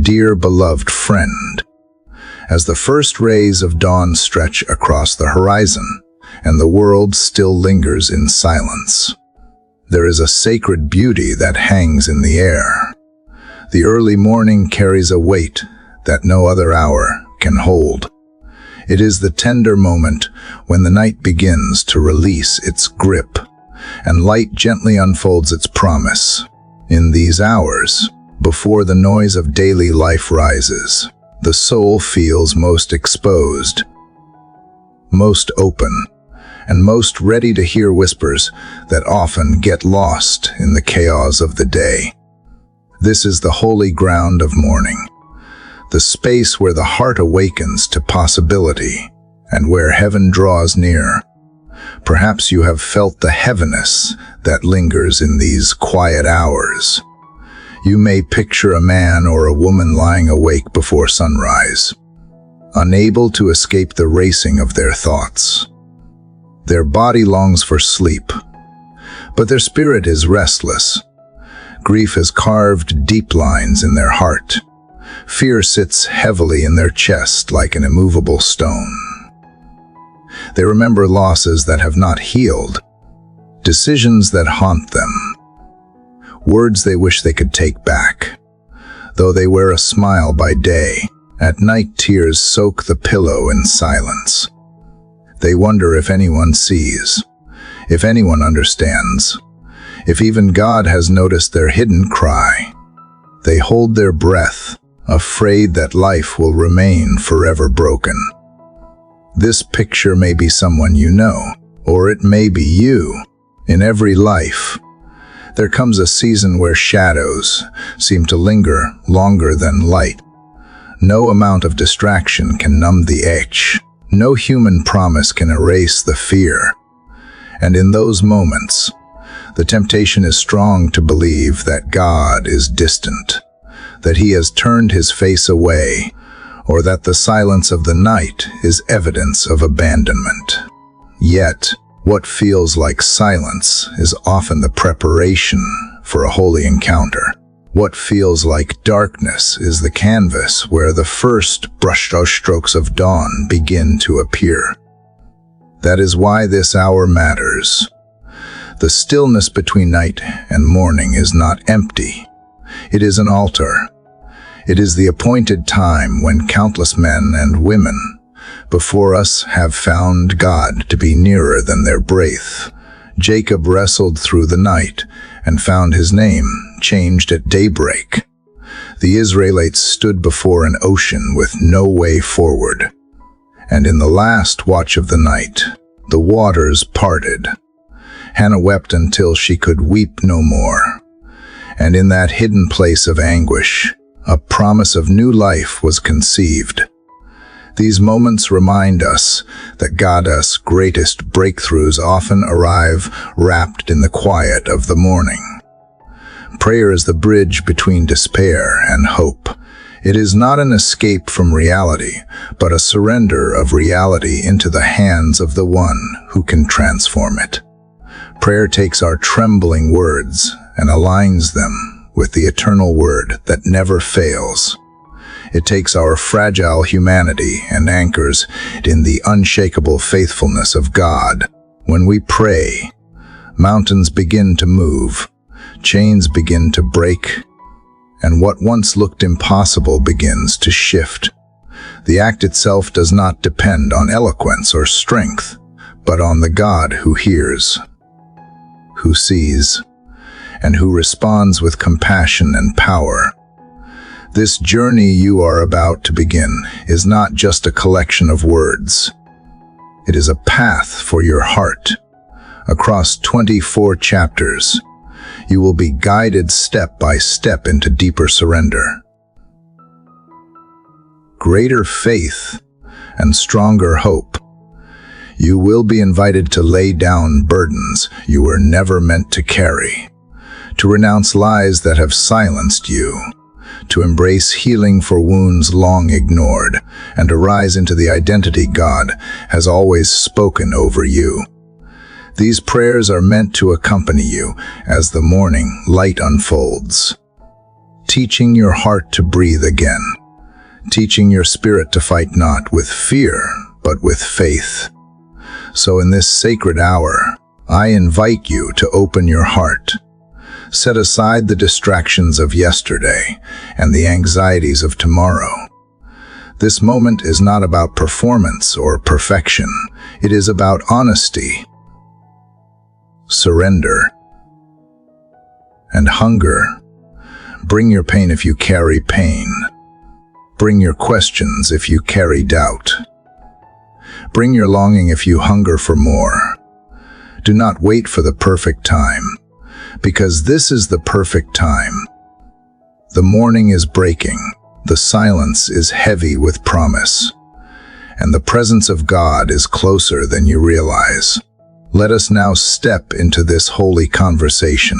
dear beloved friend. As the first rays of dawn stretch across the horizon, and the world still lingers in silence, there is a sacred beauty that hangs in the air. The early morning carries a weight that no other hour can hold. It is the tender moment when the night begins to release its grip, and light gently unfolds its promise. In these hours, before the noise of daily life rises, the soul feels most exposed, most open, and most ready to hear whispers that often get lost in the chaos of the day. This is the holy ground of morning, the space where the heart awakens to possibility and where heaven draws near. Perhaps you have felt the heaviness that lingers in these quiet hours. You may picture a man or a woman lying awake before sunrise, unable to escape the racing of their thoughts. Their body longs for sleep, but their spirit is restless. Grief has carved deep lines in their heart. Fear sits heavily in their chest like an immovable stone. They remember losses that have not healed, decisions that haunt them, words they wish they could take back. Though they wear a smile by day, at night tears soak the pillow in silence. They wonder if anyone sees, if anyone understands, if even God has noticed their hidden cry. They hold their breath, afraid that life will remain forever broken. This picture may be someone you know, or it may be you. In every life, there comes a season where shadows seem to linger longer than light. No amount of distraction can numb the ache. No human promise can erase the fear. And in those moments, the temptation is strong to believe that God is distant, that He has turned His face away, or that the silence of the night is evidence of abandonment. Yet, what feels like silence is often the preparation for a holy encounter. What feels like darkness is the canvas where the first brushstrokes of dawn begin to appear. That is why this hour matters. The stillness between night and morning is not empty. It is an altar. It is the appointed time when countless men and women before us have found God to be nearer than their breath. Jacob wrestled through the night and found his name changed at daybreak. The Israelites stood before an ocean with no way forward. And in the last watch of the night, the waters parted. Hannah wept until she could weep no more. And in that hidden place of anguish, a promise of new life was conceived. These moments remind us that God's greatest breakthroughs often arrive wrapped in the quiet of the morning. Prayer is the bridge between despair and hope. It is not an escape from reality, but a surrender of reality into the hands of the one who can transform it. Prayer takes our trembling words and aligns them with the eternal word that never fails. It takes our fragile humanity and anchors it in the unshakable faithfulness of God. When we pray, mountains begin to move, chains begin to break, and what once looked impossible begins to shift. The act itself does not depend on eloquence or strength, but on the God who hears, who sees, and who responds with compassion and power. This journey you are about to begin is not just a collection of words. It is a path for your heart. Across 24 chapters, you will be guided step by step into deeper surrender, greater faith, and stronger hope. You will be invited to lay down burdens you were never meant to carry, to renounce lies that have silenced you, to embrace healing for wounds long ignored, and to rise into the identity God has always spoken over you. These prayers are meant to accompany you as the morning light unfolds. teaching your heart to breathe again, teaching your spirit to fight not with fear, but with faith. So in this sacred hour, I invite you to open your heart. Set aside the distractions of yesterday and the anxieties of tomorrow. This moment is not about performance or perfection. It is about honesty, surrender, and hunger. Bring your pain if you carry pain. Bring your questions if you carry doubt. Bring your longing if you hunger for more. Do not wait for the perfect time, because this is the perfect time. The morning is breaking. The silence is heavy with promise, and the presence of God is closer than you realize. Let us now step into this holy conversation.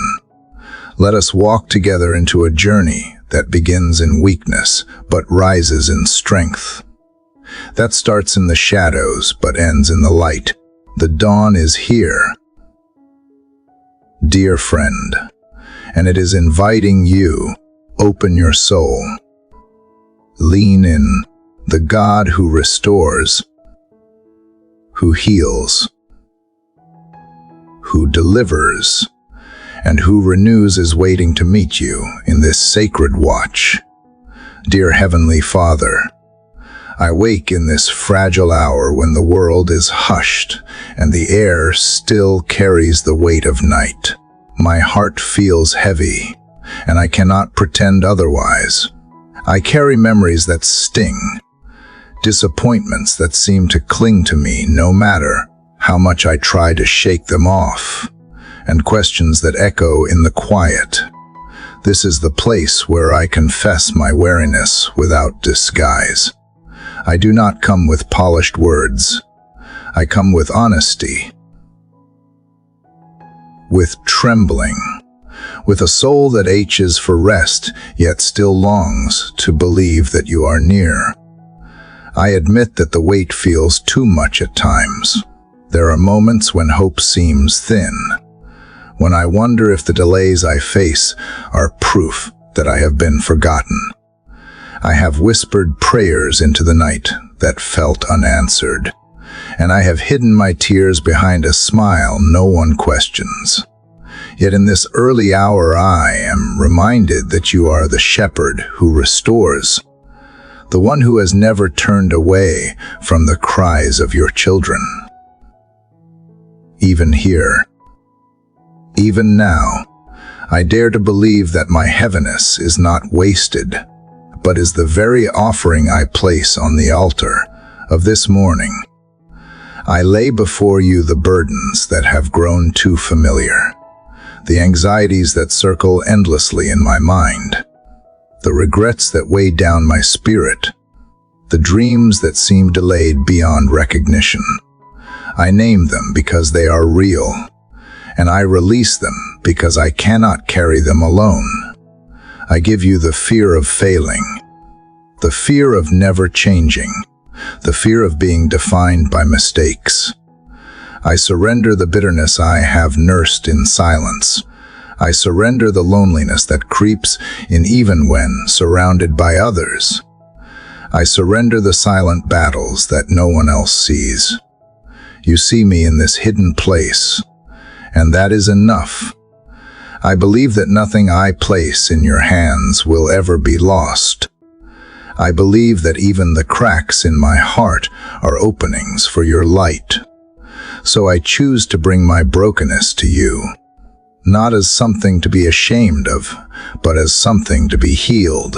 Let us walk together into a journey that begins in weakness but rises in strength. That starts in the shadows but ends in the light. The dawn is here, dear friend, and it is inviting you. Open your soul. Lean in. The God who restores, who heals, who delivers, and who renews is waiting to meet you in this sacred watch. Dear Heavenly Father, I wake in this fragile hour when the world is hushed and the air still carries the weight of night. My heart feels heavy, and I cannot pretend otherwise. I carry memories that sting, disappointments that seem to cling to me no matter how much I try to shake them off, and questions that echo in the quiet. This is the place where I confess my weariness without disguise. I do not come with polished words. I come with honesty, with trembling, with a soul that aches for rest, yet still longs to believe that you are near. I admit that the weight feels too much at times. There are moments when hope seems thin, when I wonder if the delays I face are proof that I have been forgotten. I have whispered prayers into the night that felt unanswered, and I have hidden my tears behind a smile no one questions. Yet in this early hour I am reminded that you are the shepherd who restores, the one who has never turned away from the cries of your children. Even here, even now, I dare to believe that my heaviness is not wasted, but is the very offering I place on the altar of this morning. I lay before you the burdens that have grown too familiar, the anxieties that circle endlessly in my mind, the regrets that weigh down my spirit, the dreams that seem delayed beyond recognition. I name them because they are real, and I release them because I cannot carry them alone. I give you the fear of failing, the fear of never changing, the fear of being defined by mistakes. I surrender the bitterness I have nursed in silence. I surrender the loneliness that creeps in even when surrounded by others. I surrender the silent battles that no one else sees. You see me in this hidden place, and that is enough. I believe that nothing I place in your hands will ever be lost. I believe that even the cracks in my heart are openings for your light. So I choose to bring my brokenness to you, not as something to be ashamed of, but as something to be healed,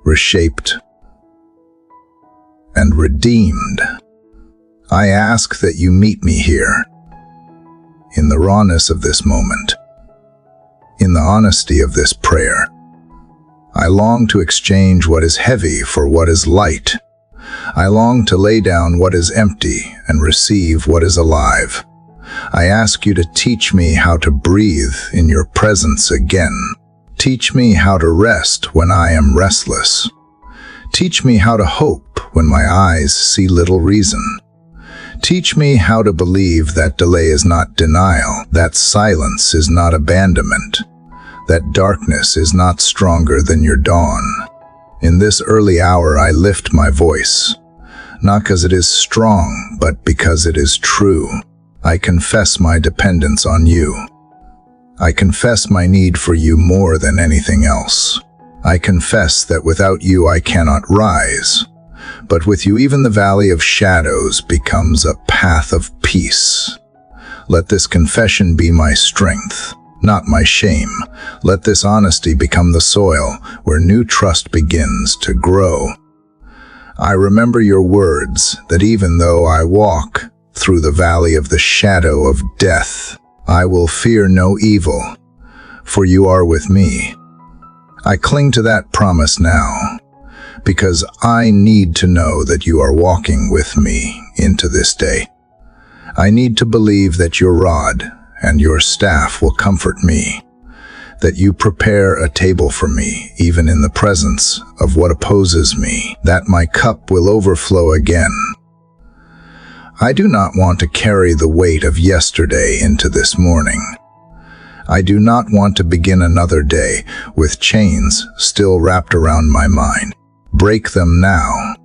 reshaped, and redeemed. I ask that you meet me here, in the rawness of this moment, in the honesty of this prayer. I long to exchange what is heavy for what is light. I long to lay down what is empty and receive what is alive. I ask you to teach me how to breathe in your presence again. Teach me how to rest when I am restless. Teach me how to hope when my eyes see little reason. Teach me how to believe that delay is not denial, that silence is not abandonment, that darkness is not stronger than your dawn. In this early hour I lift my voice, not because it is strong, but because it is true. I confess my dependence on you. I confess my need for you more than anything else. I confess that without you I cannot rise, but with you even the valley of shadows becomes a path of peace. Let this confession be my strength, not my shame. Let this honesty become the soil where new trust begins to grow. I remember your words that even though I walk through the valley of the shadow of death, I will fear no evil, for you are with me. I cling to that promise now, because I need to know that you are walking with me into this day. I need to believe that your rod and your staff will comfort me, that you prepare a table for me, even in the presence of what opposes me, that my cup will overflow again. I do not want to carry the weight of yesterday into this morning. I do not want to begin another day with chains still wrapped around my mind. Break them now.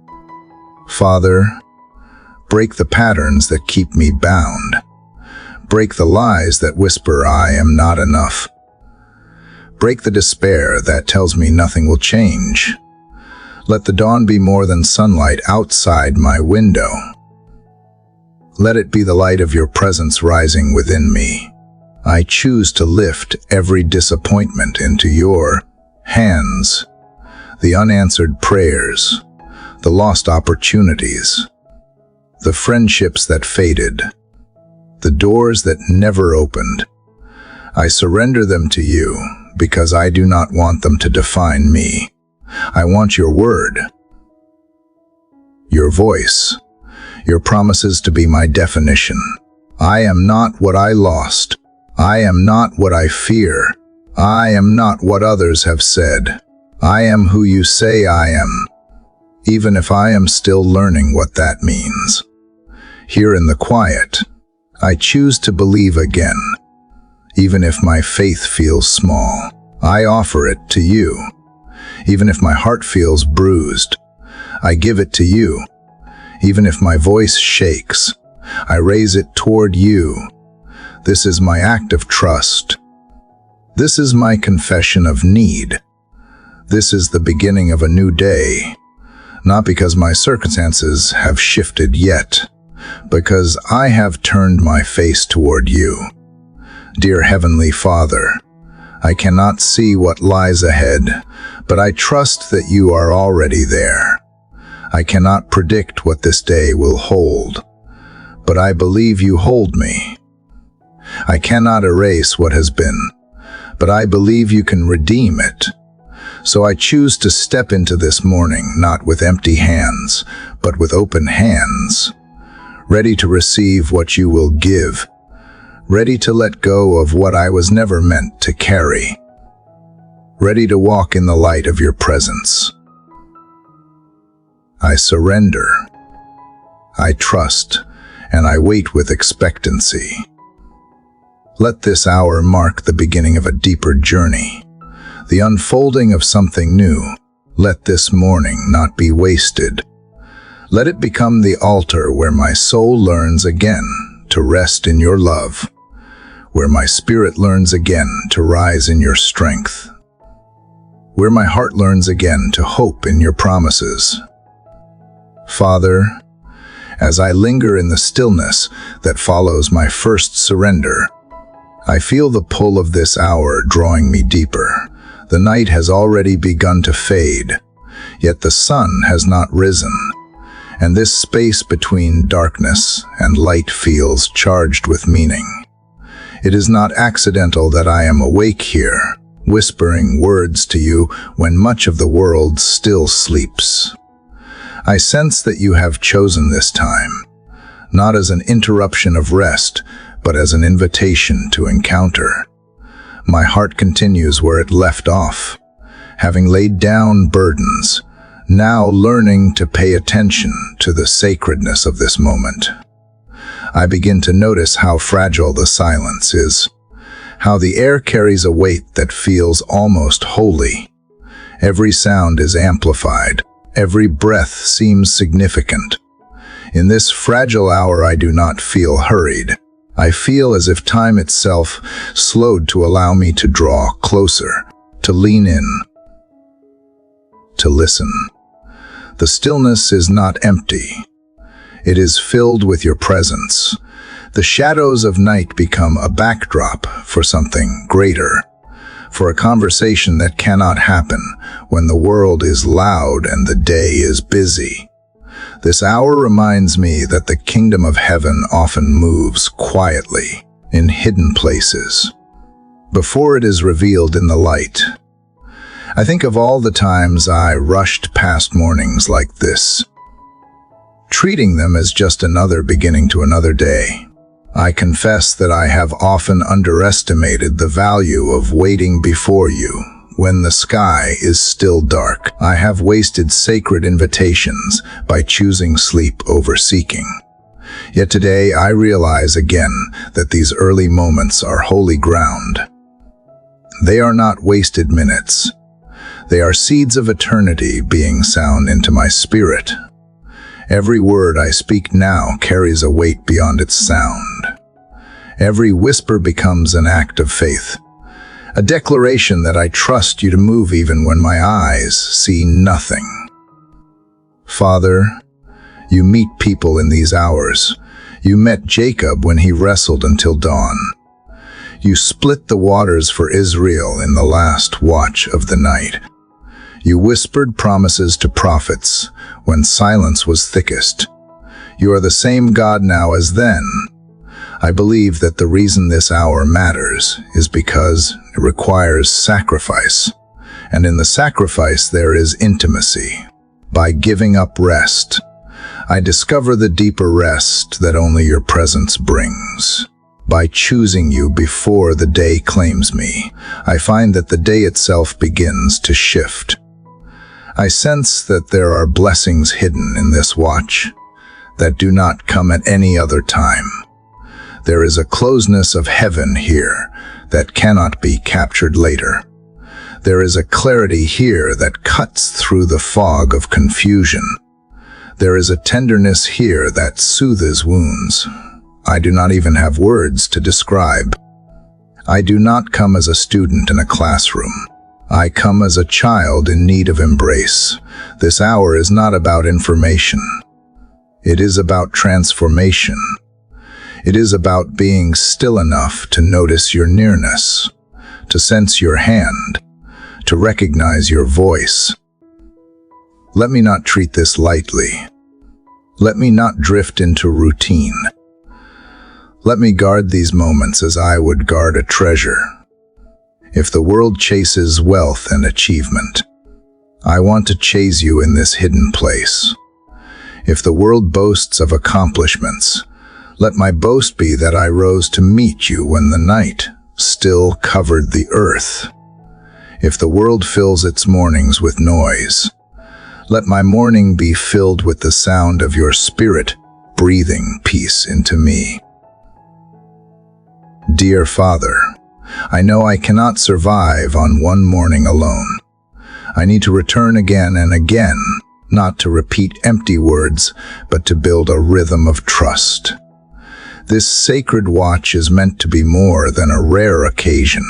Father, break the patterns that keep me bound. Break the lies that whisper I am not enough. Break the despair that tells me nothing will change. Let the dawn be more than sunlight outside my window. Let it be the light of your presence rising within me. I choose to lift every disappointment into your hands, the unanswered prayers, the lost opportunities, the friendships that faded, the doors that never opened. I surrender them to you because I do not want them to define me. I want your word, your voice, your promises to be my definition. I am not what I lost. I am not what I fear. I am not what others have said. I am who you say I am, even if I am still learning what that means. Here in the quiet, I choose to believe again, even if my faith feels small. I offer it to you. Even if my heart feels bruised, I give it to you. Even if my voice shakes, I raise it toward you. This is my act of trust. This is my confession of need. This is the beginning of a new day, not because my circumstances have shifted yet, because I have turned my face toward you. Dear Heavenly Father, I cannot see what lies ahead, but I trust that you are already there. I cannot predict what this day will hold, but I believe you hold me. I cannot erase what has been, but I believe you can redeem it. So I choose to step into this morning not with empty hands, but with open hands, ready to receive what you will give, ready to let go of what I was never meant to carry, ready to walk in the light of your presence. I surrender, I trust, and I wait with expectancy. Let this hour mark the beginning of a deeper journey, the unfolding of something new. Let this morning not be wasted. Let it become the altar where my soul learns again to rest in your love, where my spirit learns again to rise in your strength, where my heart learns again to hope in your promises. Father, as I linger in the stillness that follows my first surrender, I feel the pull of this hour drawing me deeper. The night has already begun to fade, yet the sun has not risen, and this space between darkness and light feels charged with meaning. It is not accidental that I am awake here, whispering words to you when much of the world still sleeps. I sense that you have chosen this time, not as an interruption of rest, but as an invitation to encounter. My heart continues where it left off, having laid down burdens, now learning to pay attention to the sacredness of this moment. I begin to notice how fragile the silence is, how the air carries a weight that feels almost holy. Every sound is amplified. Every breath seems significant. In this fragile hour, I do not feel hurried. I feel as if time itself slowed to allow me to draw closer, to lean in, to listen. The stillness is not empty. It is filled with your presence. The shadows of night become a backdrop for something greater, for a conversation that cannot happen when the world is loud and the day is busy. This hour reminds me that the kingdom of heaven often moves quietly in hidden places, before it is revealed in the light. I think of all the times I rushed past mornings like this, treating them as just another beginning to another day. I confess that I have often underestimated the value of waiting before you when the sky is still dark. I have wasted sacred invitations by choosing sleep over seeking. Yet today I realize again that these early moments are holy ground. They are not wasted minutes. They are seeds of eternity being sown into my spirit. Every word I speak now carries a weight beyond its sound. Every whisper becomes an act of faith, a declaration that I trust you to move even when my eyes see nothing. Father, you meet people in these hours. You met Jacob when he wrestled until dawn. You split the waters for Israel in the last watch of the night. You whispered promises to prophets when silence was thickest. You are the same God now as then. I believe that the reason this hour matters is because it requires sacrifice. And in the sacrifice there is intimacy. By giving up rest, I discover the deeper rest that only your presence brings. By choosing you before the day claims me, I find that the day itself begins to shift. I sense that there are blessings hidden in this watch that do not come at any other time. There is a closeness of heaven here that cannot be captured later. There is a clarity here that cuts through the fog of confusion. There is a tenderness here that soothes wounds. I do not even have words to describe. I do not come as a student in a classroom. I come as a child in need of embrace. This hour is not about information. It is about transformation. It is about being still enough to notice your nearness, to sense your hand, to recognize your voice. Let me not treat this lightly. Let me not drift into routine. Let me guard these moments as I would guard a treasure. If the world chases wealth and achievement, I want to chase you in this hidden place. If the world boasts of accomplishments, let my boast be that I rose to meet you when the night still covered the earth. If the world fills its mornings with noise, let my morning be filled with the sound of your spirit breathing peace into me. Dear Father, I know I cannot survive on one morning alone. I need to return again and again, not to repeat empty words, but to build a rhythm of trust. This sacred watch is meant to be more than a rare occasion.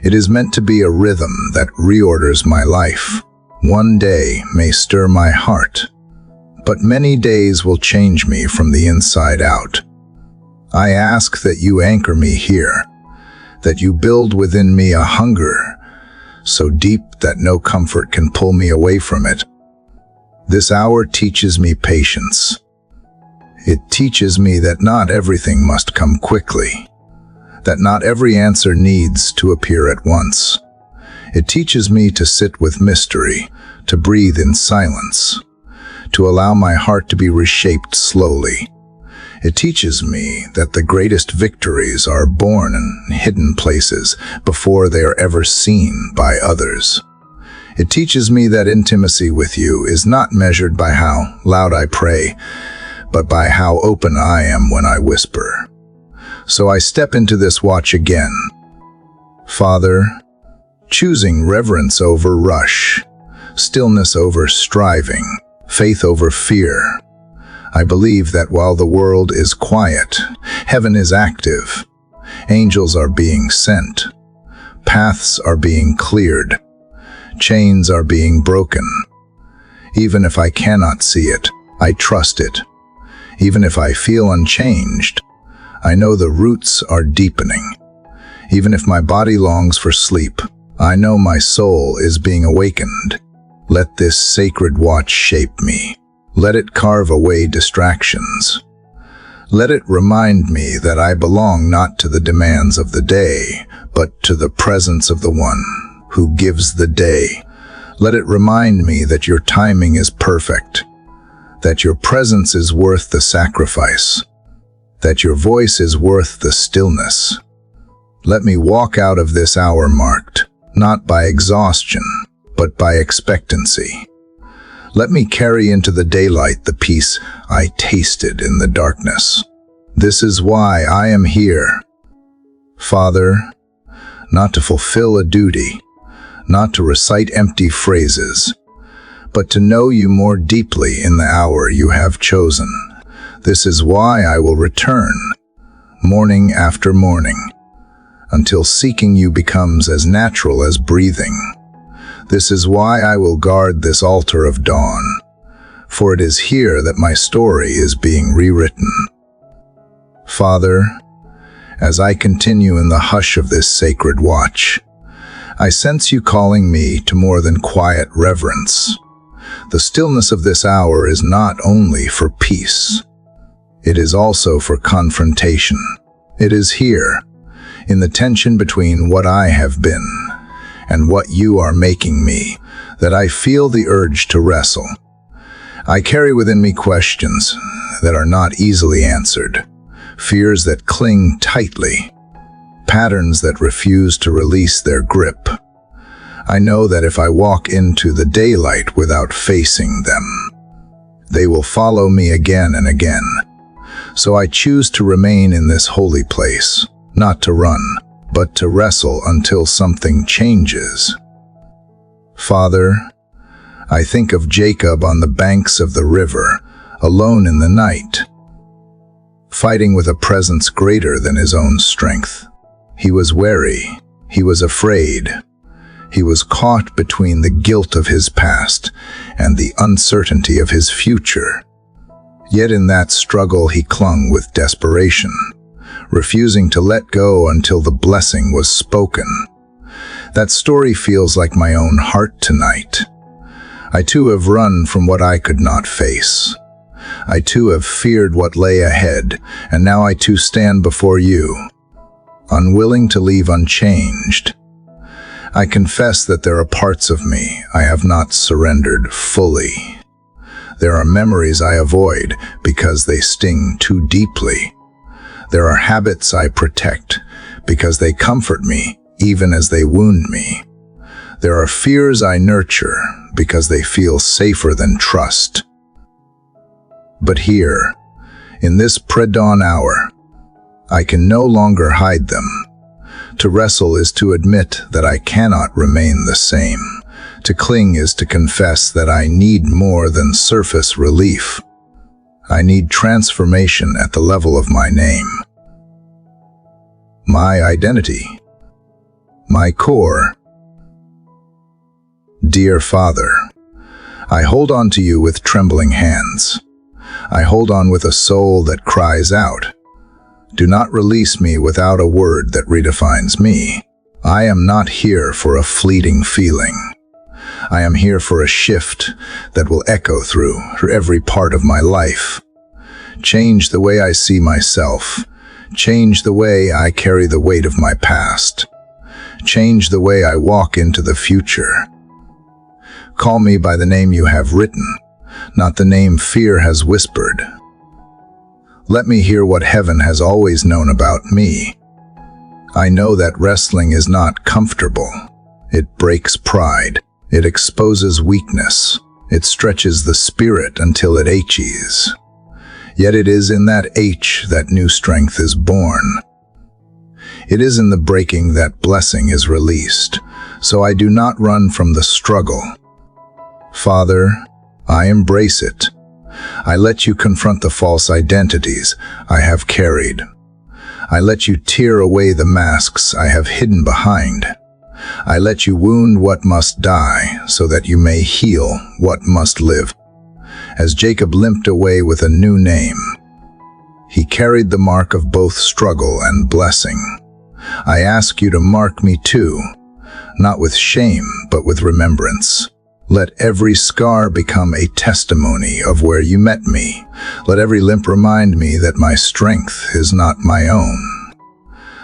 It is meant to be a rhythm that reorders my life. One day may stir my heart, but many days will change me from the inside out. I ask that you anchor me here, that you build within me a hunger so deep that no comfort can pull me away from it. This hour teaches me patience. It teaches me that not everything must come quickly, that not every answer needs to appear at once. It teaches me to sit with mystery, to breathe in silence, to allow my heart to be reshaped slowly. It teaches me that the greatest victories are born in hidden places before they are ever seen by others. It teaches me that intimacy with you is not measured by how loud I pray, but by how open I am when I whisper. So I step into this watch again, Father, choosing reverence over rush, stillness over striving, faith over fear, I believe that while the world is quiet, heaven is active. Angels are being sent. Paths are being cleared. Chains are being broken. Even if I cannot see it, I trust it. Even if I feel unchanged, I know the roots are deepening. Even if my body longs for sleep, I know my soul is being awakened. Let this sacred watch shape me. Let it carve away distractions. Let it remind me that I belong not to the demands of the day, but to the presence of the one who gives the day. Let it remind me that your timing is perfect, that your presence is worth the sacrifice, that your voice is worth the stillness. Let me walk out of this hour marked, not by exhaustion, but by expectancy. Let me carry into the daylight the peace I tasted in the darkness. This is why I am here. Father, not to fulfill a duty, not to recite empty phrases, but to know you more deeply in the hour you have chosen. This is why I will return, morning after morning, until seeking you becomes as natural as breathing. This is why I will guard this altar of dawn, for it is here that my story is being rewritten. Father, as I continue in the hush of this sacred watch, I sense you calling me to more than quiet reverence. The stillness of this hour is not only for peace, it is also for confrontation. It is here, in the tension between what I have been and what you are making me, that I feel the urge to wrestle. I carry within me questions that are not easily answered, fears that cling tightly, patterns that refuse to release their grip. I know that if I walk into the daylight without facing them, they will follow me again and again. So I choose to remain in this holy place, not to run, but to wrestle until something changes. Father, I think of Jacob on the banks of the river, alone in the night, fighting with a presence greater than his own strength. He was wary, he was afraid, he was caught between the guilt of his past and the uncertainty of his future. Yet in that struggle he clung with desperation, refusing to let go until the blessing was spoken. That story feels like my own heart tonight. I too have run from what I could not face. I too have feared what lay ahead, and now I too stand before you, unwilling to leave unchanged. I confess that there are parts of me I have not surrendered fully. There are memories I avoid because they sting too deeply. There are habits I protect because they comfort me even as they wound me. There are fears I nurture because they feel safer than trust. But here, in this pre-dawn hour, I can no longer hide them. To wrestle is to admit that I cannot remain the same. To cling is to confess that I need more than surface relief. I need transformation at the level of my name, my identity, my core. Dear Father, I hold on to you with trembling hands. I hold on with a soul that cries out, do not release me without a word that redefines me. I am not here for a fleeting feeling. I am here for a shift that will echo through every part of my life. Change the way I see myself. Change the way I carry the weight of my past. Change the way I walk into the future. Call me by the name you have written, not the name fear has whispered. Let me hear what heaven has always known about me. I know that wrestling is not comfortable. It breaks pride. It exposes weakness. It stretches the spirit until it aches. Yet it is in that ache that new strength is born. It is in the breaking that blessing is released, so I do not run from the struggle. Father, I embrace it. I let you confront the false identities I have carried. I let you tear away the masks I have hidden behind. I let you wound what must die so that you may heal what must live. As Jacob limped away with a new name, he carried the mark of both struggle and blessing. I ask you to mark me too, not with shame, but with remembrance. Let every scar become a testimony of where you met me. Let every limp remind me that my strength is not my own.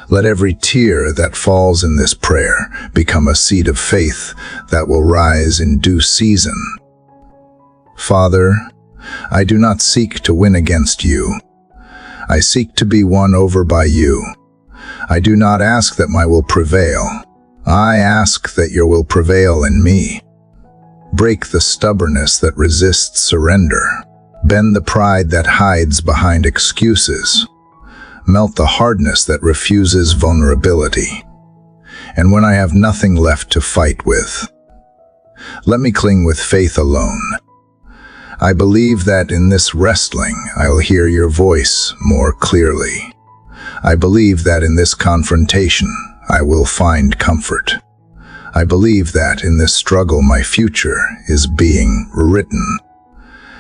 Let every tear that falls in this prayer become a seed of faith that will rise in due season. Father, I do not seek to win against you. I seek to be won over by you. I do not ask that my will prevail. I ask that your will prevail in me. Break the stubbornness that resists surrender. Bend the pride that hides behind excuses. Melt the hardness that refuses vulnerability. And when I have nothing left to fight with, let me cling with faith alone. I believe that in this wrestling, I'll hear your voice more clearly. I believe that in this confrontation, I will find comfort. I believe that in this struggle my future is being written.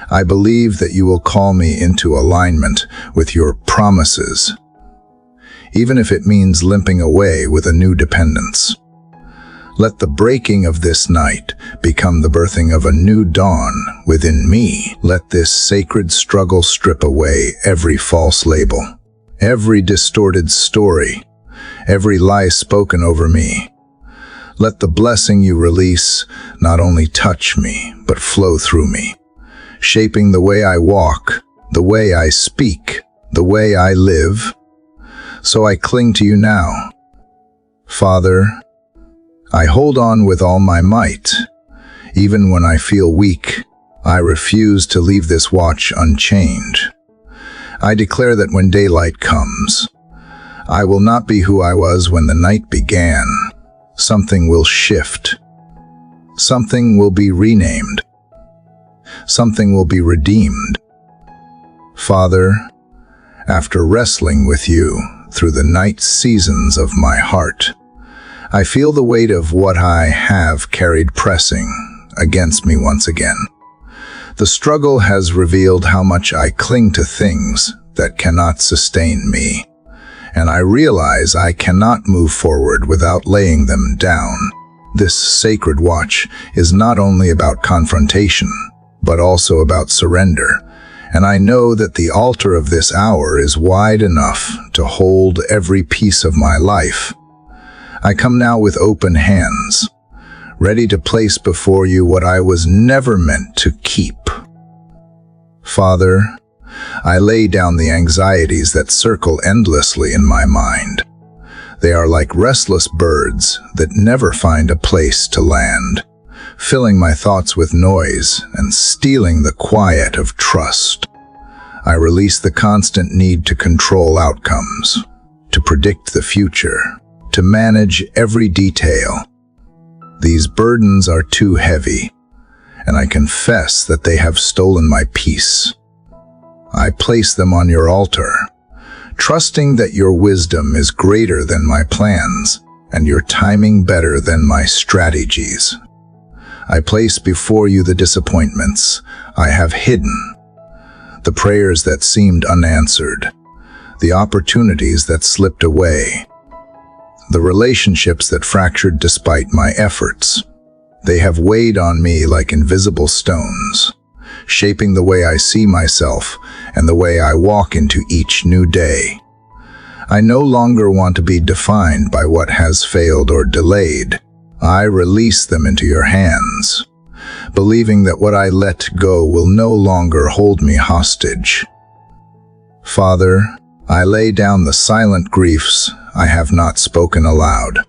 I believe that you will call me into alignment with your promises, even if it means limping away with a new dependence. Let the breaking of this night become the birthing of a new dawn within me. Let this sacred struggle strip away every false label, every distorted story, every lie spoken over me. Let the blessing you release not only touch me, but flow through me, shaping the way I walk, the way I speak, the way I live. So I cling to you now. Father, I hold on with all my might. Even when I feel weak, I refuse to leave this watch unchained. I declare that when daylight comes, I will not be who I was when the night began. Something will shift. Something will be renamed. Something will be redeemed. Father, after wrestling with you through the night seasons of my heart, I feel the weight of what I have carried pressing against me once again. The struggle has revealed how much I cling to things that cannot sustain me, and I realize I cannot move forward without laying them down. This sacred watch is not only about confrontation, but also about surrender, and I know that the altar of this hour is wide enough to hold every piece of my life. I come now with open hands, ready to place before you what I was never meant to keep. Father, I lay down the anxieties that circle endlessly in my mind. They are like restless birds that never find a place to land, filling my thoughts with noise and stealing the quiet of trust. I release the constant need to control outcomes, to predict the future, to manage every detail. These burdens are too heavy, and I confess that they have stolen my peace. I place them on your altar, trusting that your wisdom is greater than my plans and your timing better than my strategies. I place before you the disappointments I have hidden, the prayers that seemed unanswered, the opportunities that slipped away, the relationships that fractured despite my efforts. They have weighed on me like invisible stones, shaping the way I see myself and the way I walk into each new day. I no longer want to be defined by what has failed or delayed. I release them into your hands, believing that what I let go will no longer hold me hostage. Father, I lay down the silent griefs I have not spoken aloud,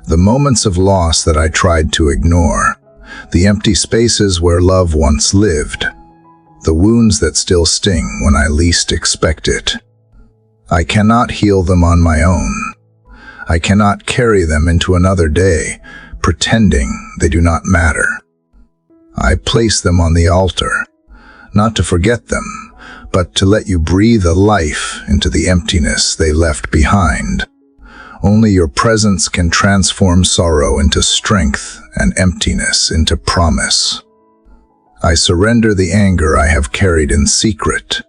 the moments of loss that I tried to ignore, the empty spaces where love once lived, the wounds that still sting when I least expect it. I cannot heal them on my own, I cannot carry them into another day, pretending they do not matter. I place them on the altar, not to forget them, but to let you breathe a life into the emptiness they left behind. Only your presence can transform sorrow into strength and emptiness into promise. I surrender the anger I have carried in secret,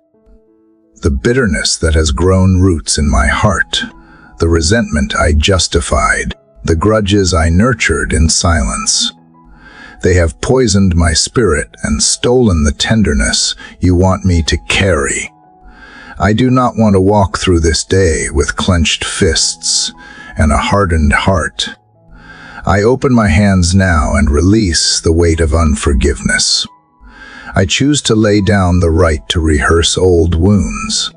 the bitterness that has grown roots in my heart, the resentment I justified, the grudges I nurtured in silence. They have poisoned my spirit and stolen the tenderness you want me to carry. I do not want to walk through this day with clenched fists and a hardened heart. I open my hands now and release the weight of unforgiveness. I choose to lay down the right to rehearse old wounds.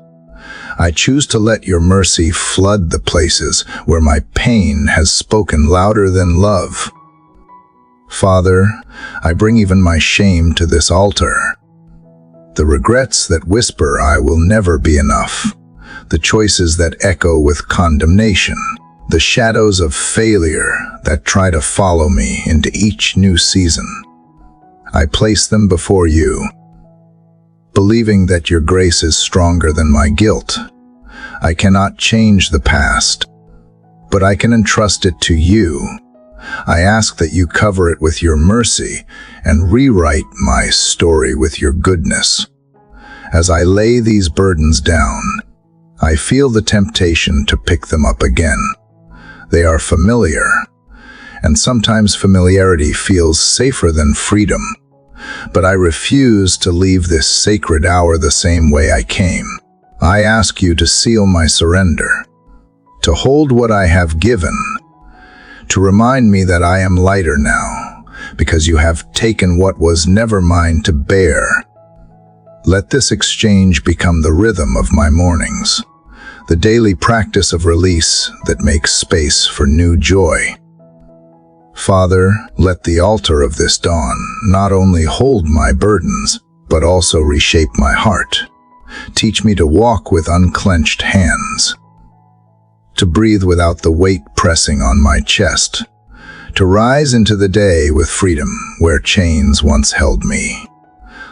I choose to let your mercy flood the places where my pain has spoken louder than love. Father, I bring even my shame to this altar. The regrets that whisper I will never be enough, the choices that echo with condemnation, the shadows of failure that try to follow me into each new season. I place them before you, believing that your grace is stronger than my guilt. I cannot change the past, but I can entrust it to you. I ask that you cover it with your mercy and rewrite my story with your goodness. As I lay these burdens down, I feel the temptation to pick them up again. They are familiar, and sometimes familiarity feels safer than freedom. But I refuse to leave this sacred hour the same way I came. I ask you to seal my surrender, to hold what I have given, to remind me that I am lighter now, because you have taken what was never mine to bear. Let this exchange become the rhythm of my mornings, the daily practice of release that makes space for new joy. Father, let the altar of this dawn not only hold my burdens, but also reshape my heart. Teach me to walk with unclenched hands, to breathe without the weight pressing on my chest, to rise into the day with freedom where chains once held me.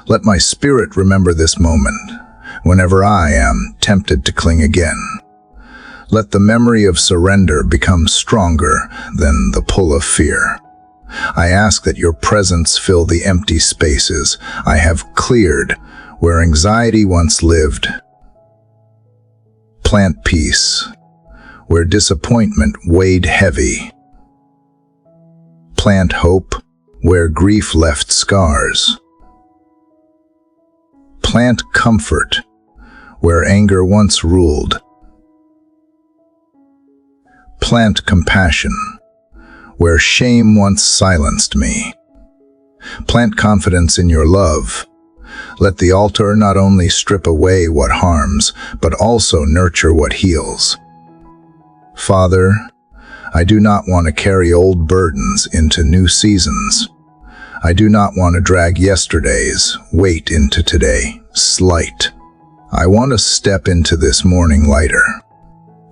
Let my spirit remember this moment whenever I am tempted to cling again. Let the memory of surrender become stronger than the pull of fear. I ask that your presence fill the empty spaces I have cleared where anxiety once lived. Plant peace where disappointment weighed heavy. Plant hope where grief left scars. Plant comfort where anger once ruled. Plant compassion where shame once silenced me. Plant confidence in your love. Let the altar not only strip away what harms, but also nurture what heals. Father, I do not want to carry old burdens into new seasons. I do not want to drag yesterday's weight into today, slight. I want to step into this morning lighter,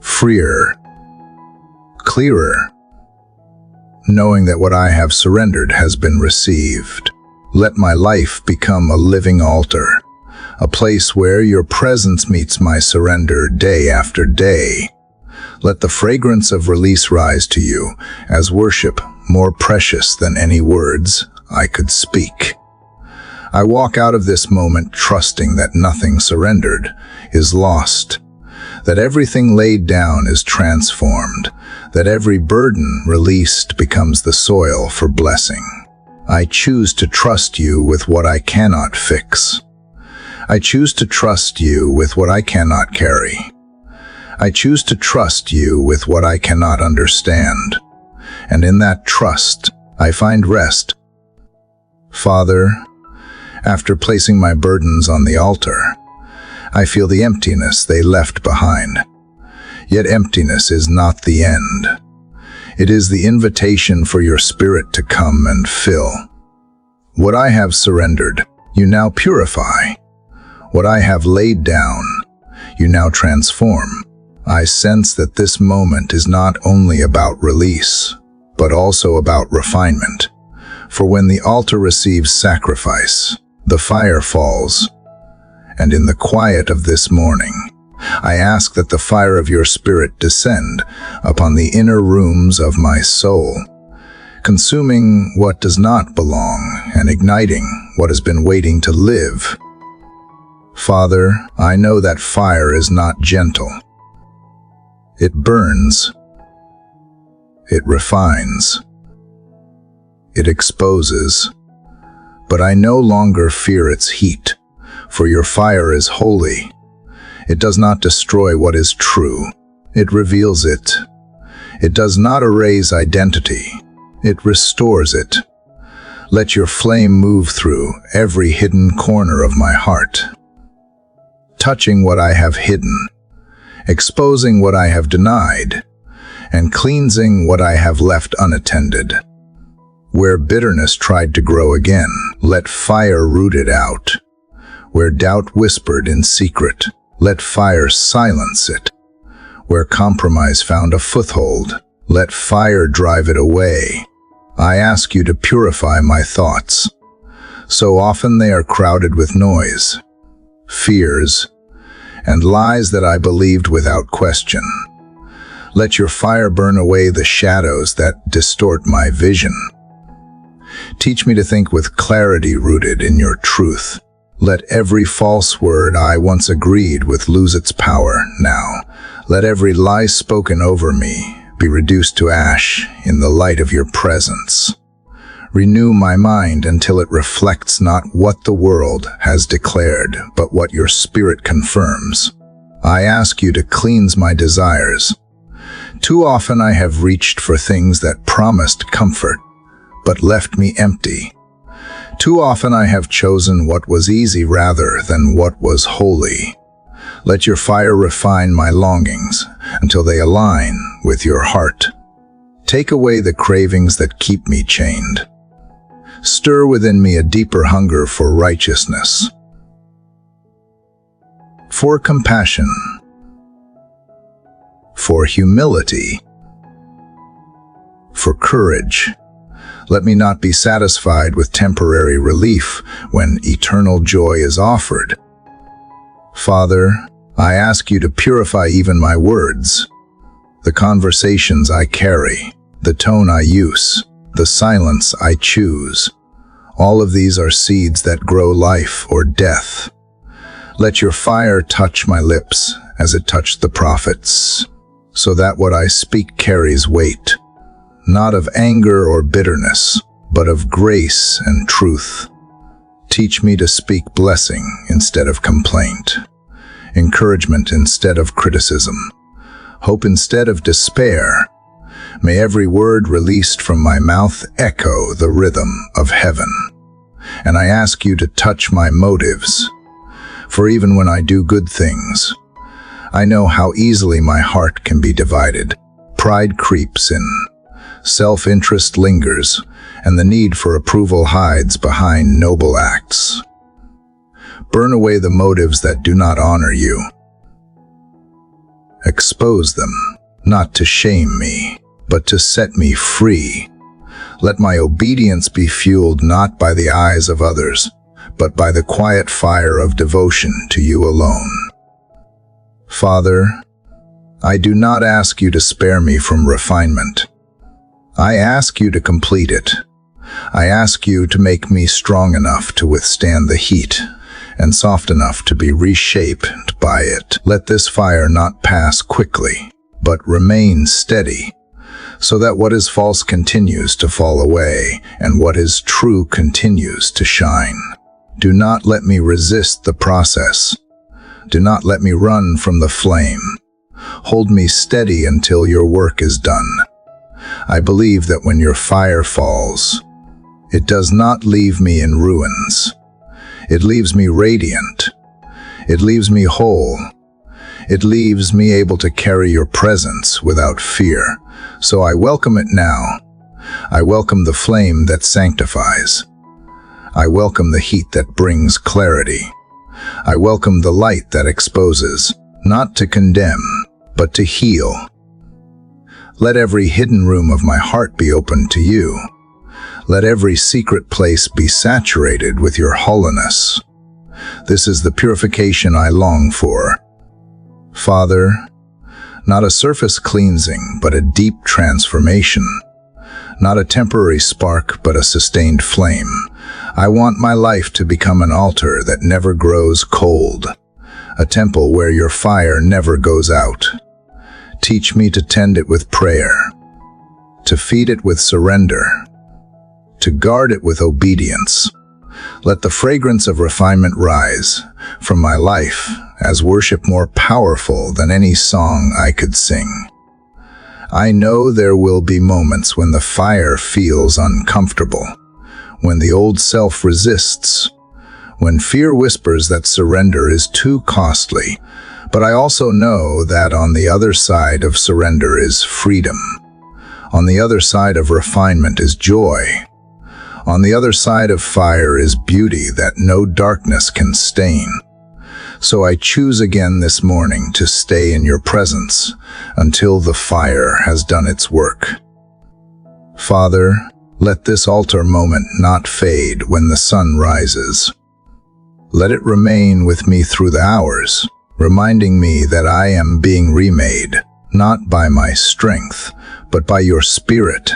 freer, clearer, knowing that what I have surrendered has been received. Let my life become a living altar, a place where your presence meets my surrender day after day. Let the fragrance of release rise to you as worship more precious than any words I could speak. I walk out of this moment trusting that nothing surrendered is lost, that everything laid down is transformed, that every burden released becomes the soil for blessing. I choose to trust you with what I cannot fix. I choose to trust you with what I cannot carry. I choose to trust you with what I cannot understand. And in that trust, I find rest. Father, after placing my burdens on the altar, I feel the emptiness they left behind. Yet emptiness is not the end. It is the invitation for your spirit to come and fill. What I have surrendered, you now purify. What I have laid down, you now transform. I sense that this moment is not only about release, but also about refinement. For when the altar receives sacrifice, the fire falls. And in the quiet of this morning, I ask that the fire of your Spirit descend upon the inner rooms of my soul, consuming what does not belong and igniting what has been waiting to live. Father, I know that fire is not gentle. It burns. It refines. It exposes. But I no longer fear its heat, for your fire is holy. It does not destroy what is true. It reveals it. It does not erase identity. It restores it. Let your flame move through every hidden corner of my heart, touching what I have hidden, exposing what I have denied, and cleansing what I have left unattended. Where bitterness tried to grow again, let fire root it out. Where doubt whispered in secret, let fire silence it. Where compromise found a foothold, let fire drive it away. I ask you to purify my thoughts. So often they are crowded with noise, fears, and lies that I believed without question. Let your fire burn away the shadows that distort my vision. Teach me to think with clarity rooted in your truth. Let every false word I once agreed with lose its power now. Let every lie spoken over me be reduced to ash in the light of your presence. Renew my mind until it reflects not what the world has declared, but what your Spirit confirms. I ask you to cleanse my desires. Too often I have reached for things that promised comfort, but left me empty. Too often I have chosen what was easy rather than what was holy. Let your fire refine my longings until they align with your heart. Take away the cravings that keep me chained. Stir within me a deeper hunger for righteousness, for compassion, for humility, for courage. Let me not be satisfied with temporary relief when eternal joy is offered. Father, I ask you to purify even my words, the conversations I carry, the tone I use, the silence I choose. All of these are seeds that grow life or death. Let your fire touch my lips as it touched the prophets, so that what I speak carries weight, not of anger or bitterness, but of grace and truth. Teach me to speak blessing instead of complaint, encouragement instead of criticism, hope instead of despair. May every word released from my mouth echo the rhythm of heaven. And I ask you to touch my motives, for even when I do good things, I know how easily my heart can be divided. Pride creeps in, self-interest lingers, and the need for approval hides behind noble acts. Burn away the motives that do not honor you. Expose them, not to shame me, but to set me free. Let my obedience be fueled not by the eyes of others, but by the quiet fire of devotion to you alone. Father, I do not ask you to spare me from refinement. I ask you to complete it. I ask you to make me strong enough to withstand the heat and soft enough to be reshaped by it. Let this fire not pass quickly, but remain steady, so that what is false continues to fall away and what is true continues to shine. Do not let me resist the process. Do not let me run from the flame. Hold me steady until your work is done. I believe that when your fire falls, it does not leave me in ruins. It leaves me radiant. It leaves me whole. It leaves me able to carry your presence without fear. So I welcome it now. I welcome the flame that sanctifies. I welcome the heat that brings clarity. I welcome the light that exposes, not to condemn, but to heal. Let every hidden room of my heart be open to you. Let every secret place be saturated with your holiness. This is the purification I long for. Father, not a surface cleansing, but a deep transformation. Not a temporary spark, but a sustained flame. I want my life to become an altar that never grows cold, a temple where your fire never goes out. Teach me to tend it with prayer, to feed it with surrender, to guard it with obedience. Let the fragrance of refinement rise from my life as worship more powerful than any song I could sing. I know there will be moments when the fire feels uncomfortable, when the old self resists, when fear whispers that surrender is too costly. But I also know that on the other side of surrender is freedom. On the other side of refinement is joy. On the other side of fire is beauty that no darkness can stain. So I choose again this morning to stay in your presence until the fire has done its work. Father, let this altar moment not fade when the sun rises. Let it remain with me through the hours, reminding me that I am being remade, not by my strength, but by your Spirit.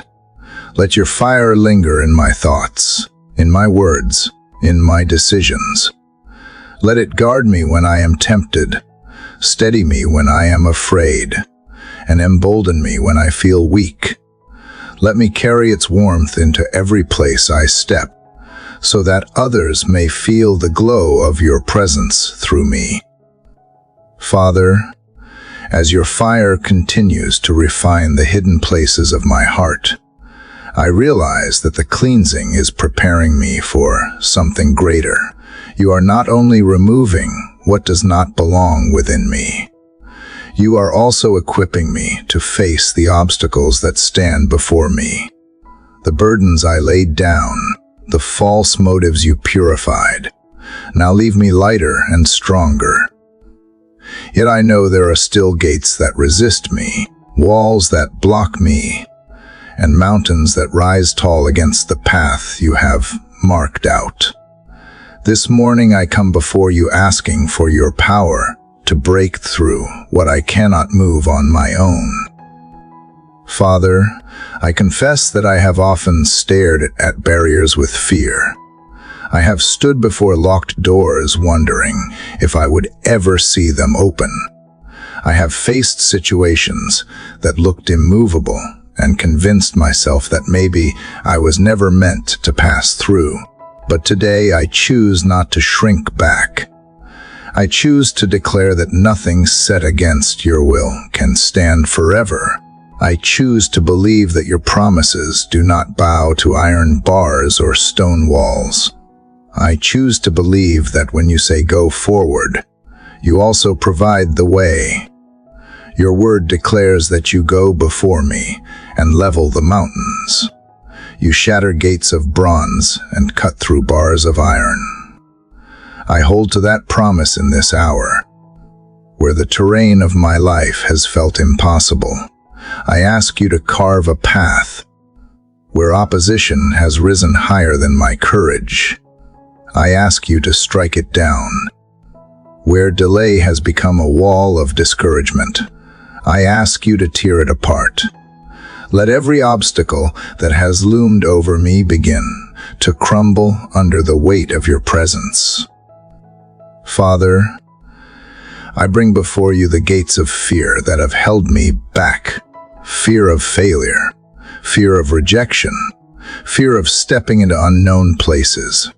Let your fire linger in my thoughts, in my words, in my decisions. Let it guard me when I am tempted, steady me when I am afraid, and embolden me when I feel weak. Let me carry its warmth into every place I step, so that others may feel the glow of your presence through me. Father, as your fire continues to refine the hidden places of my heart, I realize that the cleansing is preparing me for something greater. You are not only removing what does not belong within me, you are also equipping me to face the obstacles that stand before me. The burdens I laid down, the false motives you purified, now leave me lighter and stronger. Yet I know there are still gates that resist me, walls that block me, and mountains that rise tall against the path you have marked out. This morning I come before you asking for your power to break through what I cannot move on my own. Father, I confess that I have often stared at barriers with fear. I have stood before locked doors wondering if I would ever see them open. I have faced situations that looked immovable and convinced myself that maybe I was never meant to pass through. But today I choose not to shrink back. I choose to declare that nothing set against your will can stand forever. I choose to believe that your promises do not bow to iron bars or stone walls. I choose to believe that when you say go forward, you also provide the way. Your word declares that you go before me and level the mountains. You shatter gates of bronze and cut through bars of iron. I hold to that promise in this hour. Where the terrain of my life has felt impossible, I ask you to carve a path. Where opposition has risen higher than my courage, I ask you to strike it down. Where delay has become a wall of discouragement, I ask you to tear it apart. Let every obstacle that has loomed over me begin to crumble under the weight of your presence. Father, I bring before you the gates of fear that have held me back. Fear of failure, fear of rejection, fear of stepping into unknown places.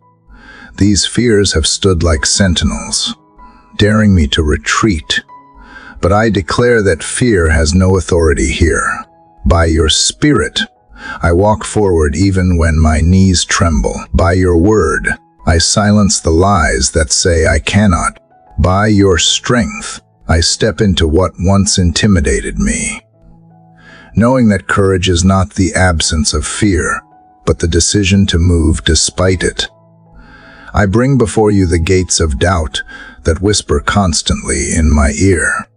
These fears have stood like sentinels, daring me to retreat. But I declare that fear has no authority here. By your Spirit, I walk forward even when my knees tremble. By your word, I silence the lies that say I cannot. By your strength, I step into what once intimidated me. Knowing that courage is not the absence of fear, but the decision to move despite it. I bring before you the gates of doubt that whisper constantly in my ear.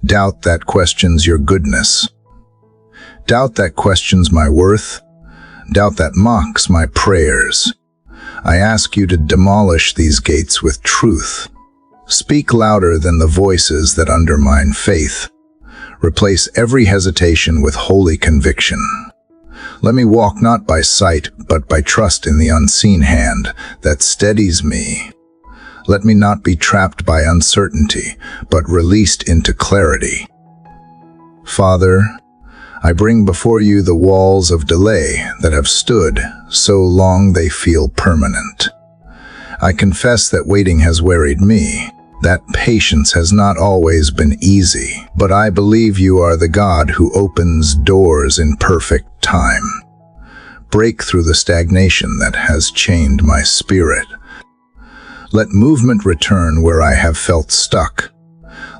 doubt that questions your goodness, doubt that questions my worth, doubt that mocks my prayers. I ask you to demolish these gates with truth. Speak louder than the voices that undermine faith. Replace every hesitation with holy conviction. Let me walk not by sight, but by trust in the unseen hand that steadies me. Let me not be trapped by uncertainty, but released into clarity. Father, I bring before you the walls of delay that have stood so long they feel permanent. I confess that waiting has wearied me, that patience has not always been easy, but I believe you are the God who opens doors in perfect time. Break through the stagnation that has chained my spirit. Let movement return where I have felt stuck.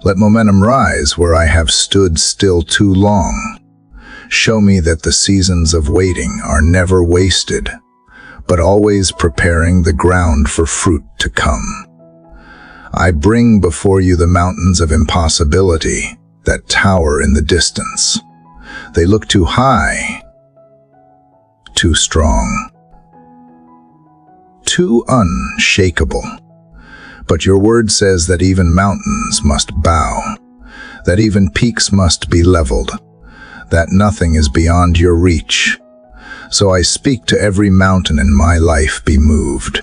Let momentum rise where I have stood still too long. Show me that the seasons of waiting are never wasted, but always preparing the ground for fruit to come. I bring before you the mountains of impossibility that tower in the distance. They look too high, too strong, too unshakable. But your word says that even mountains must bow, that even peaks must be leveled, that nothing is beyond your reach. So I speak to every mountain in my life, be moved,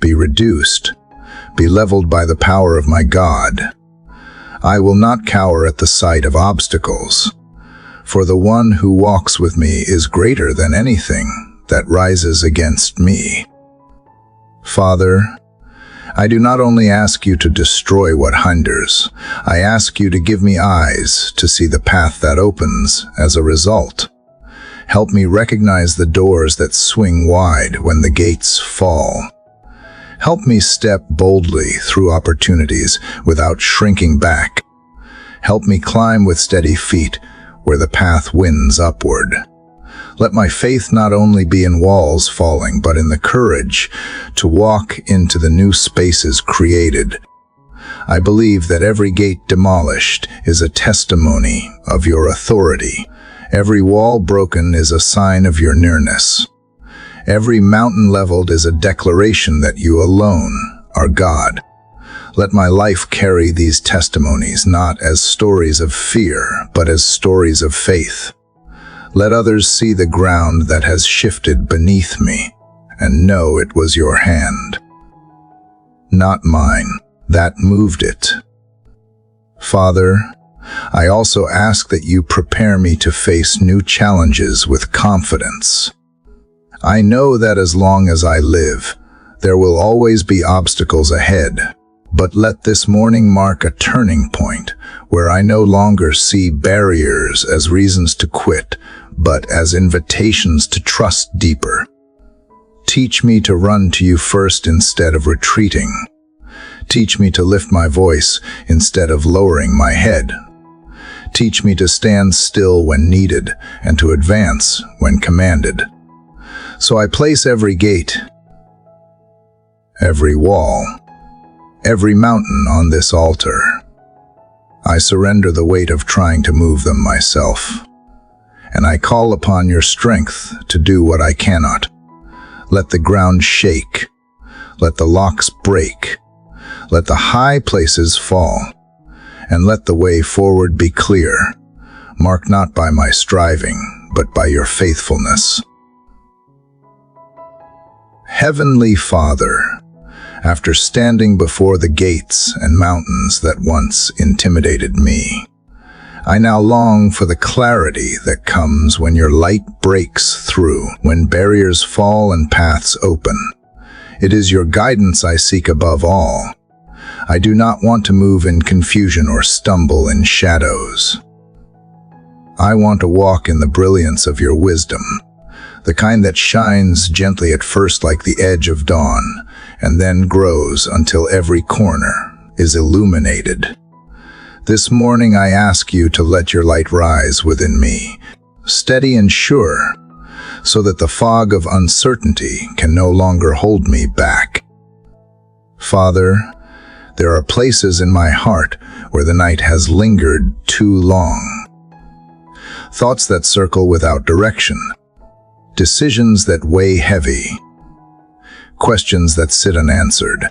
be reduced, be leveled by the power of my God. I will not cower at the sight of obstacles, for the one who walks with me is greater than anything that rises against me. Father, I do not only ask you to destroy what hinders, I ask you to give me eyes to see the path that opens as a result. Help me recognize the doors that swing wide when the gates fall. Help me step boldly through opportunities without shrinking back. Help me climb with steady feet where the path winds upward. Let my faith not only be in walls falling, but in the courage to walk into the new spaces created. I believe that every gate demolished is a testimony of your authority. Every wall broken is a sign of your nearness. Every mountain leveled is a declaration that you alone are God. Let my life carry these testimonies not as stories of fear, but as stories of faith. Let others see the ground that has shifted beneath me and know it was your hand, not mine, that moved it. Father, I also ask that you prepare me to face new challenges with confidence. I know that as long as I live, there will always be obstacles ahead, but let this morning mark a turning point where I no longer see barriers as reasons to quit, but as invitations to trust deeper. Teach me to run to you first instead of retreating. Teach me to lift my voice instead of lowering my head. Teach me to stand still when needed and to advance when commanded. So I place every gate, every wall, every mountain on this altar. I surrender the weight of trying to move them myself, and I call upon your strength to do what I cannot. Let the ground shake, let the locks break, let the high places fall, and let the way forward be clear, marked not by my striving, but by your faithfulness. Heavenly Father, after standing before the gates and mountains that once intimidated me, I now long for the clarity that comes when your light breaks through, when barriers fall and paths open. It is your guidance I seek above all. I do not want to move in confusion or stumble in shadows. I want to walk in the brilliance of your wisdom, the kind that shines gently at first like the edge of dawn, and then grows until every corner is illuminated. This morning I ask you to let your light rise within me, steady and sure, so that the fog of uncertainty can no longer hold me back. Father, there are places in my heart where the night has lingered too long. Thoughts that circle without direction. Decisions that weigh heavy. Questions that sit unanswered.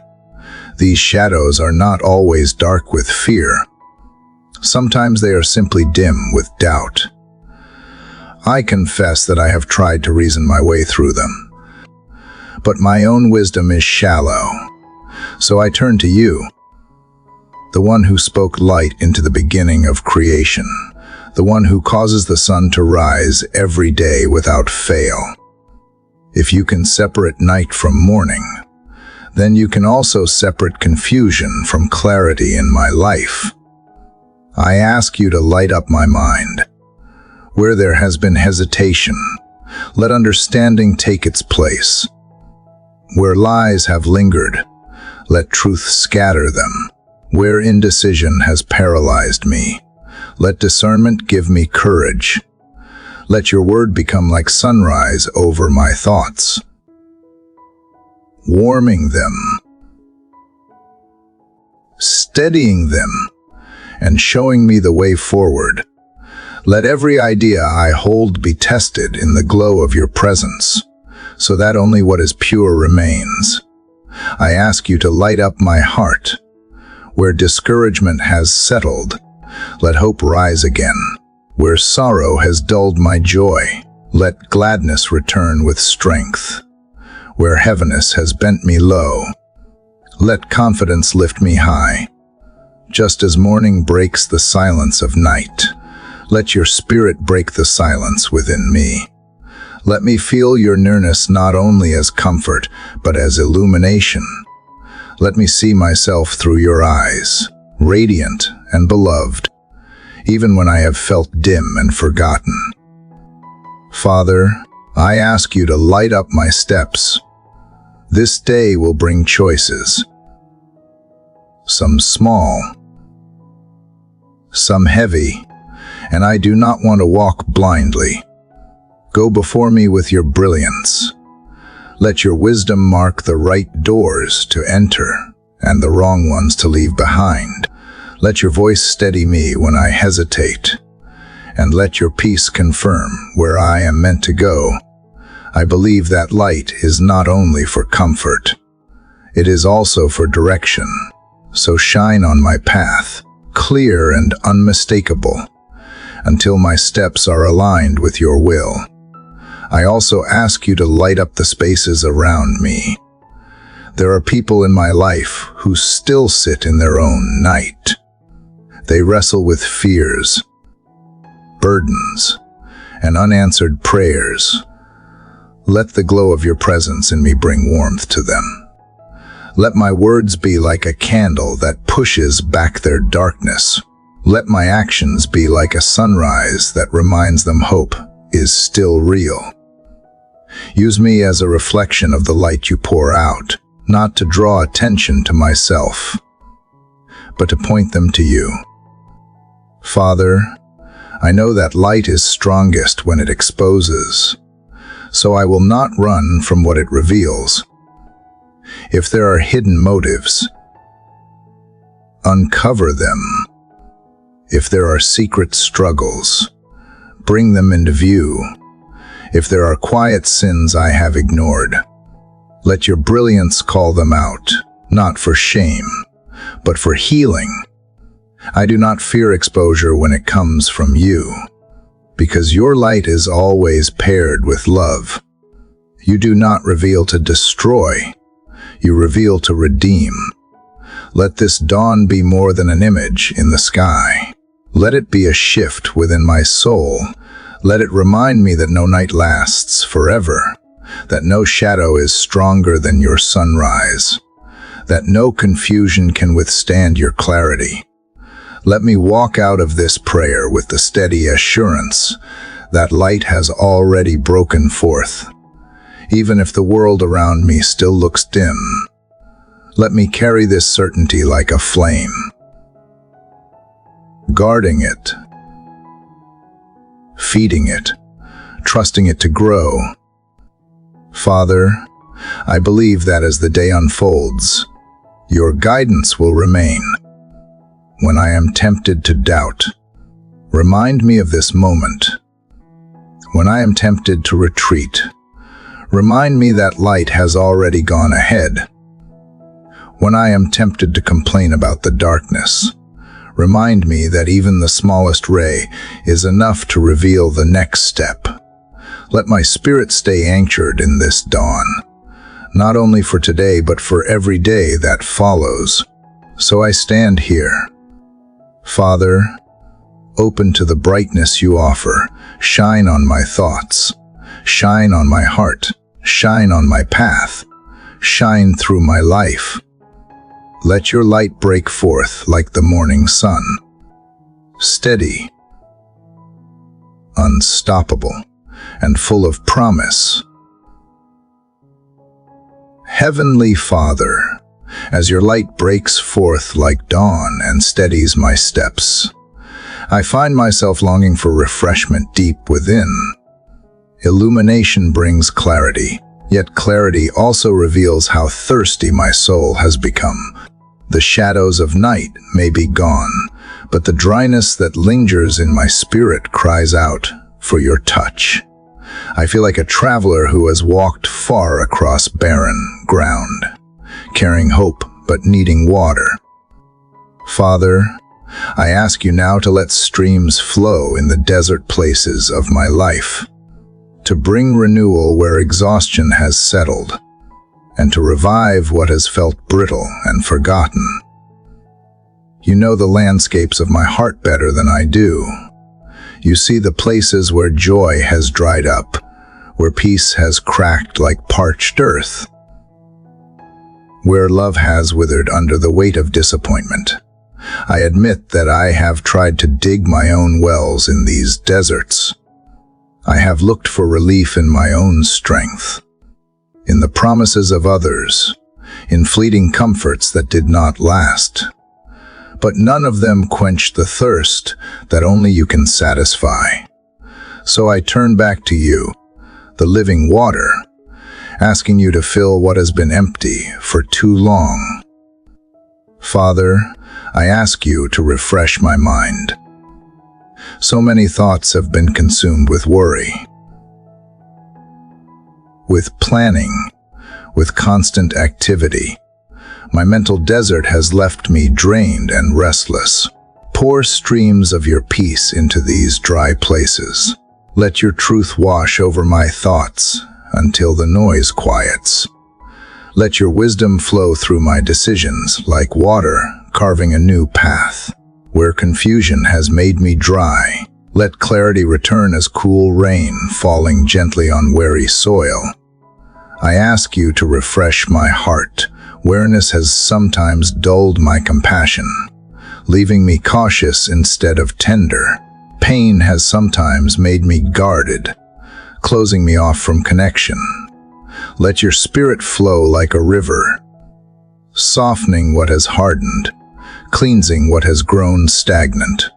These shadows are not always dark with fear. Sometimes they are simply dim with doubt. I confess that I have tried to reason my way through them. But my own wisdom is shallow. So I turn to you, the one who spoke light into the beginning of creation, the one who causes the sun to rise every day without fail. If you can separate night from morning, then you can also separate confusion from clarity in my life. I ask you to light up my mind. Where there has been hesitation, let understanding take its place. Where lies have lingered, let truth scatter them. Where indecision has paralyzed me, let discernment give me courage. Let your word become like sunrise over my thoughts, warming them, steadying them, and showing me the way forward. Let every idea I hold be tested in the glow of your presence, so that only what is pure remains. I ask you to light up my heart. Where discouragement has settled, let hope rise again. Where sorrow has dulled my joy, let gladness return with strength. Where heaviness has bent me low, let confidence lift me high. Just as morning breaks the silence of night, let your spirit break the silence within me. Let me feel your nearness not only as comfort, but as illumination. Let me see myself through your eyes, radiant and beloved, even when I have felt dim and forgotten. Father, I ask you to light up my steps. This day will bring choices. Some small, some heavy, and I do not want to walk blindly. Go before me with your brilliance. Let your wisdom mark the right doors to enter and the wrong ones to leave behind. Let your voice steady me when I hesitate, and let your peace confirm where I am meant to go. I believe that light is not only for comfort, it is also for direction. So shine on my path, clear and unmistakable, until my steps are aligned with your will. I also ask you to light up the spaces around me. There are people in my life who still sit in their own night. They wrestle with fears, burdens, and unanswered prayers. Let the glow of your presence in me bring warmth to them. Let my words be like a candle that pushes back their darkness. Let my actions be like a sunrise that reminds them hope is still real. Use me as a reflection of the light you pour out, not to draw attention to myself, but to point them to you. Father, I know that light is strongest when it exposes, so I will not run from what it reveals. If there are hidden motives, uncover them. If there are secret struggles, bring them into view. If there are quiet sins I have ignored, let your brilliance call them out, not for shame, but for healing. I do not fear exposure when it comes from you, because your light is always paired with love. You do not reveal to destroy, you reveal to redeem. Let this dawn be more than an image in the sky. Let it be a shift within my soul. Let it remind me that no night lasts forever, that no shadow is stronger than your sunrise, that no confusion can withstand your clarity. Let me walk out of this prayer with the steady assurance that light has already broken forth. Even if the world around me still looks dim, let me carry this certainty like a flame, guarding it, feeding it, trusting it to grow. Father, I believe that as the day unfolds, your guidance will remain. when I am tempted to doubt. Remind me of this moment. When I am tempted to retreat, remind me that light has already gone ahead. When I am tempted to complain about the darkness, remind me that even the smallest ray is enough to reveal the next step. Let my spirit stay anchored in this dawn, not only for today but for every day that follows. So I stand here. Father, open to the brightness you offer. Shine on my thoughts. Shine on my heart. Shine on my path. Shine through my life. Let your light break forth like the morning sun. Steady, unstoppable, and full of promise. Heavenly Father, as your light breaks forth like dawn and steadies my steps, I find myself longing for refreshment deep within. Illumination brings clarity, yet clarity also reveals how thirsty my soul has become. The shadows of night may be gone, but the dryness that lingers in my spirit cries out for your touch. I feel like a traveler who has walked far across barren ground, carrying hope but needing water. Father, I ask you now to let streams flow in the desert places of my life, to bring renewal where exhaustion has settled, and to revive what has felt brittle and forgotten. You know the landscapes of my heart better than I do. You see the places where joy has dried up, where peace has cracked like parched earth, where love has withered under the weight of disappointment. I admit that I have tried to dig my own wells in these deserts. I have looked for relief in my own strength, in the promises of others, in fleeting comforts that did not last. But none of them quenched the thirst that only you can satisfy. So I turn back to you, the living water, asking you to fill what has been empty for too long. Father, I ask you to refresh my mind. So many thoughts have been consumed with worry, with planning, with constant activity. My mental desert has left me drained and restless. Pour streams of your peace into these dry places. Let your truth wash over my thoughts until the noise quiets. Let your wisdom flow through my decisions like water carving a new path. Where confusion has made me dry, let clarity return as cool rain falling gently on weary soil. I ask you to refresh my heart. Weariness has sometimes dulled my compassion, leaving me cautious instead of tender. Pain has sometimes made me guarded, closing me off from connection. Let your spirit flow like a river, softening what has hardened, cleansing what has grown stagnant.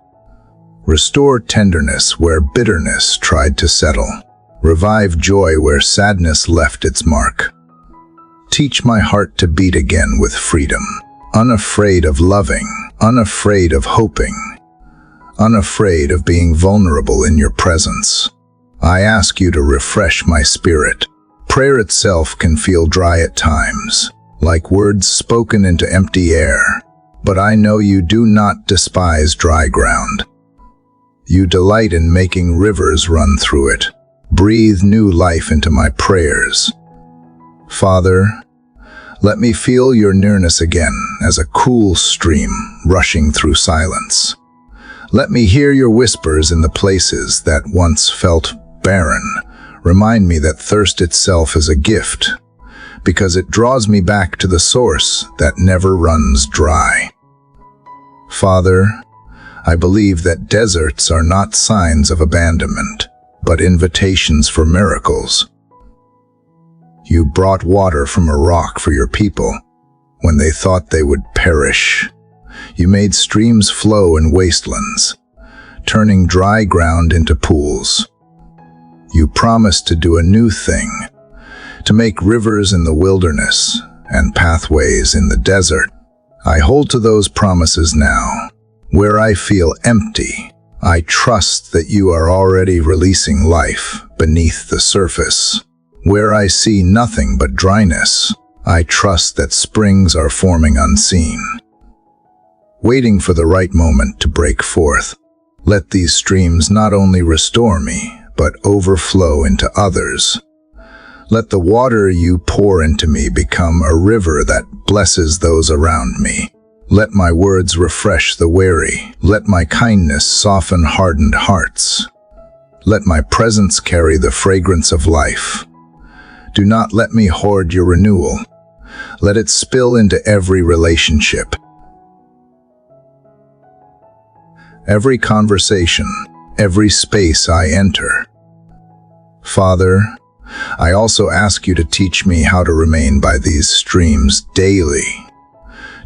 Restore tenderness where bitterness tried to settle. Revive joy where sadness left its mark. Teach my heart to beat again with freedom, unafraid of loving, unafraid of hoping, unafraid of being vulnerable in your presence. I ask you to refresh my spirit. Prayer itself can feel dry at times, like words spoken into empty air. But I know you do not despise dry ground. You delight in making rivers run through it. Breathe new life into my prayers. Father, let me feel your nearness again as a cool stream rushing through silence. Let me hear your whispers in the places that once felt barren. Remind me that thirst itself is a gift, because it draws me back to the source that never runs dry. Father, I believe that deserts are not signs of abandonment, but invitations for miracles. You brought water from a rock for your people when they thought they would perish. You made streams flow in wastelands, turning dry ground into pools. You promised to do a new thing, to make rivers in the wilderness and pathways in the desert. I hold to those promises now, Where I feel empty, I trust that you are already releasing life beneath the surface. Where I see nothing but dryness, I trust that springs are forming unseen. Waiting for the right moment to break forth, let these streams not only restore me, but overflow into others. Let the water you pour into me become a river that blesses those around me. Let my words refresh the weary. Let my kindness soften hardened hearts. Let my presence carry the fragrance of life. Do not let me hoard your renewal. Let it spill into every relationship, every conversation, every space I enter. Father, I also ask you to teach me how to remain by these streams daily.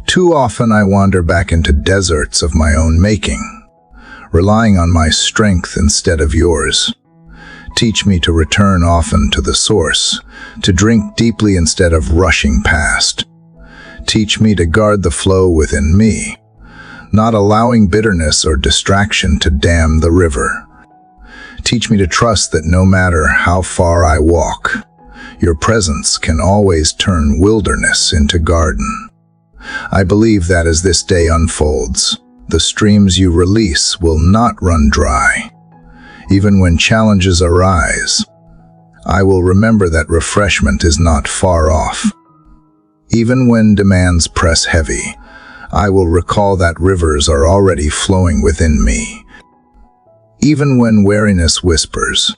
Too often I wander back into deserts of my own making, relying on my strength instead of yours. Teach me to return often to the source, to drink deeply instead of rushing past. Teach me to guard the flow within me, not allowing bitterness or distraction to dam the river. Teach me to trust that no matter how far I walk, your presence can always turn wilderness into garden. I believe that as this day unfolds, the streams you release will not run dry. Even when challenges arise, I will remember that refreshment is not far off. Even when demands press heavy, I will recall that rivers are already flowing within me. Even when weariness whispers,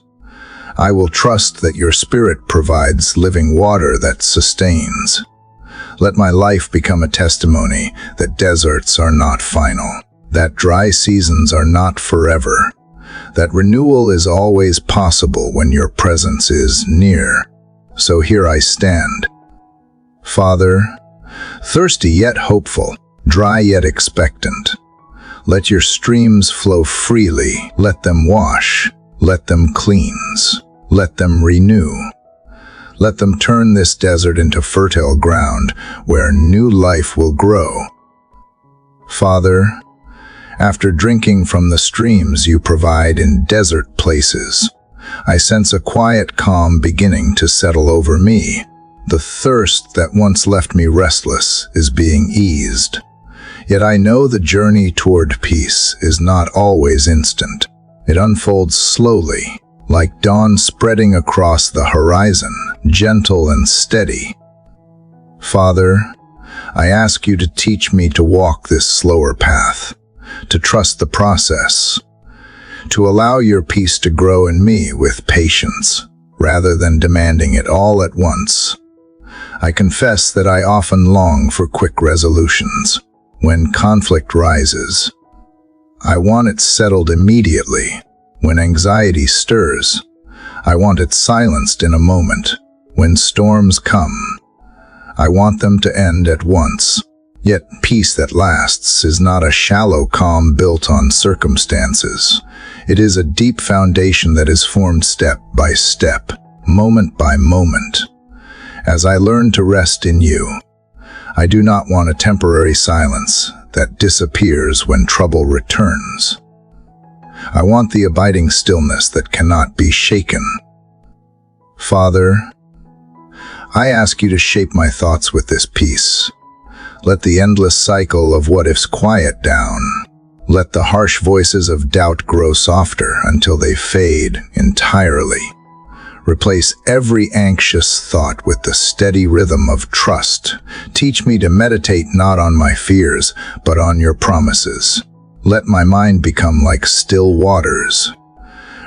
I will trust that your Spirit provides living water that sustains. Let my life become a testimony that deserts are not final, that dry seasons are not forever, that renewal is always possible when your presence is near. So here I stand. Father, thirsty yet hopeful, dry yet expectant. Let your streams flow freely. Let them wash. Let them cleanse. Let them renew. Let them turn this desert into fertile ground where new life will grow. Father, after drinking from the streams you provide in desert places, I sense a quiet calm beginning to settle over me. The thirst that once left me restless is being eased. Yet I know the journey toward peace is not always instant. It unfolds slowly, like dawn spreading across the horizon, gentle and steady. Father, I ask you to teach me to walk this slower path, to trust the process, to allow your peace to grow in me with patience, rather than demanding it all at once. I confess that I often long for quick resolutions. When conflict rises, I want it settled immediately. When anxiety stirs, I want it silenced in a moment. When storms come, I want them to end at once. Yet peace that lasts is not a shallow calm built on circumstances. It is a deep foundation that is formed step by step, moment by moment. As I learn to rest in you, I do not want a temporary silence that disappears when trouble returns. I want the abiding stillness that cannot be shaken. Father, I ask you to shape my thoughts with this peace. Let the endless cycle of what-ifs quiet down. Let the harsh voices of doubt grow softer until they fade entirely. Replace every anxious thought with the steady rhythm of trust. Teach me to meditate not on my fears, but on your promises. Let my mind become like still waters,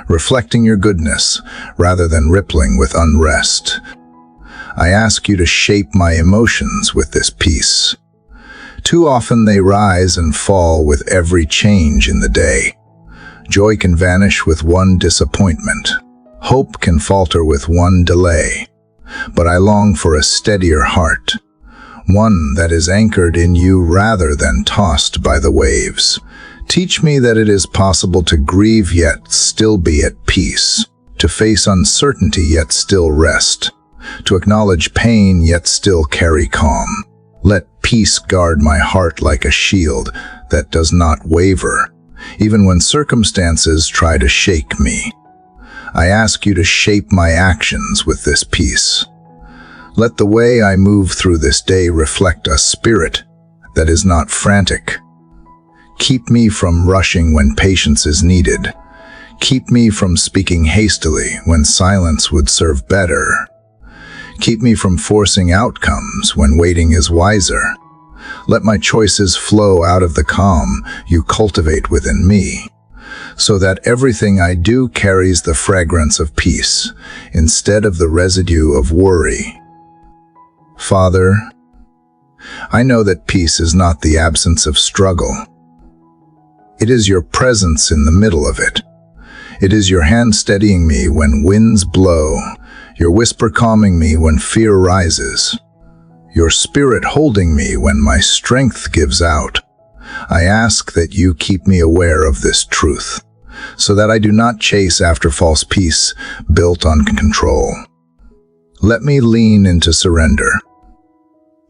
reflecting your goodness rather than rippling with unrest. I ask you to shape my emotions with this peace. Too often they rise and fall with every change in the day. Joy can vanish with one disappointment. Hope can falter with one delay, but I long for a steadier heart, one that is anchored in you rather than tossed by the waves. Teach me that it is possible to grieve yet still be at peace, to face uncertainty yet still rest, to acknowledge pain yet still carry calm. Let peace guard my heart like a shield that does not waver, even when circumstances try to shake me. I ask you to shape my actions with this peace. Let the way I move through this day reflect a spirit that is not frantic. Keep me from rushing when patience is needed. Keep me from speaking hastily when silence would serve better. Keep me from forcing outcomes when waiting is wiser. Let my choices flow out of the calm you cultivate within me, so that everything I do carries the fragrance of peace instead of the residue of worry. Father, I know that peace is not the absence of struggle. It is your presence in the middle of it. It is your hand steadying me when winds blow, your whisper calming me when fear rises, your spirit holding me when my strength gives out. I ask that you keep me aware of this truth, so that I do not chase after false peace built on control. Let me lean into surrender,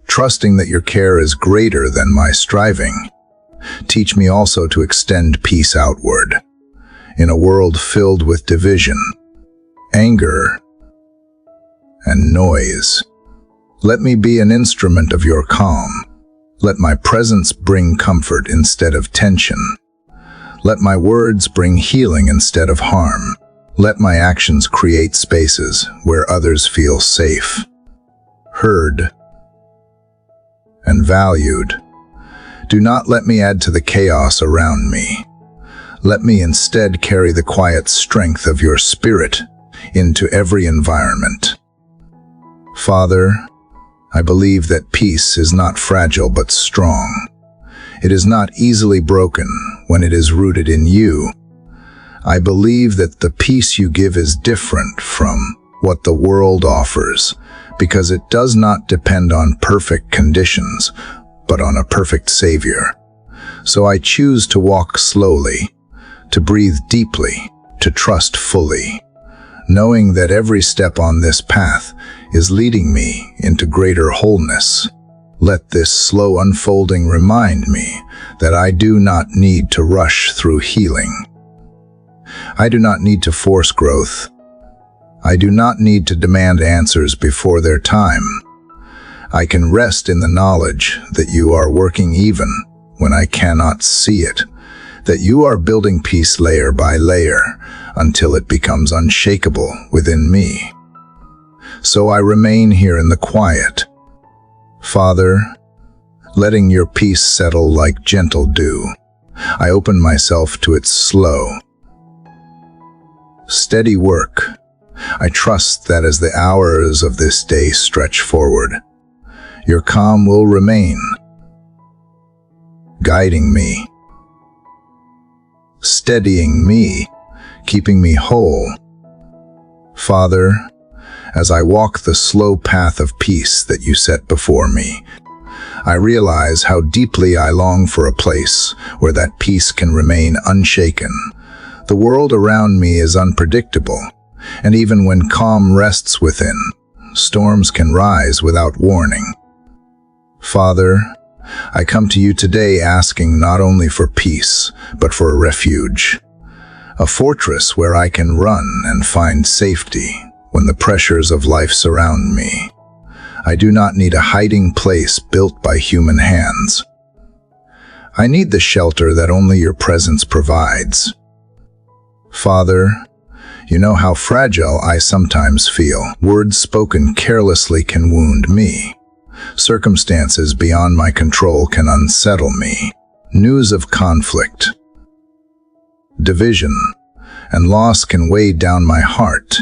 trusting that your care is greater than my striving. Teach me also to extend peace outward, in a world filled with division, anger, and noise. Let me be an instrument of your calm. Let my presence bring comfort instead of tension. Let my words bring healing instead of harm. Let my actions create spaces where others feel safe, heard, and valued. Do not let me add to the chaos around me. Let me instead carry the quiet strength of your spirit into every environment. Father, I believe that peace is not fragile but strong. It is not easily broken when it is rooted in you. I believe that the peace you give is different from what the world offers, because it does not depend on perfect conditions, but on a perfect Savior. So I choose to walk slowly, to breathe deeply, to trust fully, knowing that every step on this path is leading me into greater wholeness. Let this slow unfolding remind me that I do not need to rush through healing. I do not need to force growth. I do not need to demand answers before their time. I can rest in the knowledge that you are working even when I cannot see it, that you are building peace layer by layer until it becomes unshakable within me. So I remain here in the quiet, Father, letting your peace settle like gentle dew. I open myself to its slow, steady work. I trust that as the hours of this day stretch forward, your calm will remain, guiding me, steadying me, keeping me whole. Father, as I walk the slow path of peace that you set before me, I realize how deeply I long for a place where that peace can remain unshaken. The world around me is unpredictable, and even when calm rests within, storms can rise without warning. Father, I come to you today asking not only for peace, but for a refuge, a fortress where I can run and find safety when the pressures of life surround me. I do not need a hiding place built by human hands. I need the shelter that only your presence provides. Father, you know how fragile I sometimes feel. Words spoken carelessly can wound me. Circumstances beyond my control can unsettle me. News of conflict, division, and loss can weigh down my heart.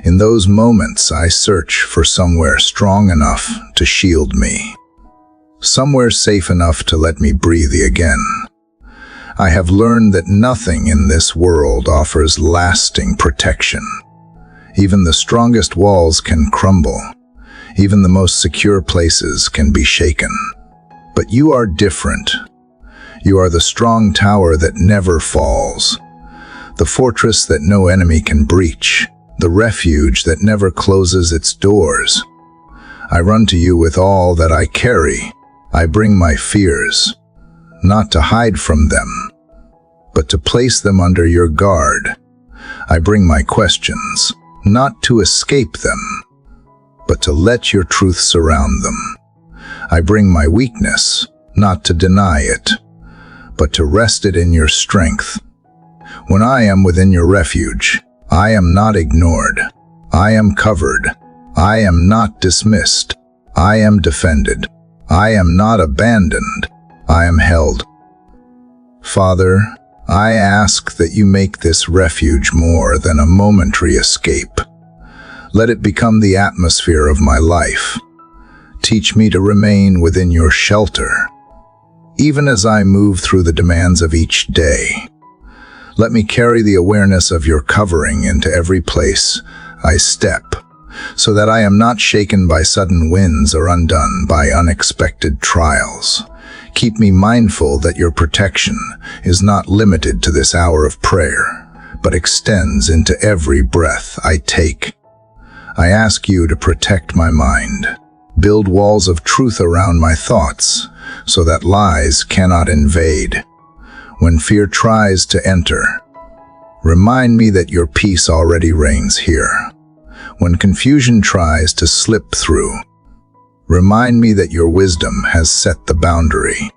In those moments, I search for somewhere strong enough to shield me, somewhere safe enough to let me breathe again. I have learned that nothing in this world offers lasting protection. Even the strongest walls can crumble. Even the most secure places can be shaken. But you are different. You are the strong tower that never falls, the fortress that no enemy can breach, the refuge that never closes its doors. I run to you with all that I carry. I bring my fears, not to hide from them, but to place them under your guard. I bring my questions, not to escape them, but to let your truth surround them. I bring my weakness, not to deny it, but to rest it in your strength. When I am within your refuge, I am not ignored. I am covered. I am not dismissed. I am defended. I am not abandoned. I am held. Father, I ask that you make this refuge more than a momentary escape. Let it become the atmosphere of my life. Teach me to remain within your shelter, even as I move through the demands of each day. Let me carry the awareness of your covering into every place I step, so that I am not shaken by sudden winds or undone by unexpected trials. Keep me mindful that your protection is not limited to this hour of prayer, but extends into every breath I take. I ask you to protect my mind. Build walls of truth around my thoughts, so that lies cannot invade. When fear tries to enter, remind me that your peace already reigns here. When confusion tries to slip through, remind me that your wisdom has set the boundary.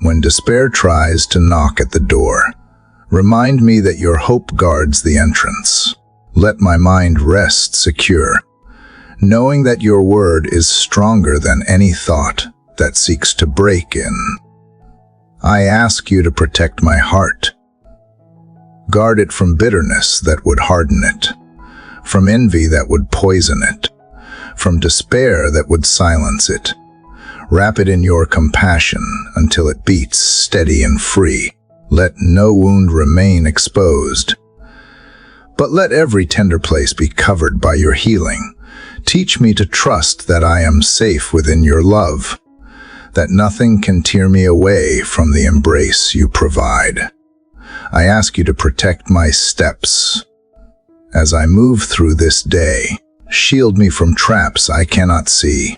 When despair tries to knock at the door, remind me that your hope guards the entrance. Let my mind rest secure, knowing that your word is stronger than any thought that seeks to break in. I ask you to protect my heart. Guard it from bitterness that would harden it, from envy that would poison it, from despair that would silence it. Wrap it in your compassion until it beats steady and free. Let no wound remain exposed, but let every tender place be covered by your healing. Teach me to trust that I am safe within your love, that nothing can tear me away from the embrace you provide. I ask you to protect my steps as I move through this day. Shield me from traps I cannot see.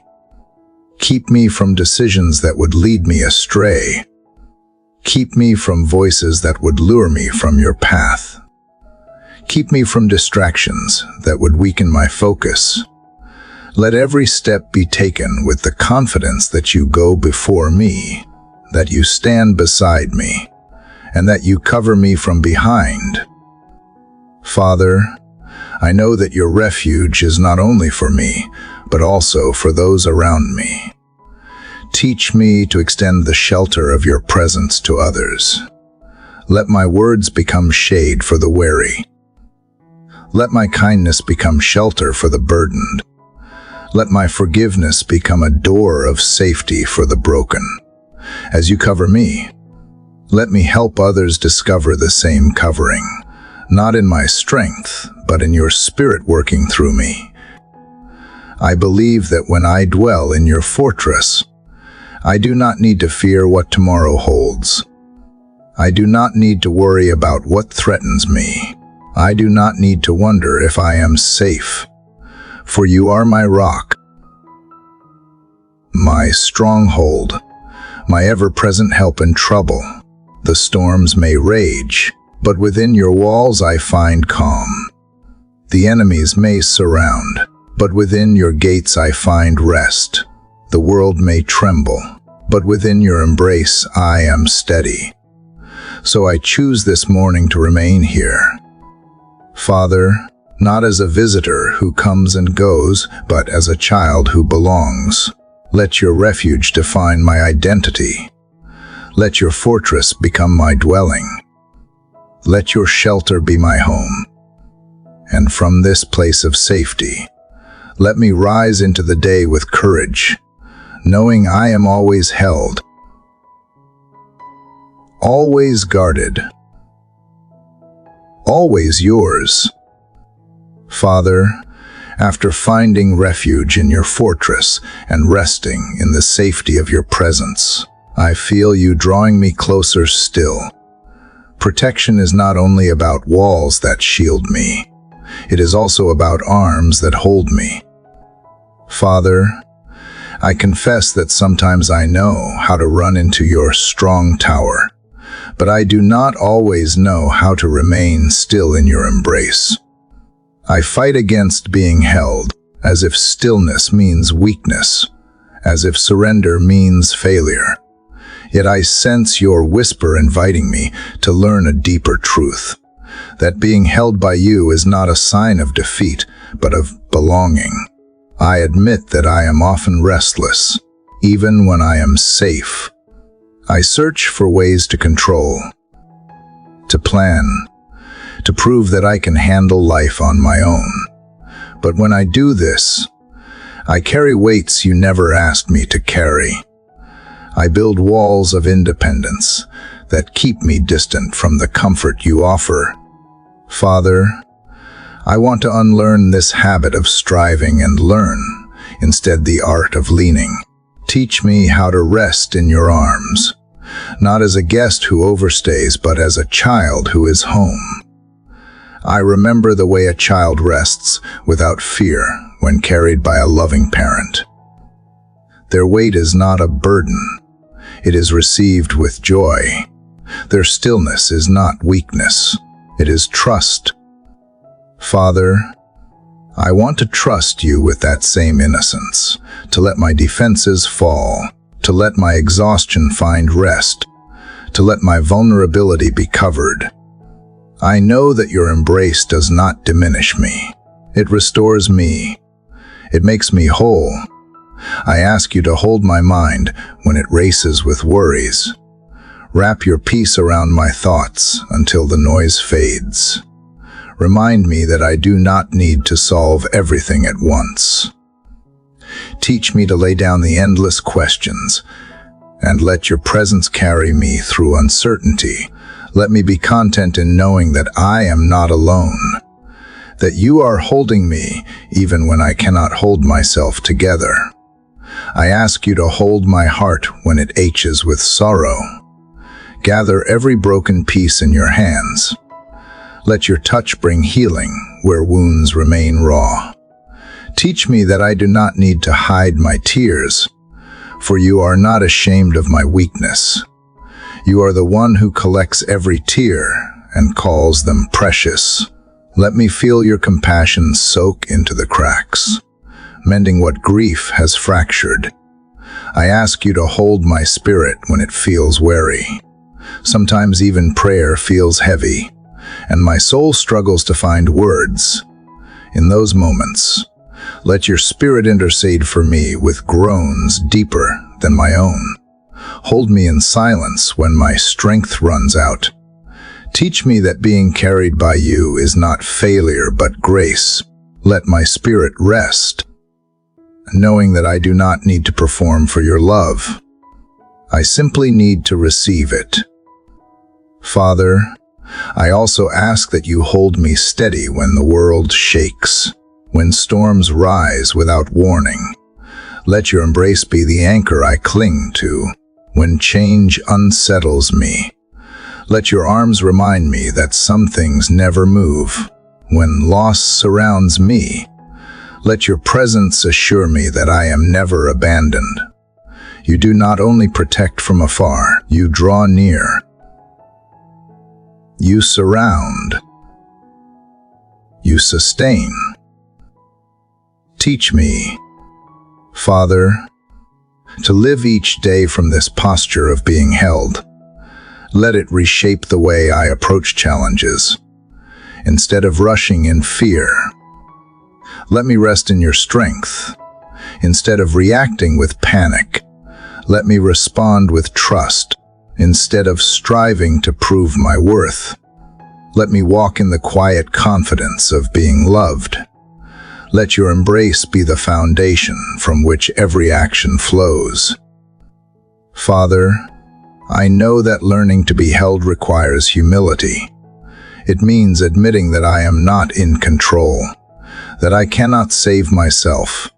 Keep me from decisions that would lead me astray. Keep me from voices that would lure me from your path. Keep me from distractions that would weaken my focus. Let every step be taken with the confidence that you go before me, that you stand beside me, and that you cover me from behind. Father, I know that your refuge is not only for me, but also for those around me. Teach me to extend the shelter of your presence to others. Let my words become shade for the weary. Let my kindness become shelter for the burdened. Let my forgiveness become a door of safety for the broken. As you cover me, let me help others discover the same covering, not in my strength, but in your spirit working through me. I believe that when I dwell in your fortress, I do not need to fear what tomorrow holds. I do not need to worry about what threatens me. I do not need to wonder if I am safe, for you are my rock, my stronghold, my ever-present help in trouble. The storms may rage, but within your walls I find calm. The enemies may surround, but within your gates I find rest. The world may tremble, but within your embrace I am steady. So I choose this morning to remain here. Father, not as a visitor who comes and goes, but as a child who belongs. Let your refuge define my identity. Let your fortress become my dwelling. Let your shelter be my home. And from this place of safety, let me rise into the day with courage, knowing I am always held, always guarded, always yours. Father, after finding refuge in your fortress and resting in the safety of your presence, I feel you drawing me closer still. Protection is not only about walls that shield me, it is also about arms that hold me. Father, I confess that sometimes I know how to run into your strong tower, but I do not always know how to remain still in your embrace. I fight against being held, as if stillness means weakness, as if surrender means failure. Yet I sense your whisper inviting me to learn a deeper truth, that being held by you is not a sign of defeat, but of belonging. I admit that I am often restless, even when I am safe. I search for ways to control, to plan, to prove that I can handle life on my own. But when I do this, I carry weights you never asked me to carry. I build walls of independence that keep me distant from the comfort you offer. Father, I want to unlearn this habit of striving and learn, instead the art of leaning. Teach me how to rest in your arms, not as a guest who overstays, but as a child who is home. I remember the way a child rests without fear when carried by a loving parent. Their weight is not a burden. It is received with joy. Their stillness is not weakness. It is trust. Father, I want to trust you with that same innocence, to let my defenses fall, to let my exhaustion find rest, to let my vulnerability be covered. I know that your embrace does not diminish me. It restores me. It makes me whole. I ask you to hold my mind when it races with worries. Wrap your peace around my thoughts until the noise fades. Remind me that I do not need to solve everything at once. Teach me to lay down the endless questions and let your presence carry me through uncertainty. Let me be content in knowing that I am not alone, that you are holding me even when I cannot hold myself together. I ask you to hold my heart when it aches with sorrow. Gather every broken piece in your hands. Let your touch bring healing where wounds remain raw. Teach me that I do not need to hide my tears, for you are not ashamed of my weakness. You are the one who collects every tear and calls them precious. Let me feel your compassion soak into the cracks, mending what grief has fractured. I ask you to hold my spirit when it feels weary. Sometimes even prayer feels heavy, and my soul struggles to find words. In those moments, let your spirit intercede for me with groans deeper than my own. Hold me in silence when my strength runs out. Teach me that being carried by you is not failure but grace. Let my spirit rest, knowing that I do not need to perform for your love. I simply need to receive it. Father, I also ask that you hold me steady when the world shakes, when storms rise without warning. Let your embrace be the anchor I cling to. When change unsettles me, let your arms remind me that some things never move. When loss surrounds me, let your presence assure me that I am never abandoned. You do not only protect from afar, you draw near. You surround. You sustain. Teach me, Father, to live each day from this posture of being held. Let it reshape the way I approach challenges. Instead of rushing in fear, let me rest in your strength. Instead of reacting with panic, let me respond with trust. Instead of striving to prove my worth, let me walk in the quiet confidence of being loved. Let your embrace be the foundation from which every action flows. Father, I know that learning to be held requires humility. It means admitting that I am not in control, that I cannot save myself,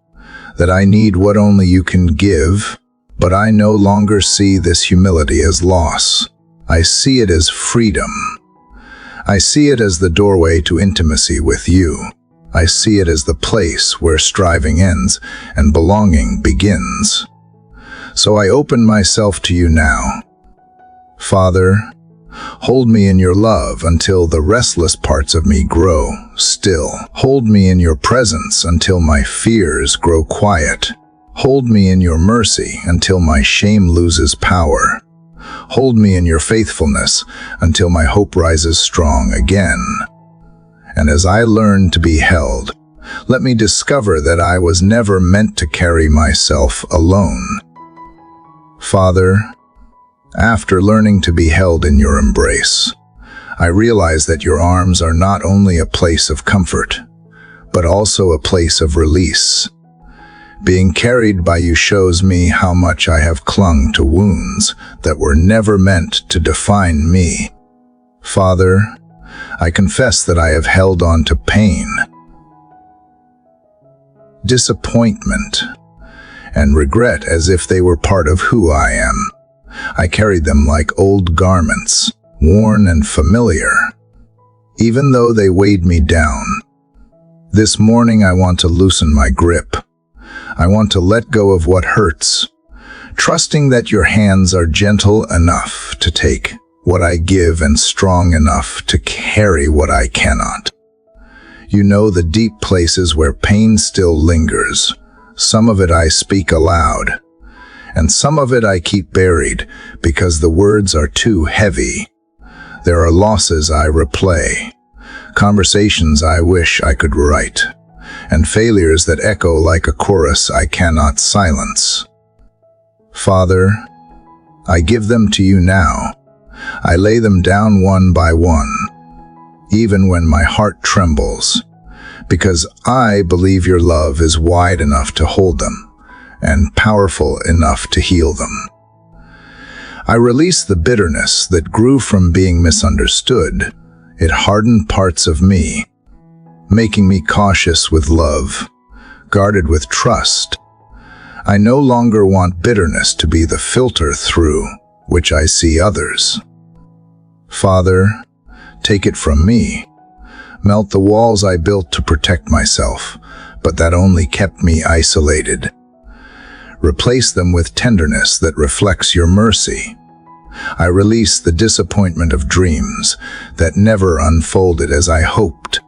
that I need what only you can give, but I no longer see this humility as loss. I see it as freedom. I see it as the doorway to intimacy with you. I see it as the place where striving ends and belonging begins. So I open myself to you now. Father, hold me in your love until the restless parts of me grow still. Hold me in your presence until my fears grow quiet. Hold me in your mercy until my shame loses power. Hold me in your faithfulness until my hope rises strong again. And as I learn to be held, let me discover that I was never meant to carry myself alone. Father, after learning to be held in your embrace, I realize that your arms are not only a place of comfort, but also a place of release. Being carried by you shows me how much I have clung to wounds that were never meant to define me. Father, I confess that I have held on to pain, disappointment, and regret as if they were part of who I am. I carried them like old garments, worn and familiar, even though they weighed me down. This morning I want to loosen my grip. I want to let go of what hurts, trusting that your hands are gentle enough to take what I give and strong enough to carry what I cannot. You know the deep places where pain still lingers. Some of it I speak aloud, and some of it I keep buried because the words are too heavy. There are losses I replay, conversations I wish I could write, and failures that echo like a chorus I cannot silence. Father, I give them to you now. I lay them down one by one, even when my heart trembles, because I believe your love is wide enough to hold them and powerful enough to heal them. I release the bitterness that grew from being misunderstood. It hardened parts of me, making me cautious with love, guarded with trust. I no longer want bitterness to be the filter through which I see others. Father, take it from me. Melt the walls I built to protect myself, but that only kept me isolated. Replace them with tenderness that reflects your mercy. I release the disappointment of dreams that never unfolded as I hoped.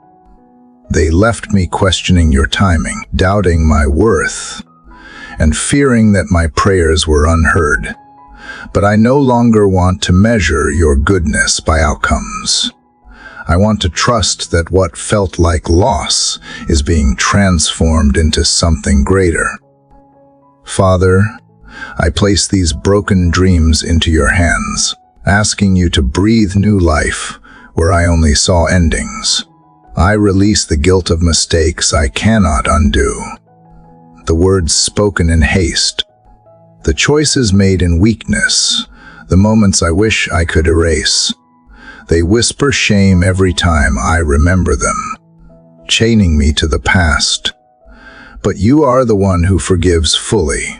They left me questioning your timing, doubting my worth, and fearing that my prayers were unheard. But I no longer want to measure your goodness by outcomes. I want to trust that what felt like loss is being transformed into something greater. Father, I place these broken dreams into your hands, asking you to breathe new life where I only saw endings. I release the guilt of mistakes I cannot undo, the words spoken in haste, the choices made in weakness, the moments I wish I could erase. They whisper shame every time I remember them, chaining me to the past. But you are the one who forgives fully,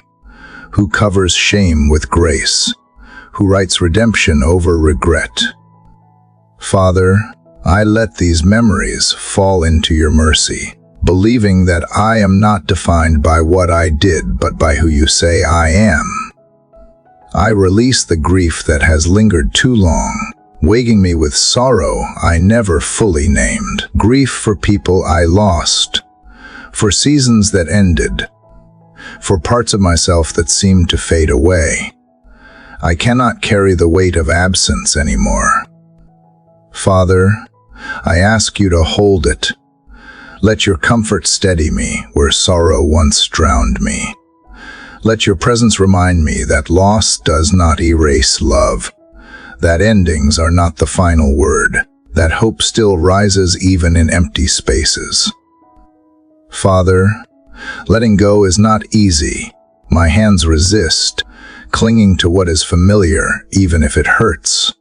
who covers shame with grace, who writes redemption over regret. Father, I let these memories fall into your mercy, believing that I am not defined by what I did, but by who you say I am. I release the grief that has lingered too long, weighing me with sorrow I never fully named. Grief for people I lost, for seasons that ended, for parts of myself that seemed to fade away. I cannot carry the weight of absence anymore. Father, I ask you to hold it. Let your comfort steady me where sorrow once drowned me. Let your presence remind me that loss does not erase love, that endings are not the final word, that hope still rises even in empty spaces. Father, letting go is not easy. My hands resist, clinging to what is familiar, even if it hurts.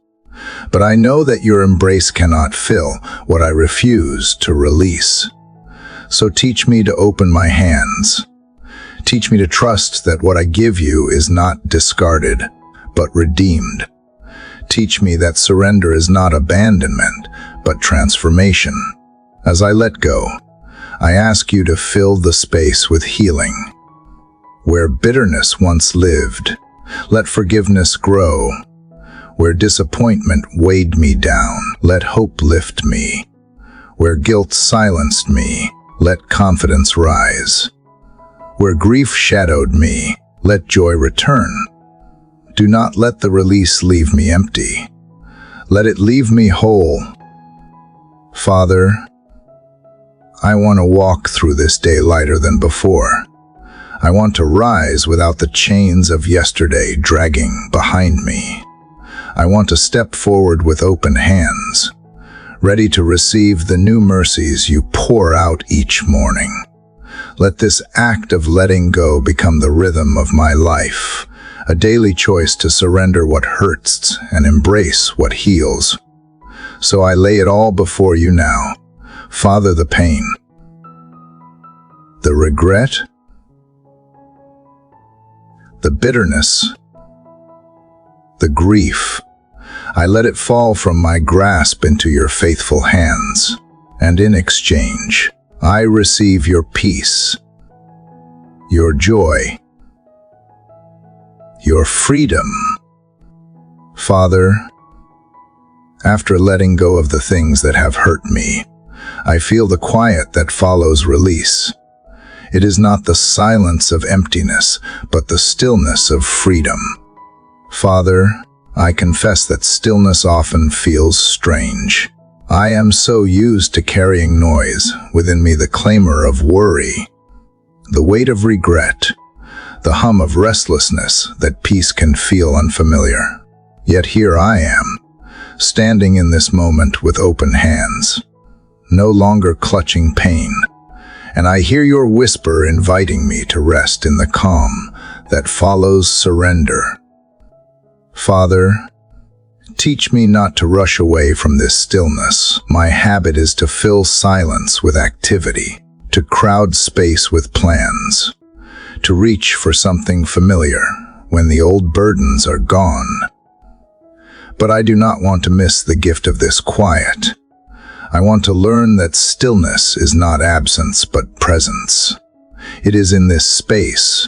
But I know that your embrace cannot fill what I refuse to release. So teach me to open my hands. Teach me to trust that what I give you is not discarded, but redeemed. Teach me that surrender is not abandonment, but transformation. As I let go, I ask you to fill the space with healing. Where bitterness once lived, let forgiveness grow. Where disappointment weighed me down, let hope lift me. Where guilt silenced me, let confidence rise. Where grief shadowed me, let joy return. Do not let the release leave me empty. Let it leave me whole. Father, I want to walk through this day lighter than before. I want to rise without the chains of yesterday dragging behind me. I want to step forward with open hands, ready to receive the new mercies you pour out each morning. Let this act of letting go become the rhythm of my life, a daily choice to surrender what hurts and embrace what heals. So I lay it all before you now. Father, the pain, the regret, the bitterness, the grief, I let it fall from my grasp into your faithful hands, and in exchange, I receive your peace, your joy, your freedom. Father, after letting go of the things that have hurt me, I feel the quiet that follows release. It is not the silence of emptiness, but the stillness of freedom. Father, I confess that stillness often feels strange. I am so used to carrying noise within me, the clamor of worry, the weight of regret, the hum of restlessness that peace can feel unfamiliar. Yet here I am, standing in this moment with open hands, no longer clutching pain, and I hear your whisper inviting me to rest in the calm that follows surrender. Father, teach me not to rush away from this stillness. My habit is to fill silence with activity, to crowd space with plans, to reach for something familiar when the old burdens are gone. But I do not want to miss the gift of this quiet. I want to learn that stillness is not absence but presence. It is in this space,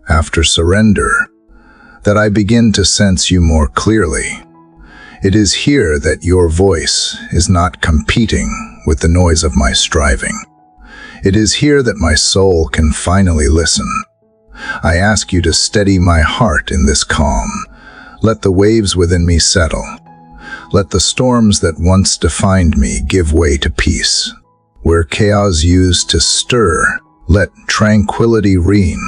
after surrender, that I begin to sense you more clearly. It is here that your voice is not competing with the noise of my striving. It is here that my soul can finally listen. I ask you to steady my heart in this calm. Let the waves within me settle. Let the storms that once defined me give way to peace. Where chaos used to stir, let tranquility reign.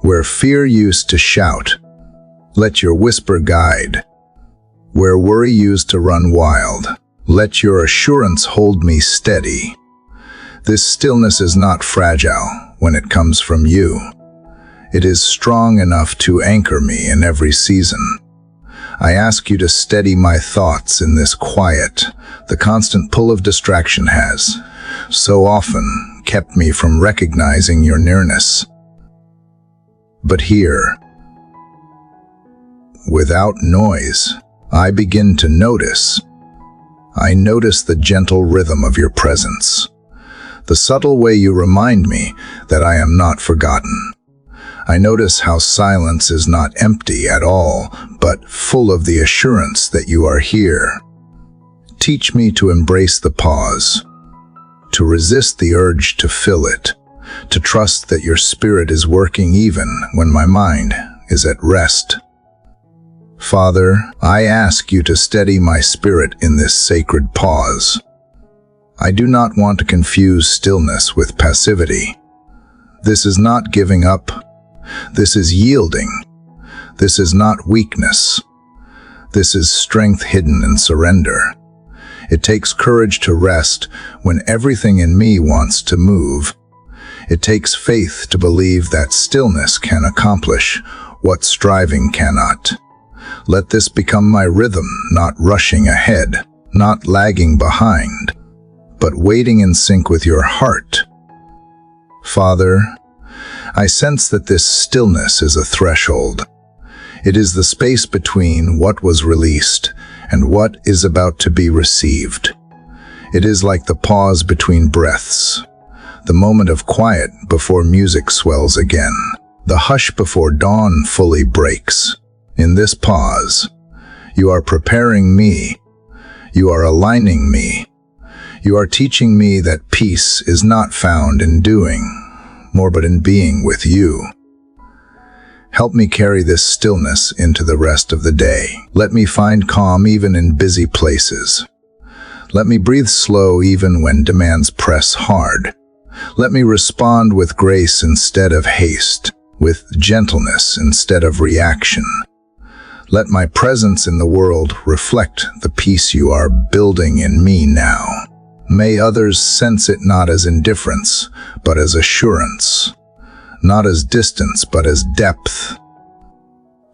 Where fear used to shout, let your whisper guide. Where worry used to run wild, let your assurance hold me steady. This stillness is not fragile when it comes from you. It is strong enough to anchor me in every season. I ask you to steady my thoughts in this quiet. The constant pull of distraction has so often kept me from recognizing your nearness. But here, without noise, I begin to notice. I notice the gentle rhythm of your presence, the subtle way you remind me that I am not forgotten. I notice how silence is not empty at all, but full of the assurance that you are here. Teach me to embrace the pause, to resist the urge to fill it, to trust that your spirit is working even when my mind is at rest. Father, I ask you to steady my spirit in this sacred pause. I do not want to confuse stillness with passivity. This is not giving up. This is yielding. This is not weakness. This is strength hidden in surrender. It takes courage to rest when everything in me wants to move. It takes faith to believe that stillness can accomplish what striving cannot. Let this become my rhythm, not rushing ahead, not lagging behind, but waiting in sync with your heart. Father, I sense that this stillness is a threshold. It is the space between what was released and what is about to be received. It is like the pause between breaths, the moment of quiet before music swells again, the hush before dawn fully breaks. In this pause, you are preparing me, you are aligning me, you are teaching me that peace is not found in doing, more but in being with you. Help me carry this stillness into the rest of the day. Let me find calm even in busy places. Let me breathe slow even when demands press hard. Let me respond with grace instead of haste, with gentleness instead of reaction. Let my presence in the world reflect the peace you are building in me now. May others sense it not as indifference, but as assurance. Not as distance, but as depth.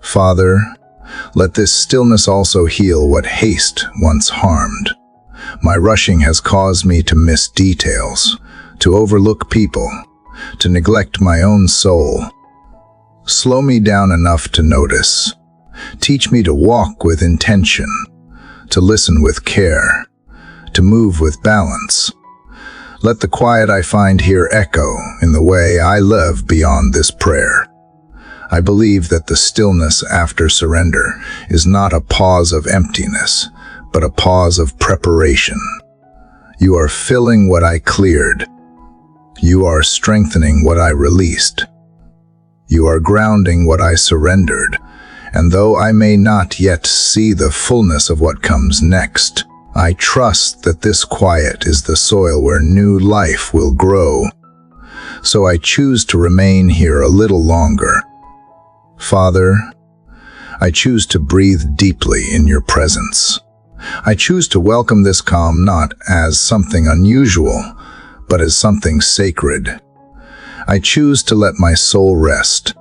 Father, let this stillness also heal what haste once harmed. My rushing has caused me to miss details, to overlook people, to neglect my own soul. Slow me down enough to notice. Teach me to walk with intention, to listen with care, to move with balance. Let the quiet I find here echo in the way I live beyond this prayer. I believe that the stillness after surrender is not a pause of emptiness, but a pause of preparation. You are filling what I cleared. You are strengthening what I released. You are grounding what I surrendered. And though I may not yet see the fullness of what comes next, I trust that this quiet is the soil where new life will grow. So I choose to remain here a little longer. Father, I choose to breathe deeply in your presence. I choose to welcome this calm not as something unusual, but as something sacred. I choose to let my soul rest,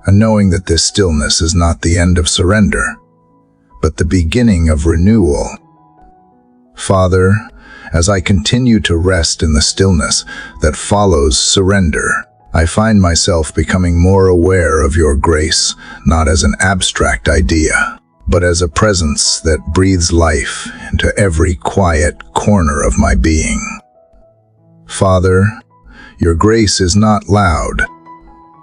and knowing that this stillness is not the end of surrender, but the beginning of renewal. Father, as I continue to rest in the stillness that follows surrender, I find myself becoming more aware of your grace, not as an abstract idea, but as a presence that breathes life into every quiet corner of my being. Father, your grace is not loud.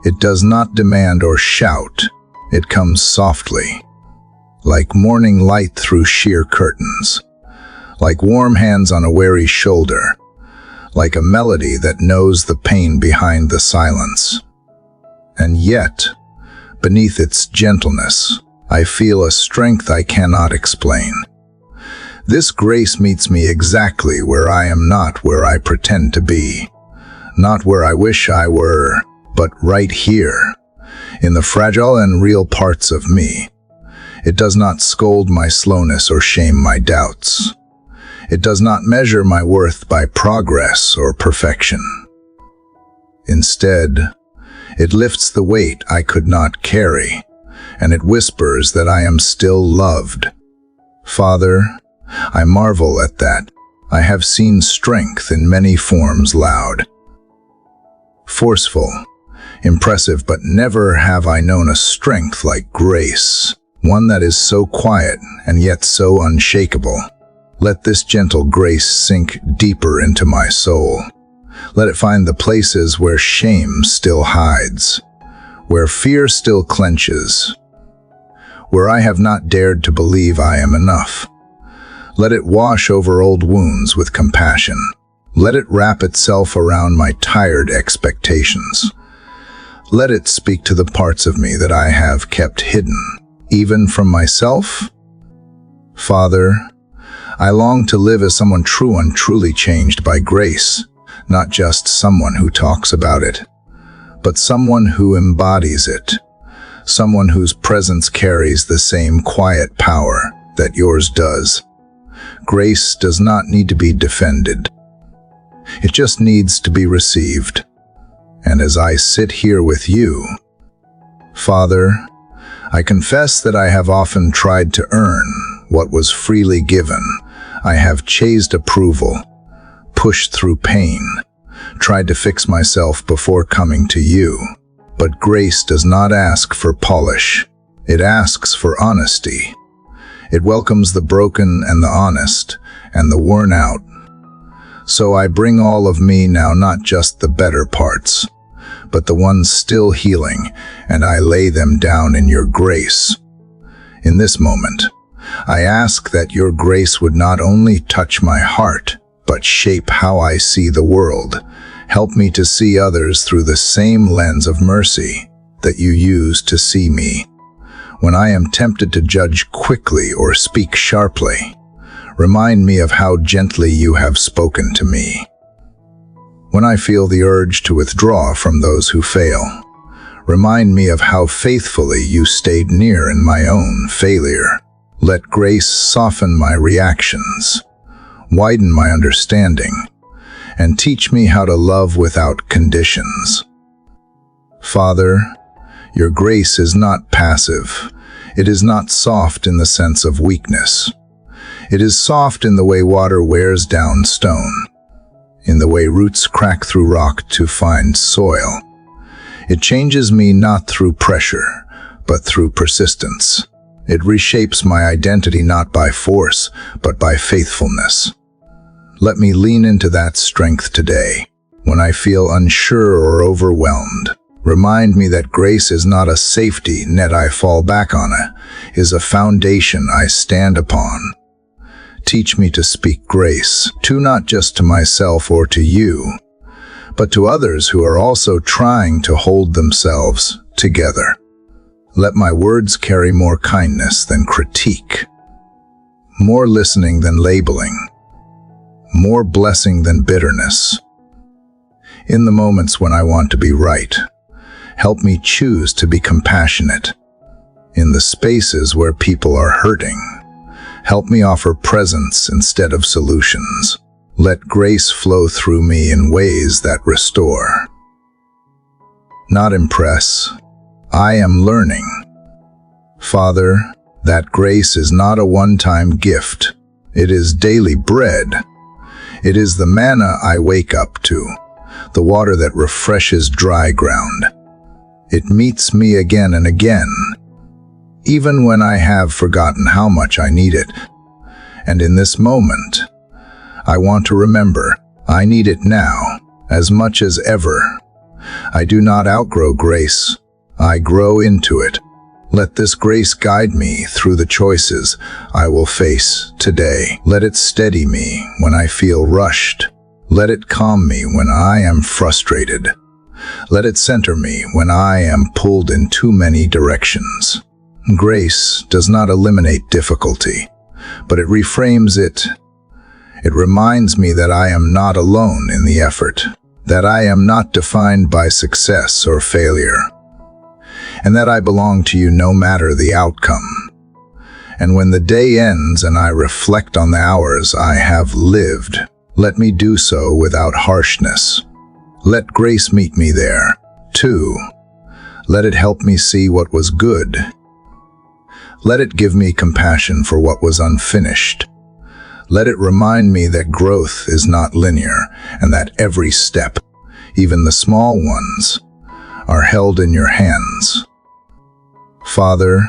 It does not demand or shout. It comes softly, like morning light through sheer curtains, like warm hands on a weary shoulder, like a melody that knows the pain behind the silence. And yet, beneath its gentleness, I feel a strength I cannot explain. This grace meets me exactly where I am, not where I pretend to be, not where I wish I were, but right here, in the fragile and real parts of me. It does not scold my slowness or shame my doubts. It does not measure my worth by progress or perfection. Instead, it lifts the weight I could not carry, and it whispers that I am still loved. Father, I marvel at that. I have seen strength in many forms, loud, forceful, impressive, but never have I known a strength like grace, one that is so quiet and yet so unshakable. Let this gentle grace sink deeper into my soul. Let it find the places where shame still hides, where fear still clenches, where I have not dared to believe I am enough. Let it wash over old wounds with compassion. Let it wrap itself around my tired expectations. Let it speak to the parts of me that I have kept hidden, even from myself. Father, I long to live as someone true and truly changed by grace, not just someone who talks about it, but someone who embodies it, someone whose presence carries the same quiet power that yours does. Grace does not need to be defended. It just needs to be received. And as I sit here with you, Father, I confess that I have often tried to earn what was freely given. I have chased approval, pushed through pain, tried to fix myself before coming to you. But grace does not ask for polish. It asks for honesty. It welcomes the broken and the honest, and the worn out. So I bring all of me now, not just the better parts, but the ones still healing, and I lay them down in your grace. In this moment, I ask that your grace would not only touch my heart, but shape how I see the world. Help me to see others through the same lens of mercy that you use to see me. When I am tempted to judge quickly or speak sharply, remind me of how gently you have spoken to me. When I feel the urge to withdraw from those who fail, remind me of how faithfully you stayed near in my own failure. Let grace soften my reactions, widen my understanding, and teach me how to love without conditions. Father, your grace is not passive. It is not soft in the sense of weakness. It is soft in the way water wears down stone, in the way roots crack through rock to find soil. It changes me not through pressure, but through persistence. It reshapes my identity not by force, but by faithfulness. Let me lean into that strength today. When I feel unsure or overwhelmed, remind me that grace is not a safety net I fall back on, it is a foundation I stand upon. Teach me to speak grace, not just to myself or to you, but to others who are also trying to hold themselves together. Let my words carry more kindness than critique, more listening than labeling, more blessing than bitterness. In the moments when I want to be right, help me choose to be compassionate. In the spaces where people are hurting, help me offer presence instead of solutions. Let grace flow through me in ways that restore, not impress. I am learning. Father, that grace is not a one-time gift. It is daily bread. It is the manna I wake up to, the water that refreshes dry ground. It meets me again and again, even when I have forgotten how much I need it. And in this moment, I want to remember, I need it now, as much as ever. I do not outgrow grace. I grow into it. Let this grace guide me through the choices I will face today. Let it steady me when I feel rushed. Let it calm me when I am frustrated. Let it center me when I am pulled in too many directions. Grace does not eliminate difficulty, but it reframes it. It reminds me that I am not alone in the effort, that I am not defined by success or failure, and that I belong to you no matter the outcome. And when the day ends and I reflect on the hours I have lived, let me do so without harshness. Let grace meet me there, too. Let it help me see what was good. Let it give me compassion for what was unfinished. Let it remind me that growth is not linear and that every step, even the small ones, are held in your hands. Father,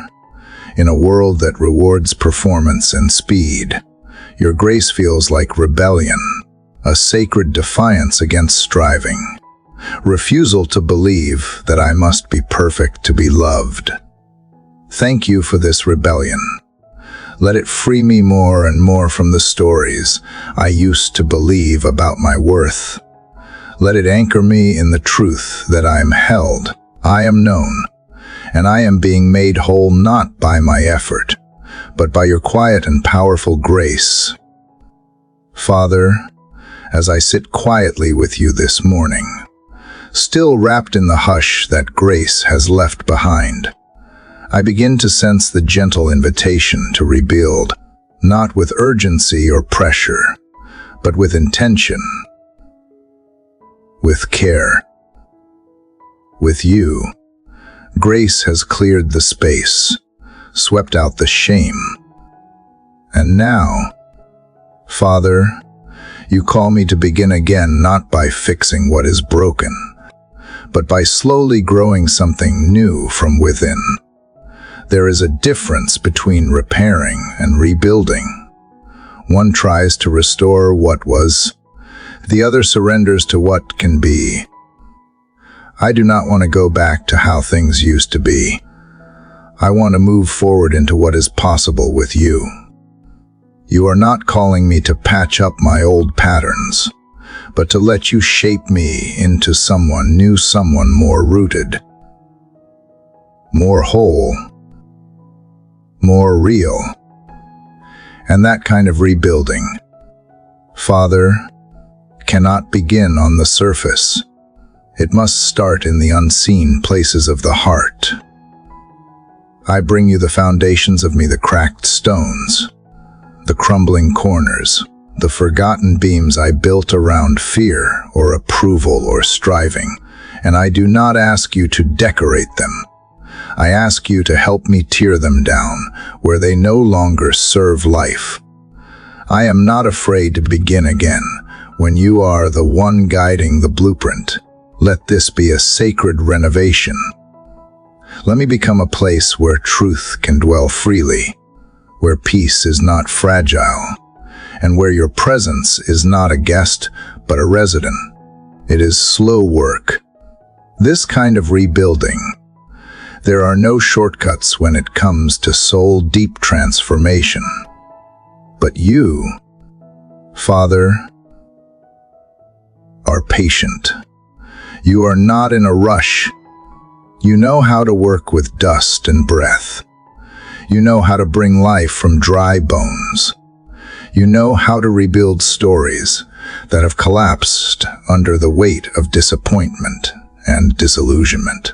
in a world that rewards performance and speed, your grace feels like rebellion, a sacred defiance against striving, refusal to believe that I must be perfect to be loved. Thank you for this rebellion. Let it free me more and more from the stories I used to believe about my worth. Let it anchor me in the truth that I am held, I am known, and I am being made whole not by my effort, but by your quiet and powerful grace. Father, as I sit quietly with you this morning, still wrapped in the hush that grace has left behind, I begin to sense the gentle invitation to rebuild, not with urgency or pressure, but with intention, with care. With you, grace has cleared the space, swept out the shame. And now, Father, you call me to begin again not by fixing what is broken, but by slowly growing something new from within. There is a difference between repairing and rebuilding. One tries to restore what was, the other surrenders to what can be. I do not want to go back to how things used to be. I want to move forward into what is possible with you. You are not calling me to patch up my old patterns, but to let you shape me into someone new, someone more rooted, more whole, more real. And that kind of rebuilding, Father, cannot begin on the surface. It must start in the unseen places of the heart. I bring you the foundations of me, the cracked stones, the crumbling corners, the forgotten beams I built around fear or approval or striving, and I do not ask you to decorate them. I ask you to help me tear them down where they no longer serve life. I am not afraid to begin again when you are the one guiding the blueprint. Let this be a sacred renovation. Let me become a place where truth can dwell freely, where peace is not fragile, and where your presence is not a guest but a resident. It is slow work. This kind of rebuilding. There are no shortcuts when it comes to soul-deep transformation. But you, Father, are patient. You are not in a rush. You know how to work with dust and breath. You know how to bring life from dry bones. You know how to rebuild stories that have collapsed under the weight of disappointment and disillusionment.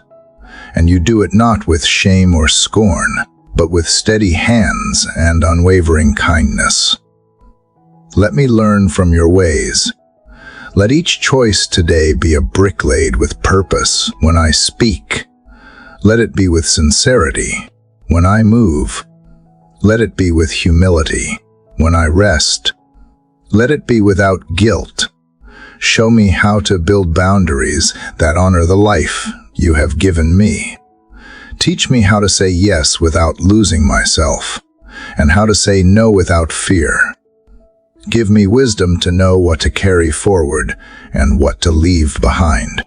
And you do it not with shame or scorn, but with steady hands and unwavering kindness. Let me learn from your ways. Let each choice today be a brick laid with purpose. When I speak, let it be with sincerity. When I move, let it be with humility. When I rest, let it be without guilt. Show me how to build boundaries that honor the life you have given me. Teach me how to say yes without losing myself, and how to say no without fear. Give me wisdom to know what to carry forward and what to leave behind.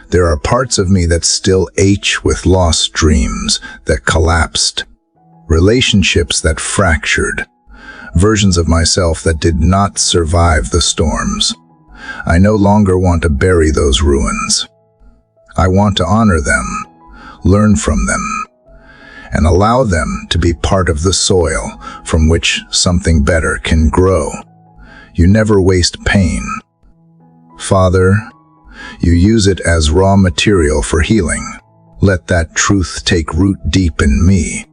There are parts of me that still ache with lost dreams that collapsed, relationships that fractured, versions of myself that did not survive the storms. I no longer want to bury those ruins. I want to honor them, learn from them, and allow them to be part of the soil from which something better can grow. You never waste pain. Father, you use it as raw material for healing. Let that truth take root deep in me.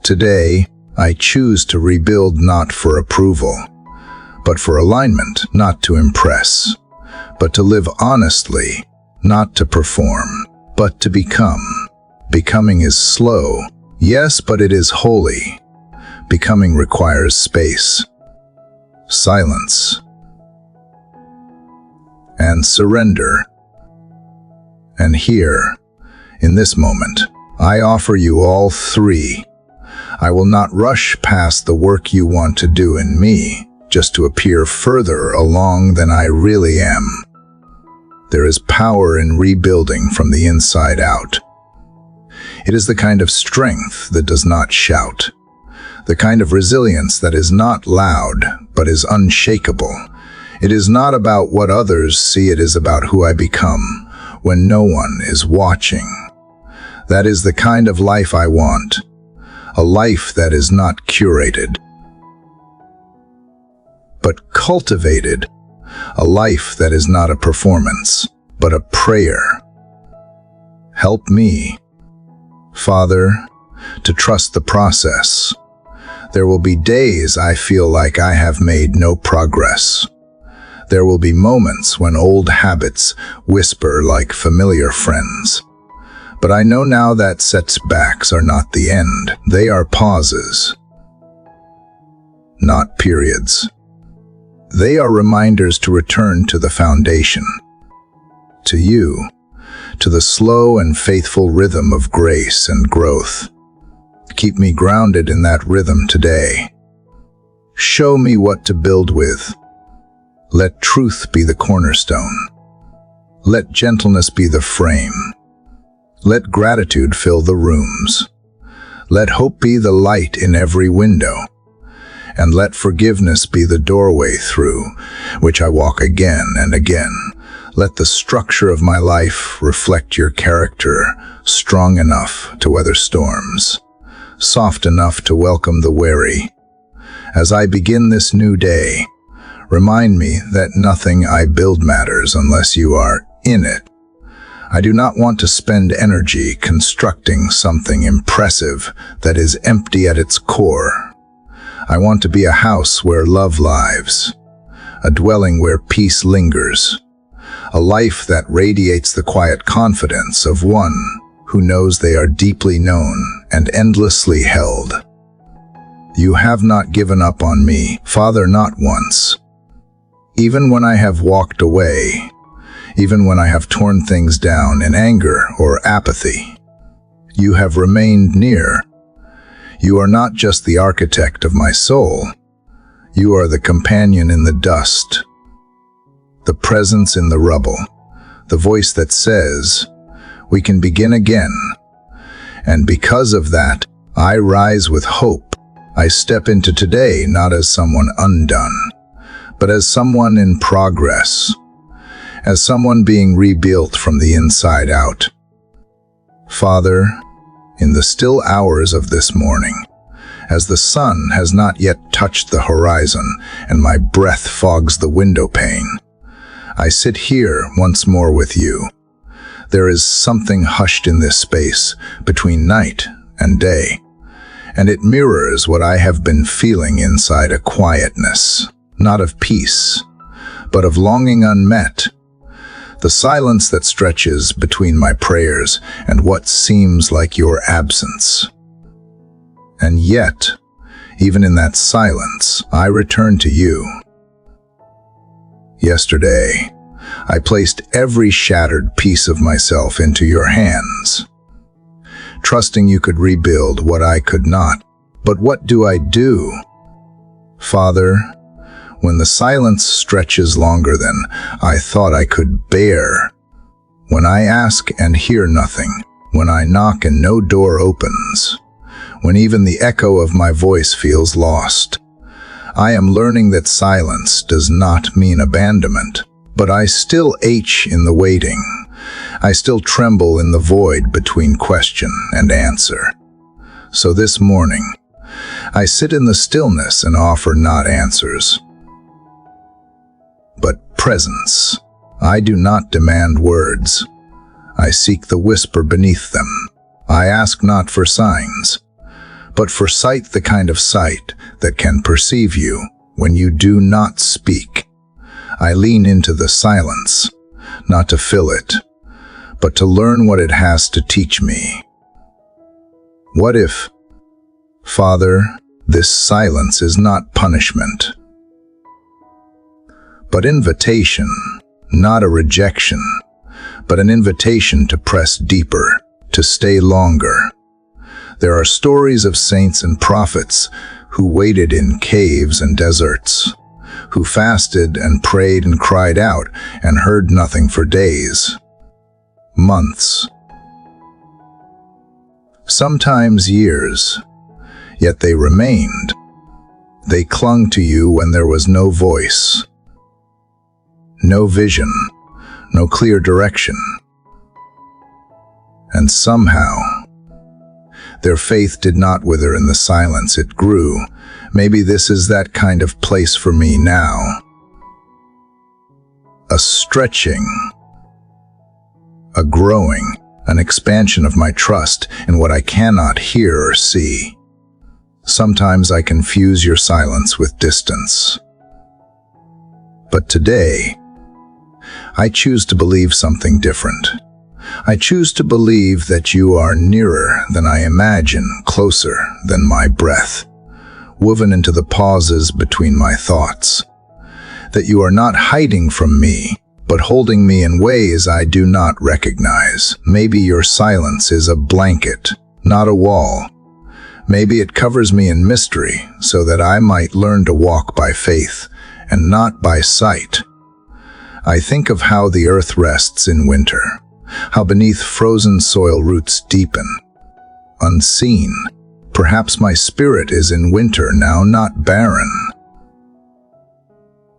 Today, I choose to rebuild not for approval, but for alignment, not to impress, but to live honestly, not to perform, but to become. Becoming is slow, yes, but it is holy. Becoming requires space, silence, and surrender. And here, in this moment, I offer you all three. I will not rush past the work you want to do in me, just to appear further along than I really am. There is power in rebuilding from the inside out. It is the kind of strength that does not shout, the kind of resilience that is not loud, but is unshakable. It is not about what others see, it is about who I become when no one is watching. That is the kind of life I want, a life that is not curated, but cultivated, a life that is not a performance, but a prayer. Help me, Father, to trust the process. There will be days I feel like I have made no progress. There will be moments when old habits whisper like familiar friends. But I know now that setbacks are not the end. They are pauses, not periods. They are reminders to return to the foundation, to you, to the slow and faithful rhythm of grace and growth. Keep me grounded in that rhythm today. Show me what to build with. Let truth be the cornerstone. Let gentleness be the frame. Let gratitude fill the rooms. Let hope be the light in every window. And let forgiveness be the doorway through which I walk again and again. Let the structure of my life reflect your character, strong enough to weather storms, soft enough to welcome the weary. As I begin this new day, remind me that nothing I build matters unless you are in it. I do not want to spend energy constructing something impressive that is empty at its core. I want to be a house where love lives, a dwelling where peace lingers, a life that radiates the quiet confidence of one who knows they are deeply known and endlessly held. You have not given up on me, Father, not once. Even when I have walked away, even when I have torn things down in anger or apathy, you have remained near. You are not just the architect of my soul. You are the companion in the dust, the presence in the rubble, the voice that says, we can begin again. And because of that, I rise with hope. I step into today not as someone undone, but as someone in progress, as someone being rebuilt from the inside out. Father, in the still hours of this morning, as the sun has not yet touched the horizon and my breath fogs the window pane, I sit here once more with you. There is something hushed in this space between night and day, and it mirrors what I have been feeling inside, a quietness, not of peace, but of longing unmet. The silence that stretches between my prayers and what seems like your absence. And yet, even in that silence, I return to you. Yesterday, I placed every shattered piece of myself into your hands, trusting you could rebuild what I could not. But what do I do? Father, when the silence stretches longer than I thought I could bear, when I ask and hear nothing, when I knock and no door opens, when even the echo of my voice feels lost, I am learning that silence does not mean abandonment, but I still ache in the waiting. I still tremble in the void between question and answer. So this morning, I sit in the stillness and offer not answers, but presence. I do not demand words. I seek the whisper beneath them. I ask not for signs, but for sight, the kind of sight that can perceive you when you do not speak. I lean into the silence, not to fill it, but to learn what it has to teach me. What if, Father, this silence is not punishment, but invitation, not a rejection, but an invitation to press deeper, to stay longer. There are stories of saints and prophets who waited in caves and deserts, who fasted and prayed and cried out and heard nothing for days, months, sometimes years, yet they remained. They clung to you when there was no voice, no vision, no clear direction. And somehow, their faith did not wither in the silence, it grew. Maybe this is that kind of place for me now. A stretching, a growing, an expansion of my trust in what I cannot hear or see. Sometimes I confuse your silence with distance. But today, I choose to believe something different. I choose to believe that you are nearer than I imagine, closer than my breath, woven into the pauses between my thoughts. That you are not hiding from me, but holding me in ways I do not recognize. Maybe your silence is a blanket, not a wall. Maybe it covers me in mystery so that I might learn to walk by faith and not by sight. I think of how the earth rests in winter, how beneath frozen soil roots deepen. Unseen, perhaps my spirit is in winter now, not barren,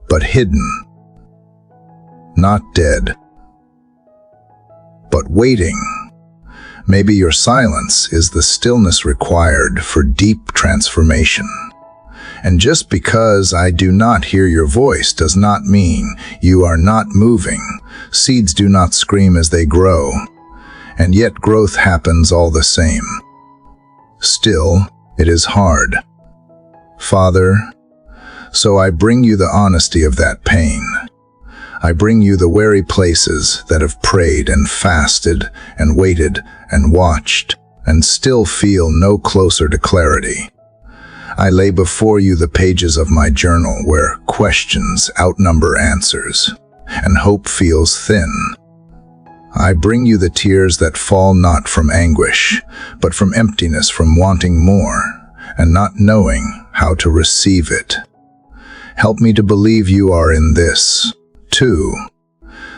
but hidden, not dead, but waiting. Maybe your silence is the stillness required for deep transformation. And just because I do not hear your voice does not mean you are not moving. Seeds do not scream as they grow, and yet growth happens all the same. Still, it is hard. Father, so I bring you the honesty of that pain. I bring you the weary places that have prayed and fasted and waited and watched and still feel no closer to clarity. I lay before you the pages of my journal where questions outnumber answers and hope feels thin. I bring you the tears that fall not from anguish, but from emptiness, from wanting more and not knowing how to receive it. Help me to believe you are in this, too,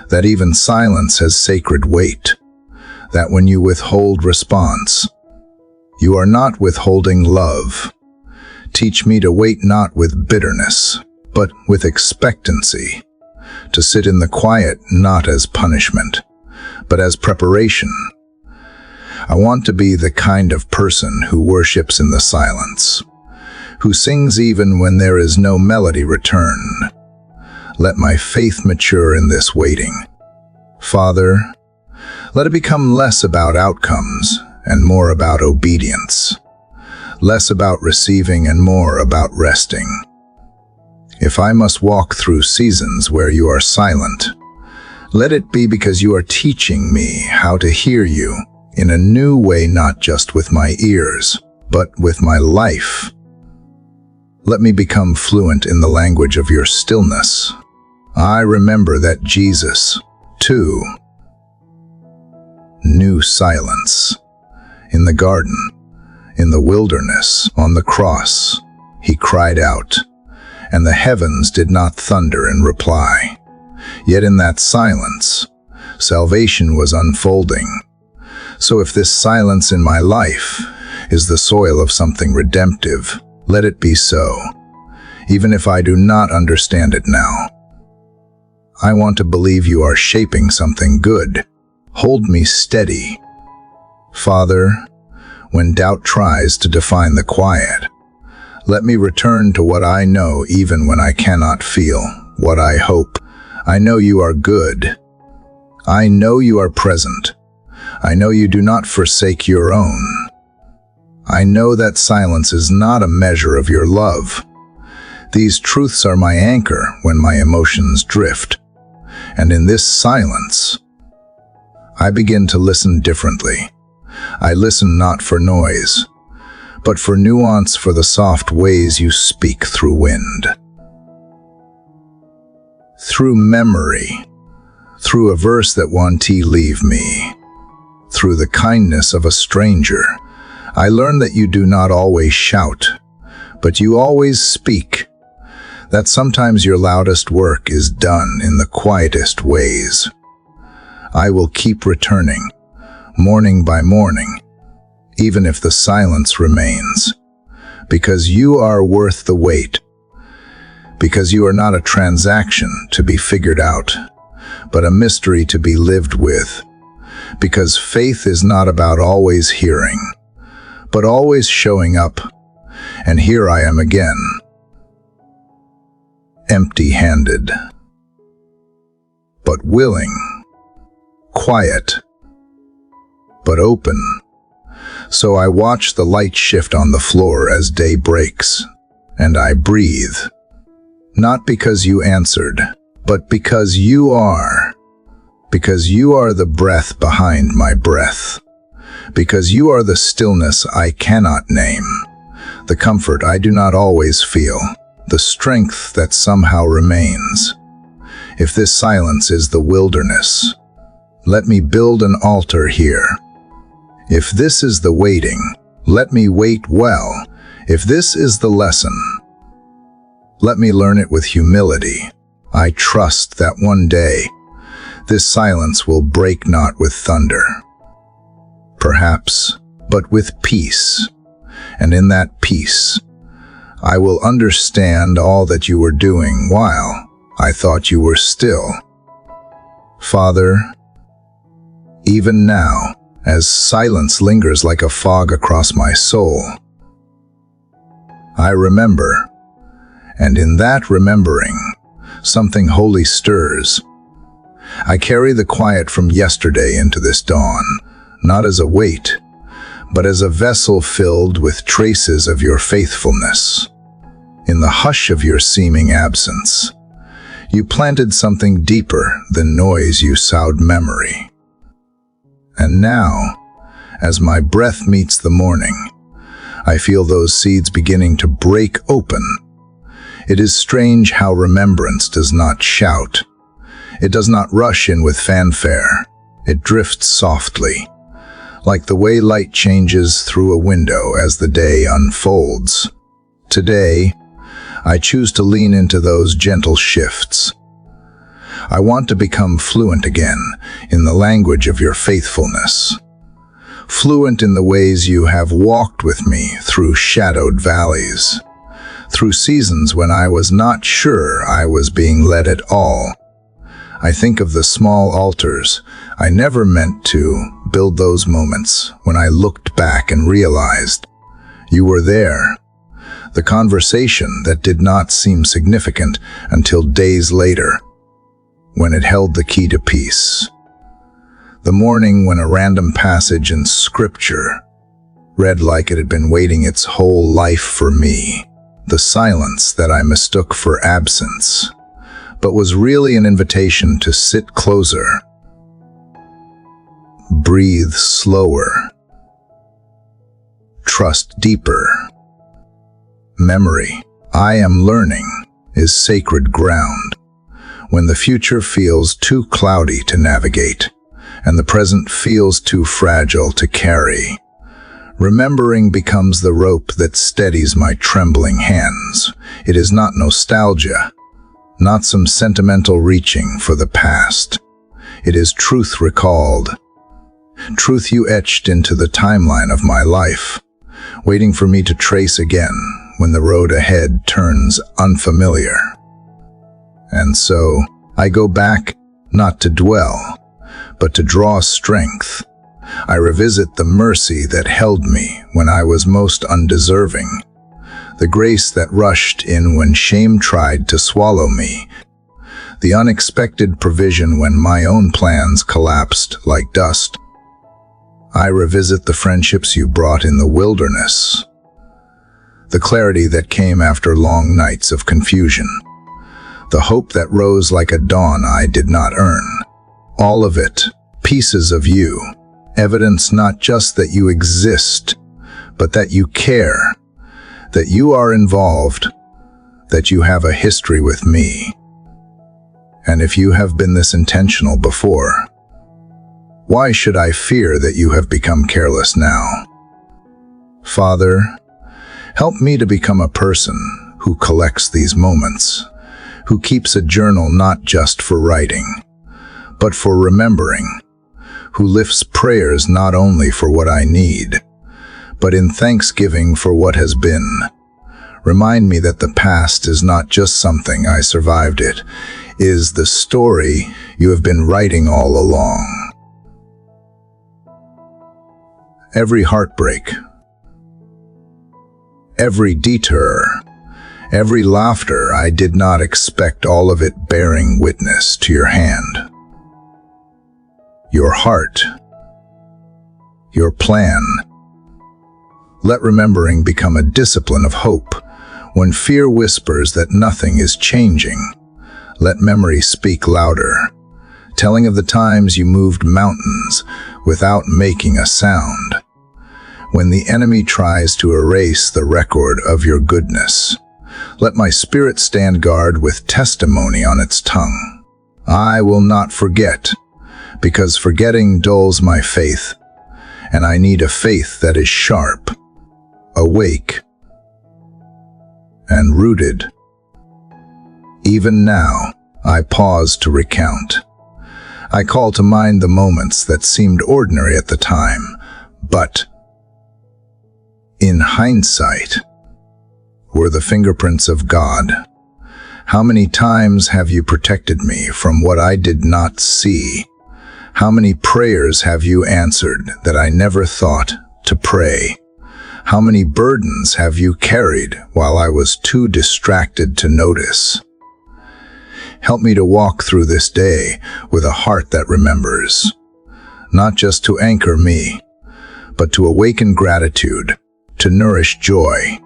that even silence has sacred weight, that when you withhold response, you are not withholding love. Teach me to wait not with bitterness, but with expectancy, to sit in the quiet not as punishment, but as preparation. I want to be the kind of person who worships in the silence, who sings even when there is no melody return. Let my faith mature in this waiting. Father, let it become less about outcomes and more about obedience, less about receiving and more about resting. If I must walk through seasons where you are silent, let it be because you are teaching me how to hear you in a new way, not just with my ears, but with my life. Let me become fluent in the language of your stillness. I remember that Jesus, too, knew silence. In the garden, in the wilderness, on the cross, he cried out, and the heavens did not thunder in reply. Yet in that silence, salvation was unfolding. So if this silence in my life is the soil of something redemptive, let it be so, even if I do not understand it now. I want to believe you are shaping something good. Hold me steady. Father, when doubt tries to define the quiet, let me return to what I know even when I cannot feel what I hope. I know you are good. I know you are present. I know you do not forsake your own. I know that silence is not a measure of your love. These truths are my anchor when my emotions drift. And in this silence, I begin to listen differently. I listen not for noise, but for nuance, for the soft ways you speak through wind, through memory, through a verse that won't leave me, through the kindness of a stranger. I learn that you do not always shout, but you always speak, that sometimes your loudest work is done in the quietest ways. I will keep returning, morning by morning, even if the silence remains, because you are worth the wait, because you are not a transaction to be figured out, but a mystery to be lived with, because faith is not about always hearing, but always showing up. And here I am again, empty-handed, but willing, quiet, but open. So I watch the light shift on the floor as day breaks, and I breathe, not because you answered, but because you are the breath behind my breath, because you are the stillness I cannot name, the comfort I do not always feel, the strength that somehow remains. If this silence is the wilderness, let me build an altar here. If this is the waiting, Let me wait well. If this is the lesson, let me learn it with humility. I trust that one day, this silence will break not with thunder, perhaps, but with peace. And in that peace, I will understand all that you were doing while I thought you were still. Father, even now, as silence lingers like a fog across my soul, I remember, and in that remembering, something holy stirs. I carry the quiet from yesterday into this dawn, not as a weight, but as a vessel filled with traces of your faithfulness. In the hush of your seeming absence, you planted something deeper than noise you sowed memory. And now, as my breath meets the morning, I feel those seeds beginning to break open. It is strange how remembrance does not shout. It does not rush in with fanfare. It drifts softly, like the way light changes through a window as the day unfolds. Today, I choose to lean into those gentle shifts. I want to become fluent again in the language of your faithfulness. Fluent in the ways you have walked with me through shadowed valleys, through seasons when I was not sure I was being led at all. I think of the small altars I never meant to build, those moments when I looked back and realized you were there. The conversation that did not seem significant until days later, when it held the key to peace. The morning when a random passage in Scripture read like it had been waiting its whole life for me. The silence that I mistook for absence, but was really an invitation to sit closer, breathe slower, trust deeper. Memory, I am learning, is sacred ground. When the future feels too cloudy to navigate, and the present feels too fragile to carry, remembering becomes the rope that steadies my trembling hands. It is not nostalgia, not some sentimental reaching for the past. It is truth recalled, truth you etched into the timeline of my life, waiting for me to trace again when the road ahead turns unfamiliar. And so, I go back, not to dwell, but to draw strength. I revisit the mercy that held me when I was most undeserving, the grace that rushed in when shame tried to swallow me, the unexpected provision when my own plans collapsed like dust. I revisit the friendships you brought in the wilderness, the clarity that came after long nights of confusion, the hope that rose like a dawn I did not earn. All of it, pieces of you, evidence not just that you exist, but that you care, that you are involved, that you have a history with me. And if you have been this intentional before, why should I fear that you have become careless now? Father, help me to become a person who collects these moments, who keeps a journal not just for writing, but for remembering, who lifts prayers not only for what I need, but in thanksgiving for what has been. Remind me that the past is not just something I survived, it is the story you have been writing all along. Every heartbreak, every detour, every laughter I did not expect, all of it bearing witness to your hand, your heart, your plan. Let remembering become a discipline of hope. When fear whispers that nothing is changing, let memory speak louder, telling of the times you moved mountains without making a sound. When the enemy tries to erase the record of your goodness, let my spirit stand guard with testimony on its tongue. I will not forget, because forgetting dulls my faith, and I need a faith that is sharp, awake, and rooted. Even now, I pause to recount. I call to mind the moments that seemed ordinary at the time, but in hindsight, were the fingerprints of God. How many times have you protected me from what I did not see? How many prayers have you answered that I never thought to pray? How many burdens have you carried while I was too distracted to notice? Help me to walk through this day with a heart that remembers, not just to anchor me, but to awaken gratitude, to nourish joy,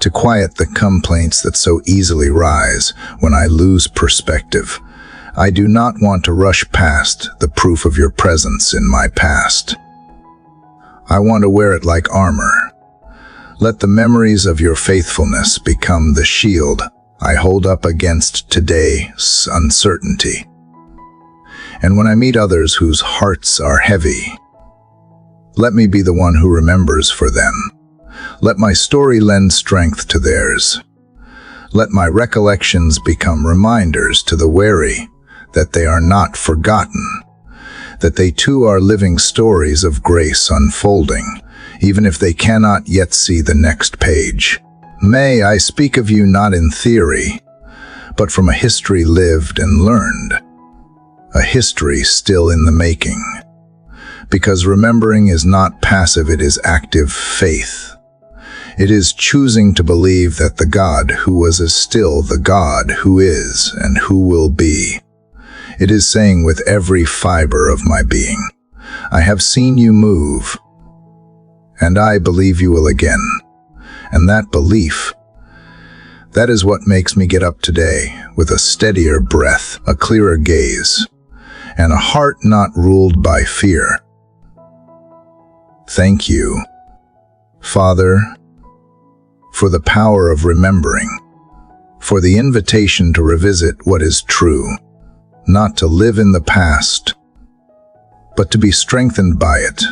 to quiet the complaints that so easily rise when I lose perspective. I do not want to rush past the proof of your presence in my past. I want to wear it like armor. Let the memories of your faithfulness become the shield I hold up against today's uncertainty. And when I meet others whose hearts are heavy, let me be the one who remembers for them. Let my story lend strength to theirs. Let my recollections become reminders to the weary that they are not forgotten, that they too are living stories of grace unfolding, even if they cannot yet see the next page. May I speak of you not in theory, but from a history lived and learned, a history still in the making. Because remembering is not passive, it is active faith. It is choosing to believe that the God who was is still the God who is and who will be. It is saying with every fiber of my being, I have seen you move, and I believe you will again. And that belief, that is what makes me get up today with a steadier breath, a clearer gaze, and a heart not ruled by fear. Thank you, Father, for the power of remembering, for the invitation to revisit what is true, not to live in the past, but to be strengthened by it.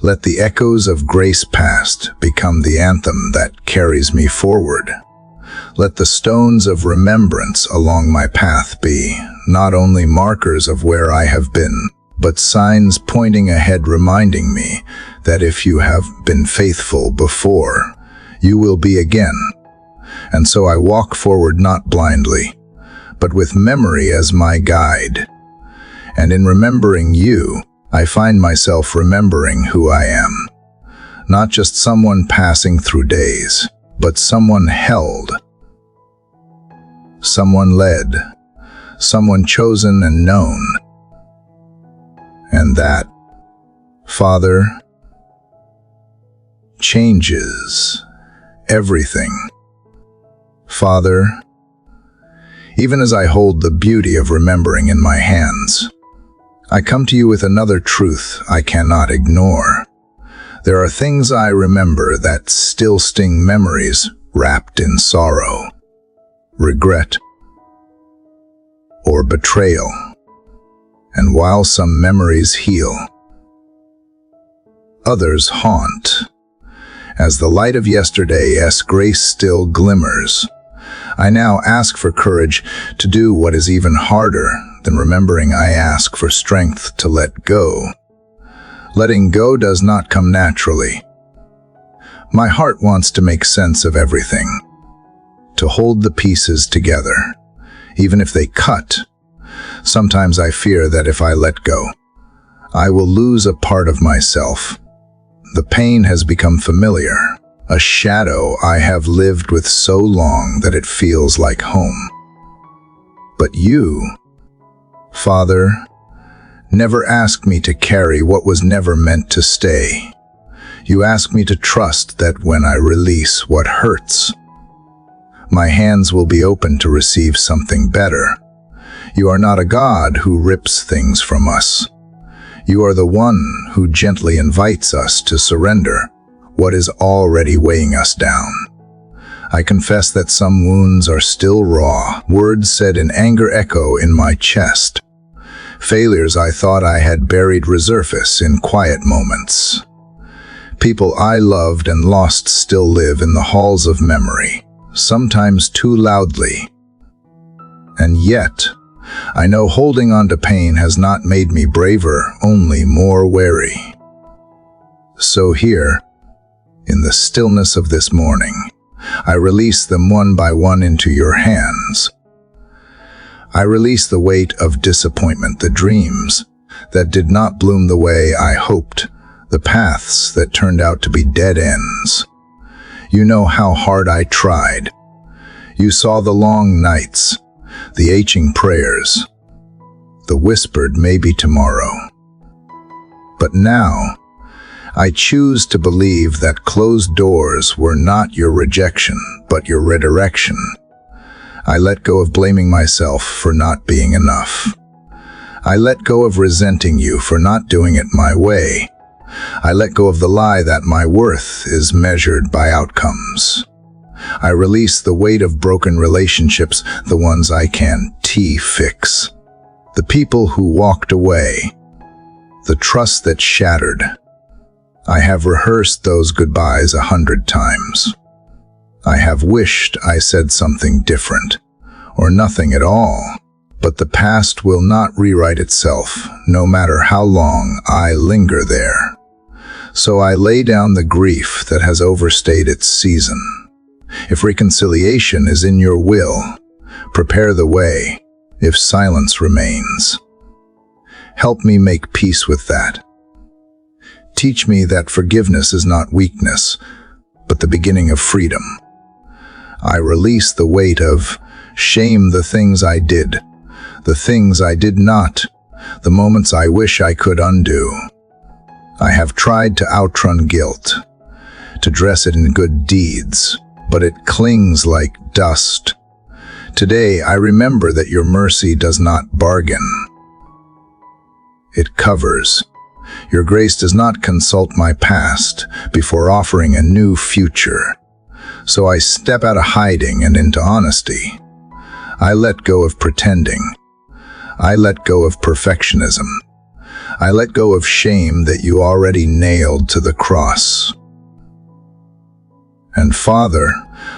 Let the echoes of grace past become the anthem that carries me forward. Let the stones of remembrance along my path be not only markers of where I have been, but signs pointing ahead reminding me that if you have been faithful before, you will be again. And so I walk forward not blindly, but with memory as my guide. And in remembering you, I find myself remembering who I am. Not just someone passing through days, but someone held, someone led, someone chosen and known. And that, Father, changes everything. Father, even as I hold the beauty of remembering in my hands, I come to you with another truth I cannot ignore. There are things I remember that still sting, memories wrapped in sorrow, regret, or betrayal. And while some memories heal, others haunt. As the light of yesterday's grace still glimmers, I now ask for courage to do what is even harder than remembering. I ask for strength to let go. Letting go does not come naturally. My heart wants to make sense of everything, to hold the pieces together, even if they cut. Sometimes I fear that if I let go, I will lose a part of myself. The pain has become familiar, a shadow I have lived with so long that it feels like home. But you, Father, never ask me to carry what was never meant to stay. You ask me to trust that when I release what hurts, my hands will be open to receive something better. You are not a God who rips things from us. You are the one who gently invites us to surrender what is already weighing us down. I confess that some wounds are still raw, words said in anger echo in my chest. Failures I thought I had buried resurface in quiet moments. People I loved and lost still live in the halls of memory, sometimes too loudly. And yet, I know holding on to pain has not made me braver, only more wary. So here, in the stillness of this morning, I release them one by one into your hands. I release the weight of disappointment, the dreams that did not bloom the way I hoped, the paths that turned out to be dead ends. You know how hard I tried. You saw the long nights, the aching prayers, the whispered maybe tomorrow. But now, I choose to believe that closed doors were not your rejection, but your redirection. I let go of blaming myself for not being enough. I let go of resenting you for not doing it my way. I let go of the lie that my worth is measured by outcomes. I release the weight of broken relationships, the ones I can't fix. The people who walked away. The trust that shattered. I have rehearsed those goodbyes 100 times. I have wished I said something different, or nothing at all. But the past will not rewrite itself, no matter how long I linger there. So I lay down the grief that has overstayed its season. If reconciliation is in your will, prepare the way. If silence remains, help me make peace with that. Teach me that forgiveness is not weakness, but the beginning of freedom. I release the weight of shame, the things I did, the things I did not, the moments I wish I could undo. I have tried to outrun guilt, to dress it in good deeds, but it clings like dust. Today, I remember that your mercy does not bargain. It covers. Your grace does not consult my past before offering a new future. So I step out of hiding and into honesty. I let go of pretending. I let go of perfectionism. I let go of shame that you already nailed to the cross. And Father,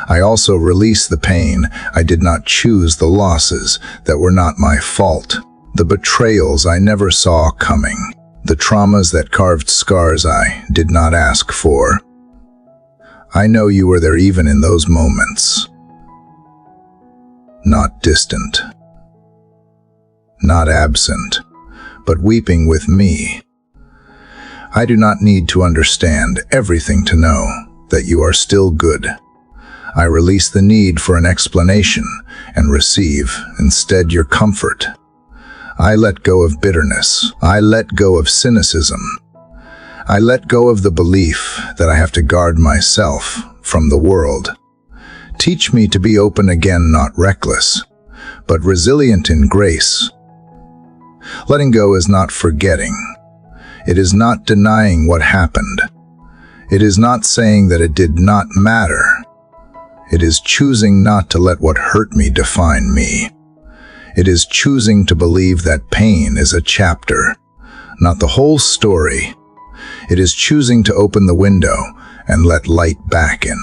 I also release the pain. I did not choose, the losses that were not my fault, the betrayals I never saw coming, the traumas that carved scars I did not ask for. I know you were there even in those moments. Not distant, not absent, but weeping with me. I do not need to understand everything to know that you are still good. I release the need for an explanation and receive instead your comfort. I let go of bitterness. I let go of cynicism. I let go of the belief that I have to guard myself from the world. Teach me to be open again, not reckless, but resilient in grace. Letting go is not forgetting. It is not denying what happened. It is not saying that it did not matter. It is choosing not to let what hurt me define me. It is choosing to believe that pain is a chapter, not the whole story. It is choosing to open the window and let light back in.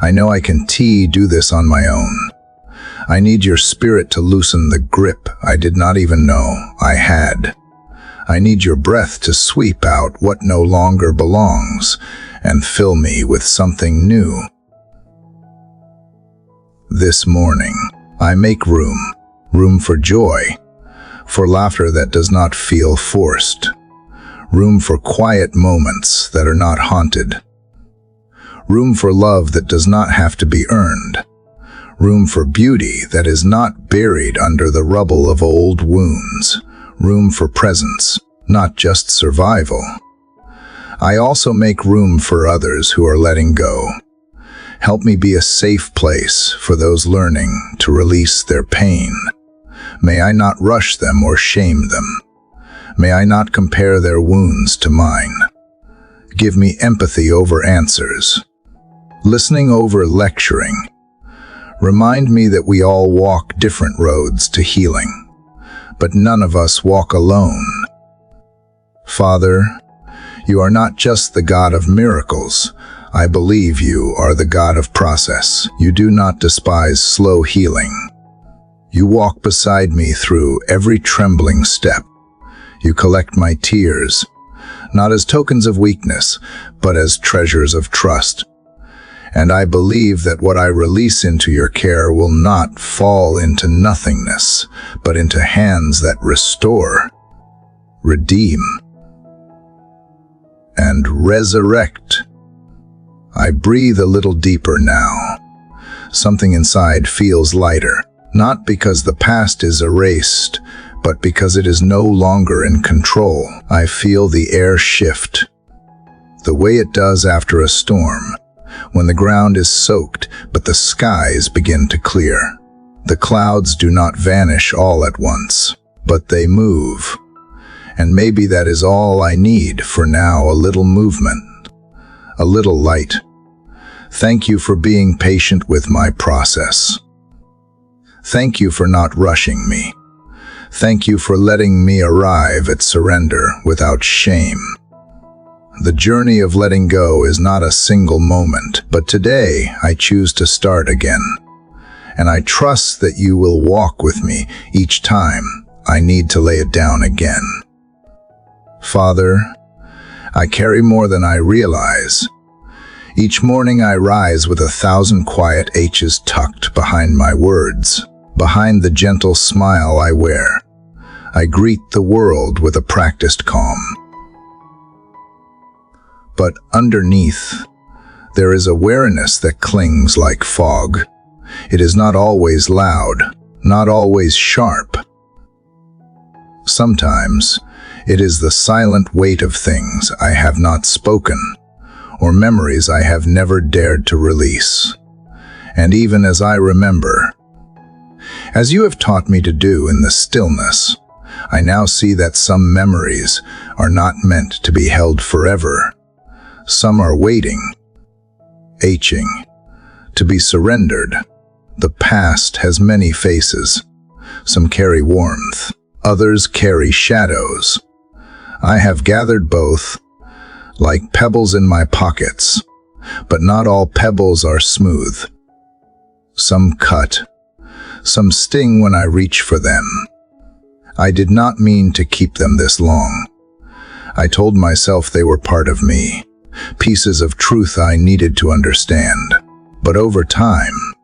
I know I can do this on my own. I need your spirit to loosen the grip I did not even know I had. I need your breath to sweep out what no longer belongs and fill me with something new. This morning, I make room for joy, for laughter that does not feel forced, room for quiet moments that are not haunted, room for love that does not have to be earned, room for beauty that is not buried under the rubble of old wounds, room for presence, not just survival. I also make room for others who are letting go. Help me be a safe place for those learning to release their pain. May I not rush them or shame them. May I not compare their wounds to mine. Give me empathy over answers, listening over lecturing. Remind me that we all walk different roads to healing, but none of us walk alone. Father, You are not just the God of miracles. I believe you are the God of process. You do not despise slow healing. You walk beside me through every trembling step. You collect my tears, not as tokens of weakness, but as treasures of trust. And I believe that what I release into your care will not fall into nothingness, but into hands that restore, redeem, and resurrect. I breathe a little deeper now. Something inside feels lighter, not because the past is erased, but because it is no longer in control. I feel the air shift, the way it does after a storm, when the ground is soaked, but the skies begin to clear. The clouds do not vanish all at once, but they move. And maybe that is all I need for now, a little movement, a little light. Thank you for being patient with my process. Thank you for not rushing me. Thank you for letting me arrive at surrender without shame. The journey of letting go is not a single moment, but today I choose to start again. And I trust that you will walk with me each time I need to lay it down again. Father, I carry more than I realize. Each morning I rise with 1,000 quiet H's tucked behind my words, behind the gentle smile I wear. I greet the world with a practiced calm. But underneath, there is awareness that clings like fog. It is not always loud, not always sharp. Sometimes, it is the silent weight of things I have not spoken, or memories I have never dared to release. And even as I remember, as you have taught me to do in the stillness, I now see that some memories are not meant to be held forever. Some are waiting, aching, to be surrendered. The past has many faces. Some carry warmth, others carry shadows. I have gathered both, like pebbles in my pockets, but not all pebbles are smooth. Some cut, some sting when I reach for them. I did not mean to keep them this long. I told myself they were part of me, pieces of truth I needed to understand. But over time,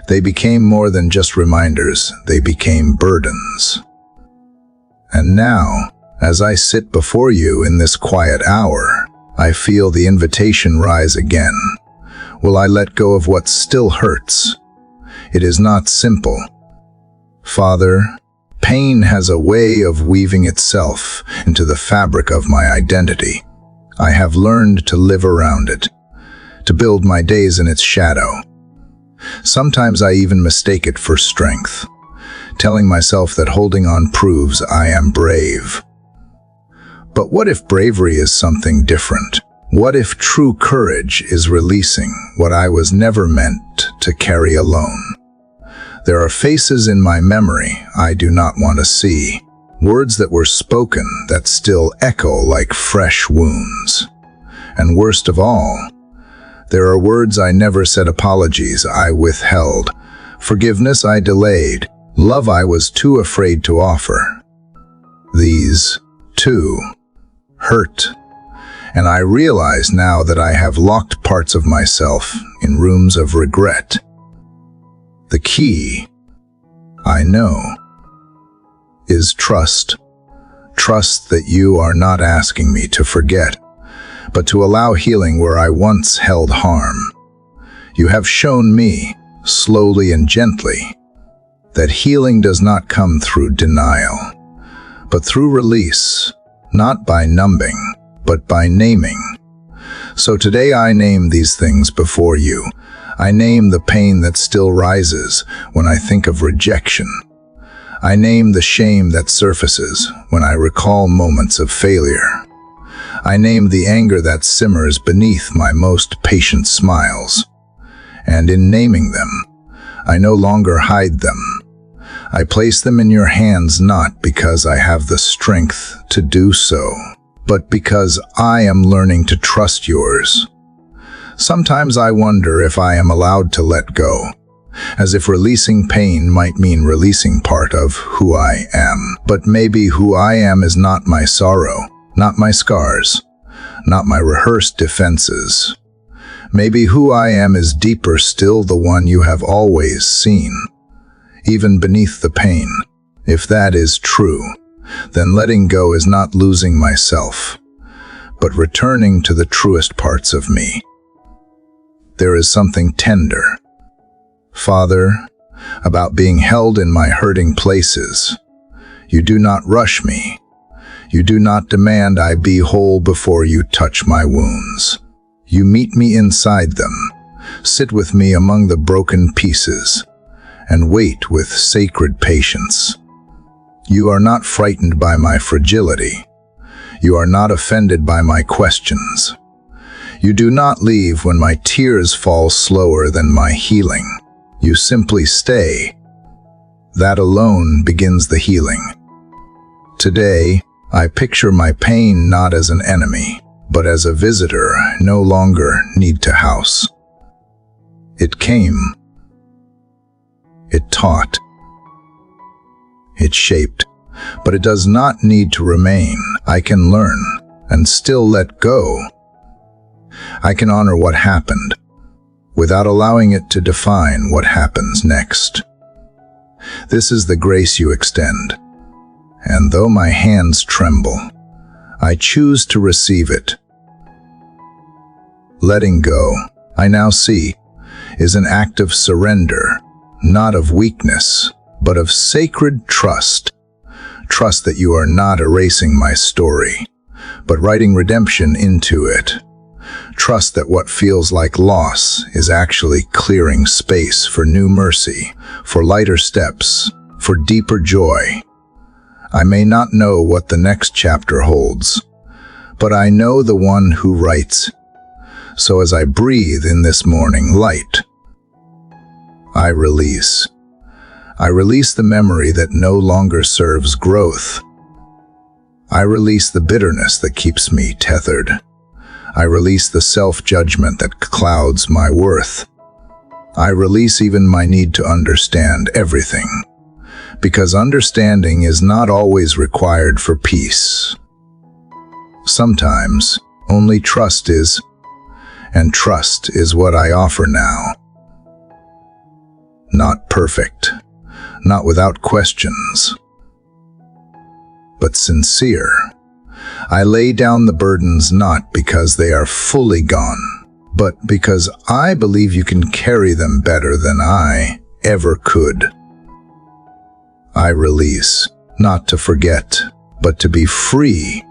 they became more than just reminders, they became burdens. And now, as I sit before you in this quiet hour, I feel the invitation rise again. Will I let go of what still hurts? It is not simple. Father, pain has a way of weaving itself into the fabric of my identity. I have learned to live around it, to build my days in its shadow. Sometimes I even mistake it for strength, telling myself that holding on proves I am brave. But what if bravery is something different? What if true courage is releasing what I was never meant to carry alone? There are faces in my memory I do not want to see, words that were spoken that still echo like fresh wounds. And worst of all, there are words I never said, apologies I withheld, forgiveness I delayed, love I was too afraid to offer. These, too, hurt, and I realize now that I have locked parts of myself in rooms of regret. The key, I know, is trust. Trust that you are not asking me to forget, but to allow healing where I once held harm. You have shown me, slowly and gently, that healing does not come through denial, but through release, not by numbing, but by naming. So today I name these things before you. I name the pain that still rises when I think of rejection. I name the shame that surfaces when I recall moments of failure. I name the anger that simmers beneath my most patient smiles. And in naming them, I no longer hide them. I place them in your hands not because I have the strength to do so, but because I am learning to trust yours. Sometimes I wonder if I am allowed to let go, as if releasing pain might mean releasing part of who I am. But maybe who I am is not my sorrow, not my scars, not my rehearsed defenses. Maybe who I am is deeper still, the one you have always seen, even beneath the pain. If that is true, then letting go is not losing myself, but returning to the truest parts of me. There is something tender, Father, about being held in my hurting places. You do not rush me. You do not demand I be whole before you touch my wounds. You meet me inside them, sit with me among the broken pieces, and wait with sacred patience. You are not frightened by my fragility. You are not offended by my questions. You do not leave when my tears fall slower than my healing. You simply stay. That alone begins the healing. Today, I picture my pain not as an enemy, but as a visitor I no longer need to house. It came. It taught. It shaped. But it does not need to remain. I can learn and still let go. I can honor what happened, without allowing it to define what happens next. This is the grace you extend, and though my hands tremble, I choose to receive it. Letting go, I now see, is an act of surrender, not of weakness, but of sacred trust. Trust that you are not erasing my story, but writing redemption into it. Trust that what feels like loss is actually clearing space for new mercy, for lighter steps, for deeper joy. I may not know what the next chapter holds, but I know the one who writes. So as I breathe in this morning light, I release. I release the memory that no longer serves growth. I release the bitterness that keeps me tethered. I release the self-judgment that clouds my worth. I release even my need to understand everything, because understanding is not always required for peace. Sometimes only trust is, and trust is what I offer now. Not perfect, not without questions, but sincere. I lay down the burdens not because they are fully gone, but because I believe you can carry them better than I ever could. I release, not to forget, but to be free.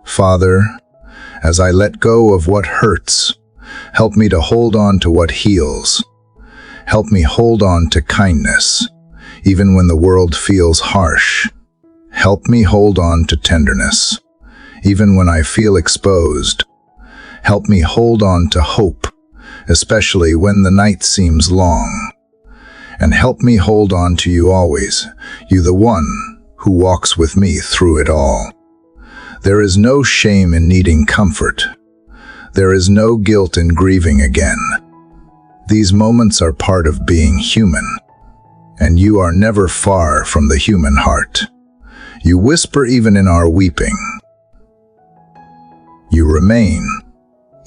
Father, as I let go of what hurts, help me to hold on to what heals. Help me hold on to kindness, even when the world feels harsh. Help me hold on to tenderness, even when I feel exposed. Help me hold on to hope, especially when the night seems long. And help me hold on to you always, you the one who walks with me through it all. There is no shame in needing comfort. There is no guilt in grieving again. These moments are part of being human, and you are never far from the human heart. You whisper even in our weeping. You remain,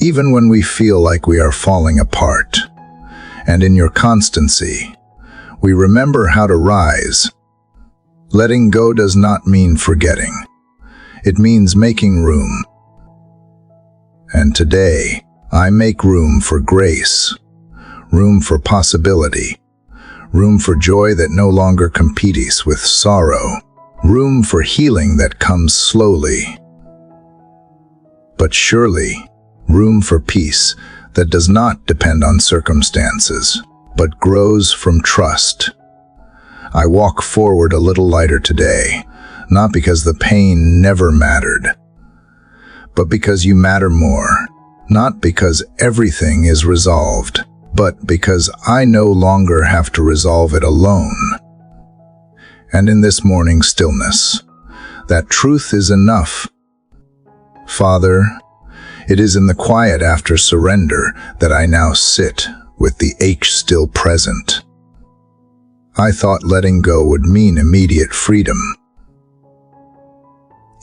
even when we feel like we are falling apart. And in your constancy, we remember how to rise. Letting go does not mean forgetting. It means making room. And today, I make room for grace, room for possibility, room for joy that no longer competes with sorrow, room for healing that comes slowly, but surely, room for peace that does not depend on circumstances, but grows from trust. I walk forward a little lighter today, not because the pain never mattered, but because you matter more, not because everything is resolved, but because I no longer have to resolve it alone. And in this morning stillness, that truth is enough. Father, it is in the quiet after surrender that I now sit with the ache still present. I thought letting go would mean immediate freedom.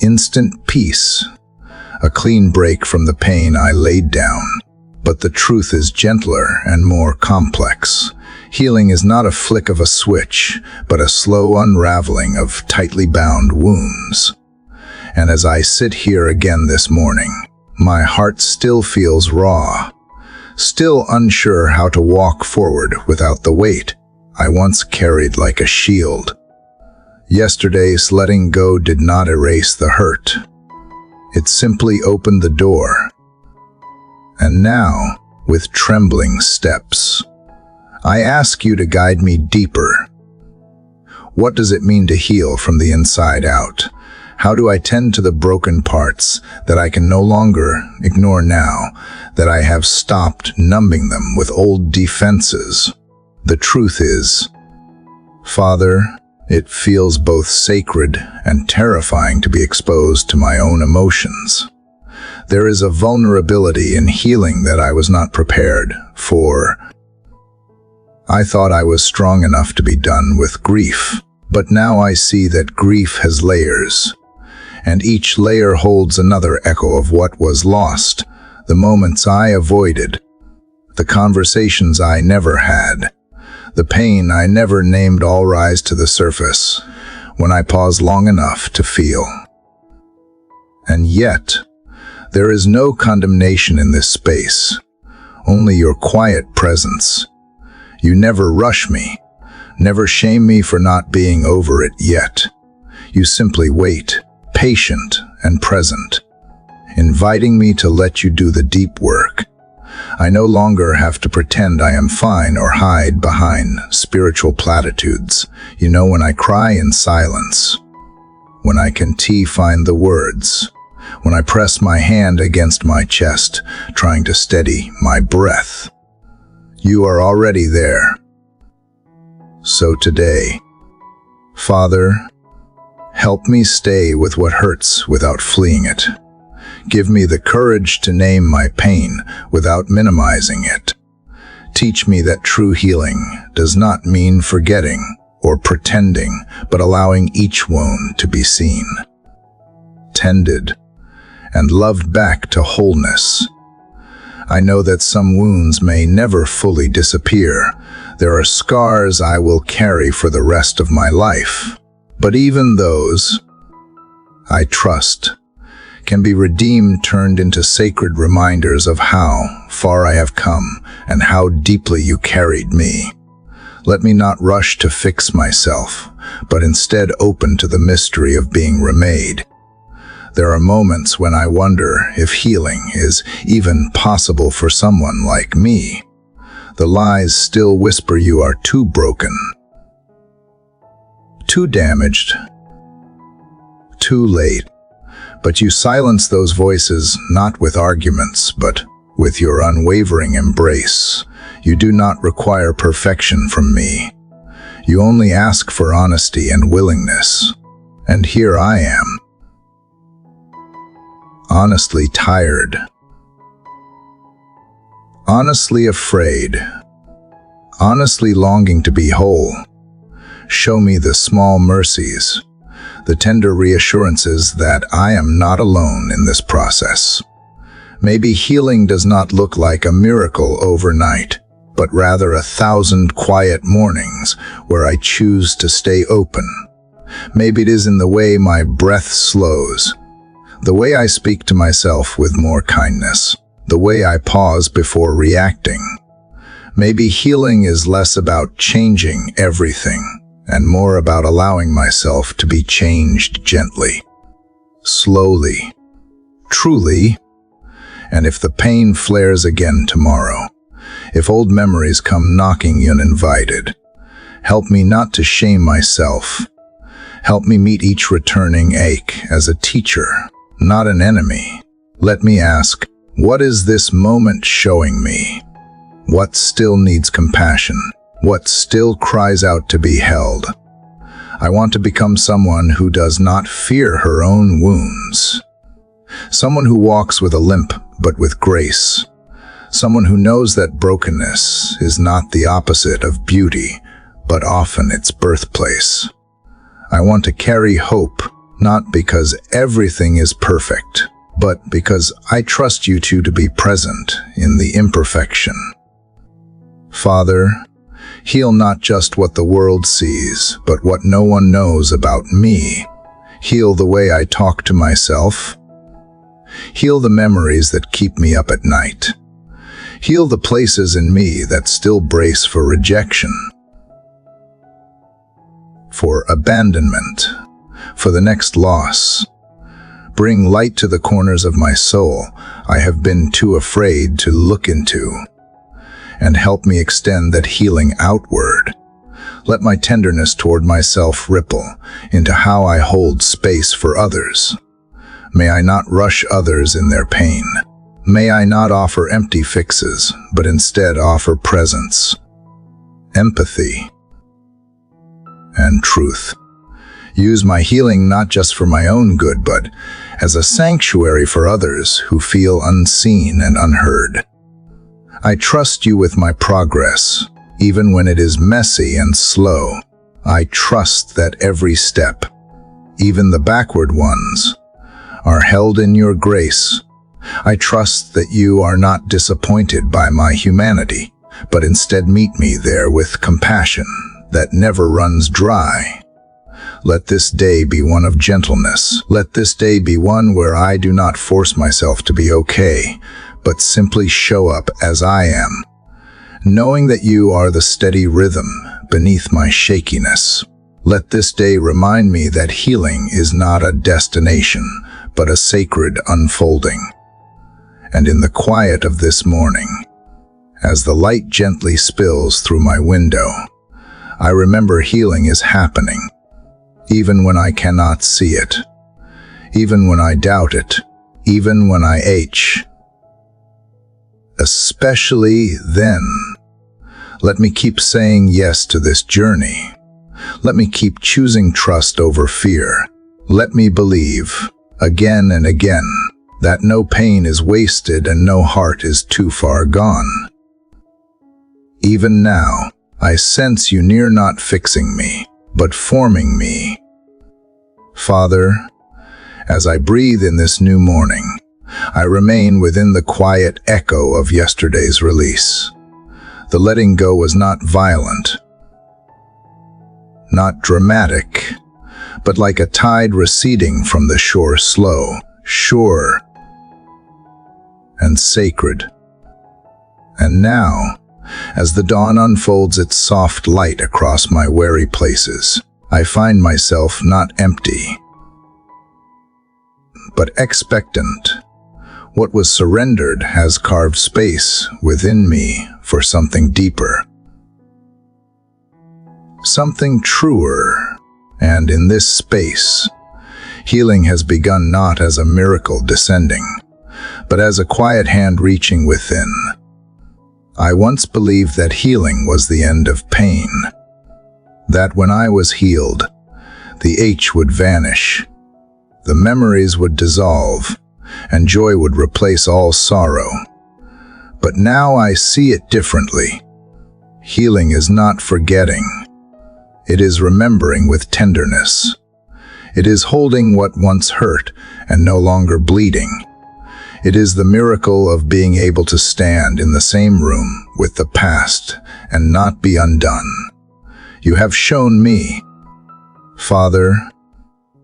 Instant peace, a clean break from the pain I laid down. But the truth is gentler and more complex. Healing is not a flick of a switch, but a slow unraveling of tightly bound wounds. And as I sit here again this morning, my heart still feels raw, still unsure how to walk forward without the weight I once carried like a shield. Yesterday's letting go did not erase the hurt. It simply opened the door. And now, with trembling steps, I ask you to guide me deeper. What does it mean to heal from the inside out? How do I tend to the broken parts that I can no longer ignore now that I have stopped numbing them with old defenses? The truth is, Father, it feels both sacred and terrifying to be exposed to my own emotions. There is a vulnerability in healing that I was not prepared for. I thought I was strong enough to be done with grief, but now I see that grief has layers, and each layer holds another echo of what was lost, the moments I avoided, the conversations I never had, the pain I never named all rise to the surface when I pause long enough to feel. And yet, there is no condemnation in this space, only your quiet presence. You never rush me, never shame me for not being over it yet. You simply wait, patient and present, inviting me to let you do the deep work. I no longer have to pretend I am fine or hide behind spiritual platitudes. You know, when I cry in silence, when I can find the words, when I press my hand against my chest, trying to steady my breath, you are already there. So today, Father, help me stay with what hurts without fleeing it. Give me the courage to name my pain without minimizing it. Teach me that true healing does not mean forgetting or pretending, but allowing each wound to be seen, tended, and loved back to wholeness. I know that some wounds may never fully disappear. There are scars I will carry for the rest of my life. But even those, I trust, can be redeemed, turned into sacred reminders of how far I have come and how deeply you carried me. Let me not rush to fix myself, but instead open to the mystery of being remade. There are moments when I wonder if healing is even possible for someone like me. The lies still whisper you are too broken, too damaged, too late. But you silence those voices not with arguments, but with your unwavering embrace. You do not require perfection from me. You only ask for honesty and willingness. And here I am, honestly tired, honestly afraid, honestly longing to be whole. Show me the small mercies, the tender reassurances that I am not alone in this process. Maybe healing does not look like a miracle overnight, but rather 1,000 quiet mornings where I choose to stay open. Maybe it is in the way my breath slows, the way I speak to myself with more kindness, the way I pause before reacting. Maybe healing is less about changing everything and more about allowing myself to be changed gently, slowly, truly. And if the pain flares again tomorrow, if old memories come knocking uninvited, help me not to shame myself. Help me meet each returning ache as a teacher, not an enemy. Let me ask, what is this moment showing me? What still needs compassion? What still cries out to be held? I want to become someone who does not fear her own wounds. Someone who walks with a limp, but with grace. Someone who knows that brokenness is not the opposite of beauty, but often its birthplace. I want to carry hope, not because everything is perfect, but because I trust you two to be present in the imperfection. Father, heal not just what the world sees, but what no one knows about me. Heal the way I talk to myself. Heal the memories that keep me up at night. Heal the places in me that still brace for rejection, for abandonment, for the next loss. Bring light to the corners of my soul I have been too afraid to look into, and help me extend that healing outward. Let my tenderness toward myself ripple into how I hold space for others. May I not rush others in their pain. May I not offer empty fixes, but instead offer presence, empathy, and truth. Use my healing not just for my own good, but as a sanctuary for others who feel unseen and unheard. I trust you with my progress, even when it is messy and slow. I trust that every step, even the backward ones, are held in your grace. I trust that you are not disappointed by my humanity, but instead meet me there with compassion that never runs dry. Let this day be one of gentleness. Let this day be one where I do not force myself to be okay, but simply show up as I am, knowing that you are the steady rhythm beneath my shakiness. Let this day remind me that healing is not a destination, but a sacred unfolding. And in the quiet of this morning, as the light gently spills through my window, I remember healing is happening, even when I cannot see it, even when I doubt it, even when I ache. Especially then, let me keep saying yes to this journey. Let me keep choosing trust over fear. Let me believe, again and again, that no pain is wasted and no heart is too far gone. Even now, I sense you near, not fixing me, but forming me. Father, as I breathe in this new morning, I remain within the quiet echo of yesterday's release. The letting go was not violent, not dramatic, but like a tide receding from the shore, slow, sure, and sacred. And now, as the dawn unfolds its soft light across my weary places, I find myself not empty, but expectant. What was surrendered has carved space within me for something deeper, something truer. And in this space, healing has begun not as a miracle descending, but as a quiet hand reaching within. I once believed that healing was the end of pain, that when I was healed, the ache would vanish, the memories would dissolve, and joy would replace all sorrow. But now I see it differently. Healing is not forgetting. It is remembering with tenderness. It is holding what once hurt and no longer bleeding. It is the miracle of being able to stand in the same room with the past and not be undone. You have shown me, Father,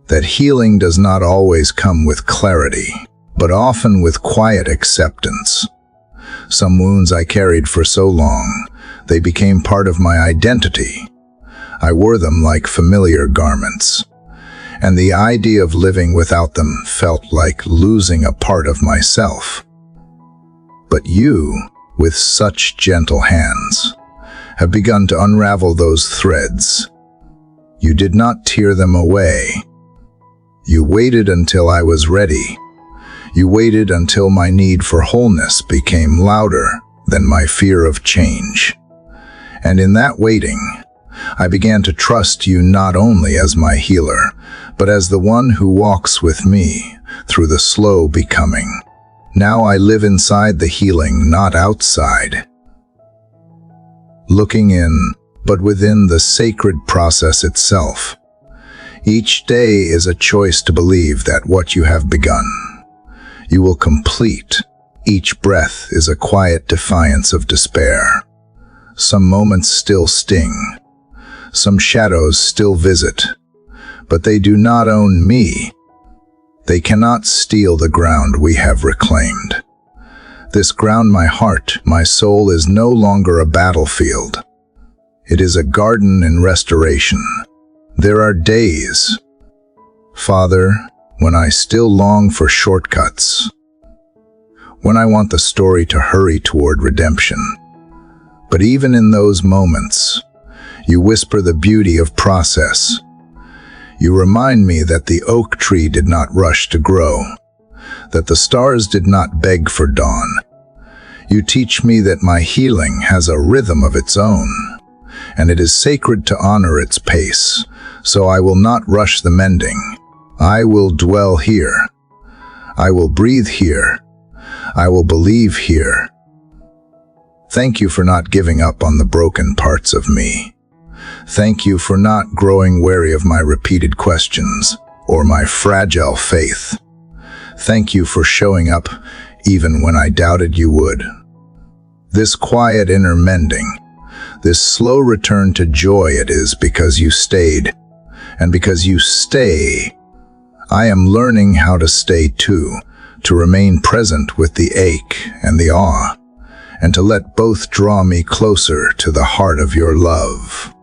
that healing does not always come with clarity, but often with quiet acceptance. Some wounds I carried for so long, they became part of my identity. I wore them like familiar garments, and the idea of living without them felt like losing a part of myself. But you, with such gentle hands, have begun to unravel those threads. You did not tear them away. You waited until I was ready. You waited until my need for wholeness became louder than my fear of change. And in that waiting, I began to trust you not only as my healer, but as the one who walks with me through the slow becoming. Now I live inside the healing, not outside. Looking in, but within the sacred process itself. Each day is a choice to believe that what you have begun, you will complete. Each breath is a quiet defiance of despair. Some moments still sting. Some shadows still visit. But they do not own me. They cannot steal the ground we have reclaimed. This ground, my heart, my soul, is no longer a battlefield. It is a garden in restoration. There are days, Father, when I still long for shortcuts, when I want the story to hurry toward redemption. But even in those moments, you whisper the beauty of process. You remind me that the oak tree did not rush to grow, that the stars did not beg for dawn. You teach me that my healing has a rhythm of its own, and it is sacred to honor its pace. So I will not rush the mending. I will dwell here. I will breathe here. I will believe here. Thank you for not giving up on the broken parts of me. Thank you for not growing weary of my repeated questions or my fragile faith. Thank you for showing up even when I doubted you would. This quiet inner mending, this slow return to joy, it is because you stayed. And because you stay, I am learning how to stay too, to remain present with the ache and the awe, and to let both draw me closer to the heart of your love.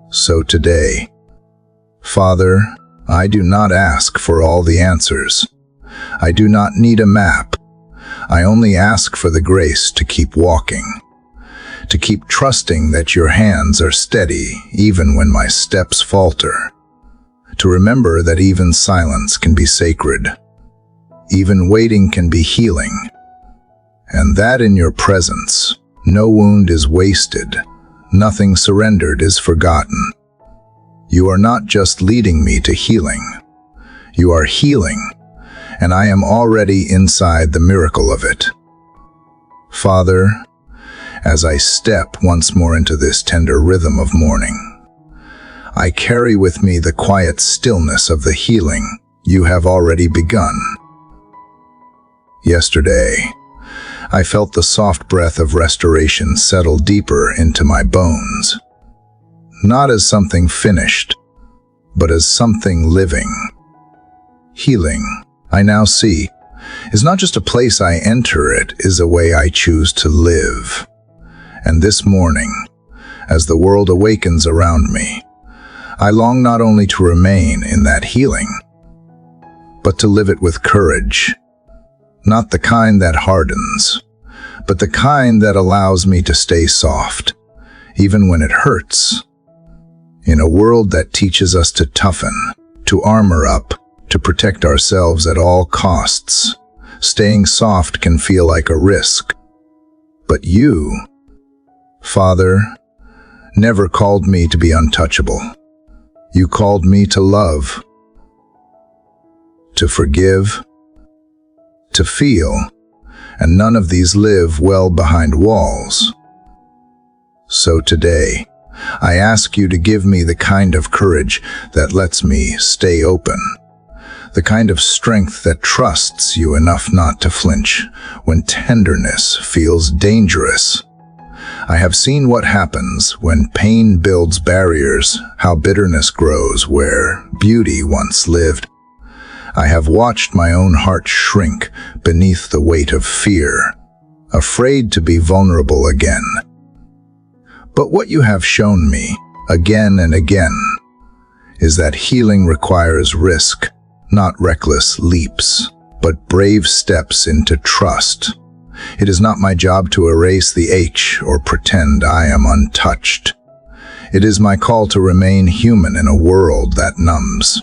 So today, Father, I do not ask for all the answers. I do not need a map. I only ask for the grace to keep walking, to keep trusting that your hands are steady even when my steps falter, to remember that even silence can be sacred, even waiting can be healing, and that in your presence, no wound is wasted, nothing surrendered is forgotten. You are not just leading me to healing, you are healing, and I am already inside the miracle of it. Father, as I step once more into this tender rhythm of morning, I carry with me the quiet stillness of the healing you have already begun. Yesterday, I felt the soft breath of restoration settle deeper into my bones, not as something finished, but as something living. Healing, I now see, is not just a place I enter, it is a way I choose to live. And this morning, as the world awakens around me, I long not only to remain in that healing, but to live it with courage, not the kind that hardens, but the kind that allows me to stay soft, even when it hurts. In a world that teaches us to toughen, to armor up, to protect ourselves at all costs, staying soft can feel like a risk. But you, Father, never called me to be untouchable. You called me to love, to forgive, to feel, and none of these live well behind walls. So today, I ask you to give me the kind of courage that lets me stay open, the kind of strength that trusts you enough not to flinch when tenderness feels dangerous. I have seen what happens when pain builds barriers, how bitterness grows where beauty once lived. I have watched my own heart shrink beneath the weight of fear, afraid to be vulnerable again. But what you have shown me, again and again, is that healing requires risk, not reckless leaps, but brave steps into trust. It is not my job to erase the ache or pretend I am untouched. It is my call to remain human in a world that numbs.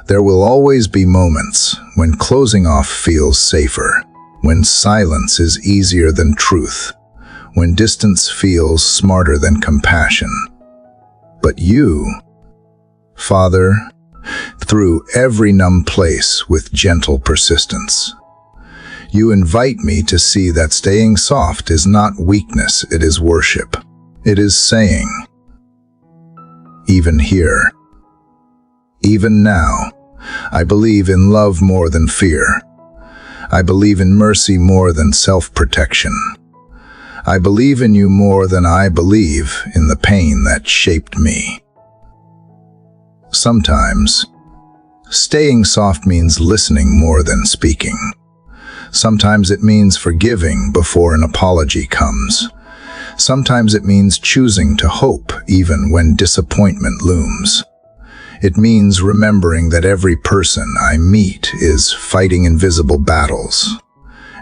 There will always be moments when closing off feels safer, when silence is easier than truth, when distance feels smarter than compassion. But you, Father, through every numb place with gentle persistence. You invite me to see that staying soft is not weakness, it is worship. It is saying, even here, even now, I believe in love more than fear. I believe in mercy more than self-protection. I believe in you more than I believe in the pain that shaped me. Sometimes, staying soft means listening more than speaking. Sometimes it means forgiving before an apology comes. Sometimes it means choosing to hope even when disappointment looms. It means remembering that every person I meet is fighting invisible battles,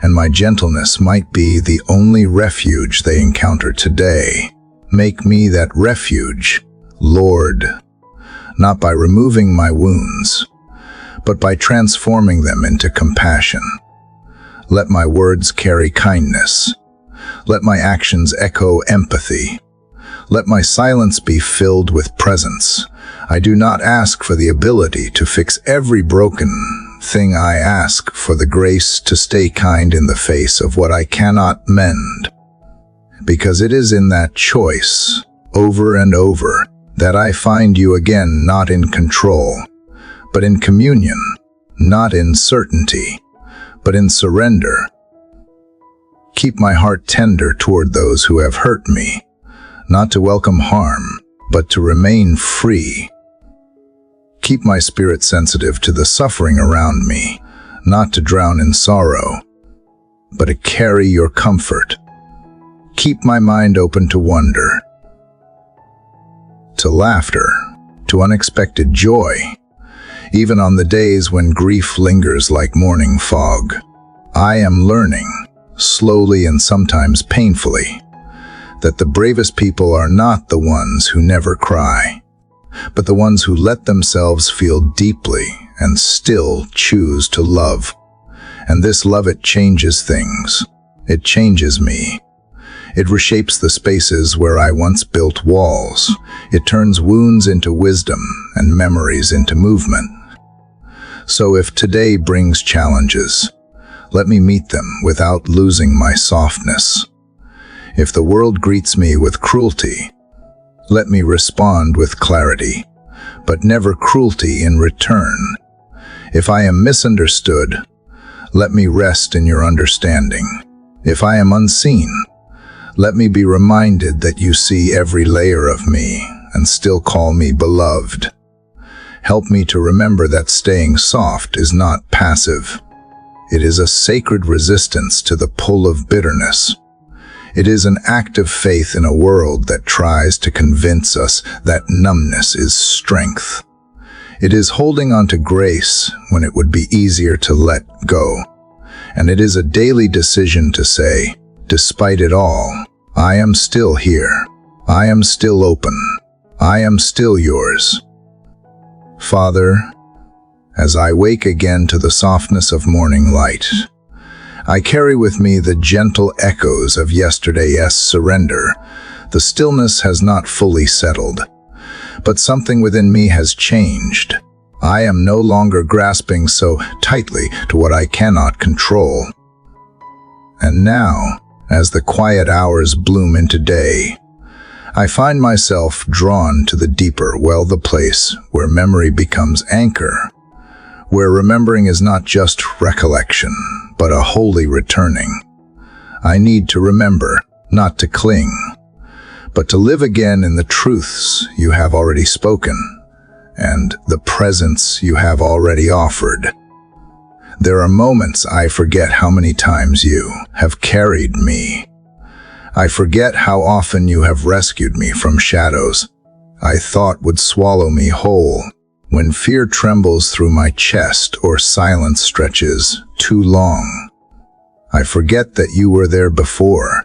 and my gentleness might be the only refuge they encounter today. Make me that refuge, Lord, not by removing my wounds, but by transforming them into compassion. Let my words carry kindness. Let my actions echo empathy. Let my silence be filled with presence. I do not ask for the ability to fix every broken thing. I ask for the grace to stay kind in the face of what I cannot mend. Because it is in that choice, over and over, that I find you again, not in control, but in communion, not in certainty, but in surrender. Keep my heart tender toward those who have hurt me, not to welcome harm, but to remain free. Keep my spirit sensitive to the suffering around me, not to drown in sorrow, but to carry your comfort. Keep my mind open to wonder, to laughter, to unexpected joy, even on the days when grief lingers like morning fog. I am learning, slowly and sometimes painfully, that the bravest people are not the ones who never cry, but the ones who let themselves feel deeply and still choose to love. And this love, it changes things. It changes me. It reshapes the spaces where I once built walls. It turns wounds into wisdom and memories into movement. So if today brings challenges, let me meet them without losing my softness. If the world greets me with cruelty, let me respond with clarity, but never cruelty in return. If I am misunderstood, let me rest in your understanding. If I am unseen, let me be reminded that you see every layer of me and still call me beloved. Help me to remember that staying soft is not passive. It is a sacred resistance to the pull of bitterness. It is an act of faith in a world that tries to convince us that numbness is strength. It is holding on to grace when it would be easier to let go. And it is a daily decision to say, despite it all, I am still here. I am still open. I am still yours. Father, as I wake again to the softness of morning light, I carry with me the gentle echoes of yesterday's surrender. The stillness has not fully settled, but something within me has changed. I am no longer grasping so tightly to what I cannot control. And now, as the quiet hours bloom into day, I find myself drawn to the deeper well, the place where memory becomes anchor, where remembering is not just recollection, but a holy returning. I need to remember, not to cling, but to live again in the truths you have already spoken, and the presence you have already offered. There are moments I forget how many times you have carried me. I forget how often you have rescued me from shadows I thought would swallow me whole. When fear trembles through my chest or silence stretches too long, I forget that you were there before,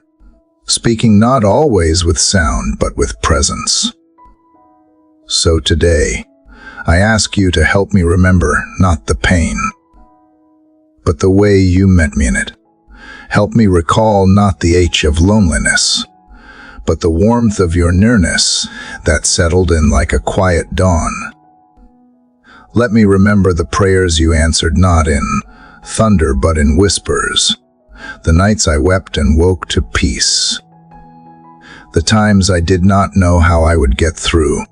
speaking not always with sound but with presence. So today, I ask you to help me remember not the pain, but the way you met me in it. Help me recall not the ache of loneliness, but the warmth of your nearness that settled in like a quiet dawn. Let me remember the prayers you answered not in thunder but in whispers, the nights I wept and woke to peace, the times I did not know how I would get through,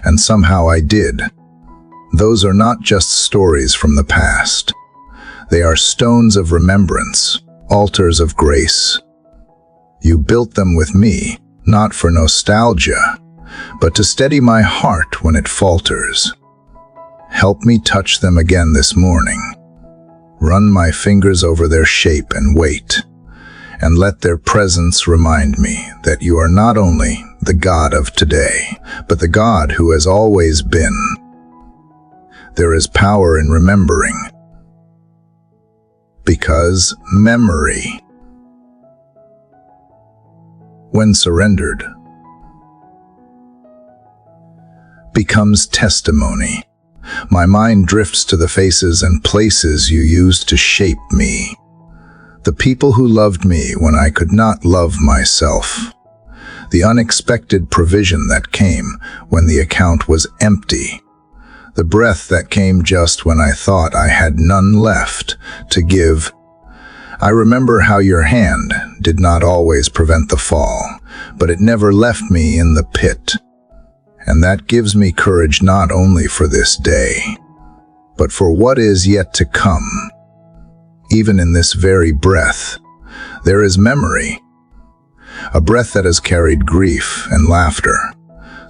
and somehow I did. Those are not just stories from the past. They are stones of remembrance, altars of grace. You built them with me, not for nostalgia, but to steady my heart when it falters. Help me touch them again this morning. Run my fingers over their shape and weight, and let their presence remind me that you are not only the God of today, but the God who has always been. There is power in remembering, because memory, when surrendered, becomes testimony. My mind drifts to the faces and places you used to shape me. The people who loved me when I could not love myself. The unexpected provision that came when the account was empty. The breath that came just when I thought I had none left to give. I remember how your hand did not always prevent the fall, but it never left me in the pit. And that gives me courage not only for this day, but for what is yet to come. Even in this very breath, there is memory. A breath that has carried grief and laughter,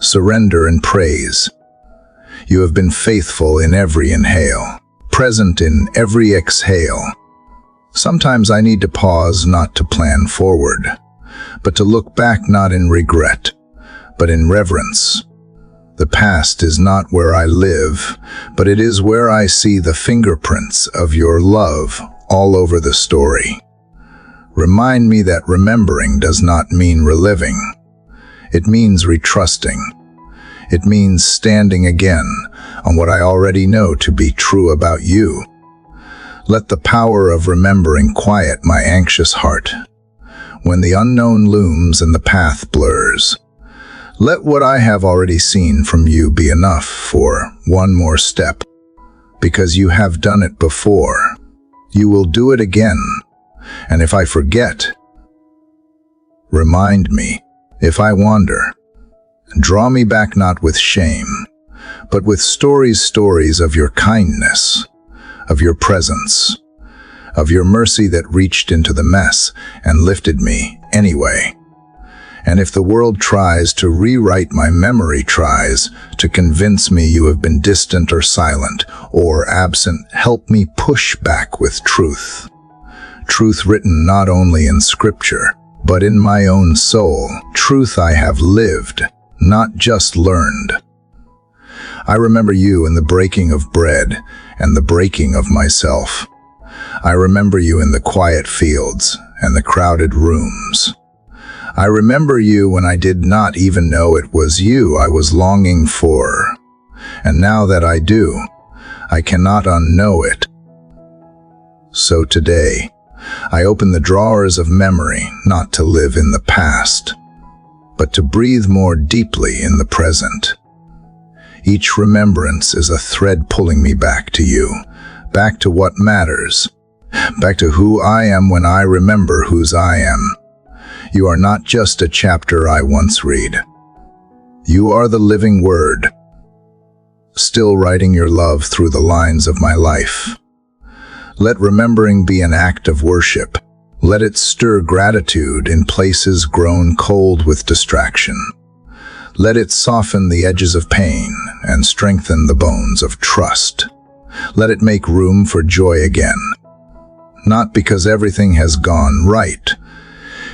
surrender and praise. You have been faithful in every inhale, present in every exhale. Sometimes I need to pause not to plan forward, but to look back not in regret, but in reverence. The past is not where I live, but it is where I see the fingerprints of your love all over the story. Remind me that remembering does not mean reliving. It means retrusting. It means standing again on what I already know to be true about you. Let the power of remembering quiet my anxious heart. When the unknown looms and the path blurs, let what I have already seen from you be enough for one more step. Because you have done it before, you will do it again. And if I forget, remind me. If I wander, draw me back not with shame, but with stories of your kindness, of your presence, of your mercy that reached into the mess and lifted me anyway. And if the world tries to rewrite my memory, tries to convince me you have been distant or silent or absent, help me push back with truth. Truth written not only in scripture, but in my own soul. Truth I have lived, not just learned. I remember you in the breaking of bread and the breaking of myself. I remember you in the quiet fields and the crowded rooms. I remember you when I did not even know it was you I was longing for. And now that I do, I cannot unknow it. So today, I open the drawers of memory not to live in the past, but to breathe more deeply in the present. Each remembrance is a thread pulling me back to you, back to what matters, back to who I am when I remember whose I am. You are not just a chapter I once read. You are the living word, still writing your love through the lines of my life. Let remembering be an act of worship. Let it stir gratitude in places grown cold with distraction. Let it soften the edges of pain and strengthen the bones of trust. Let it make room for joy again. Not because everything has gone right,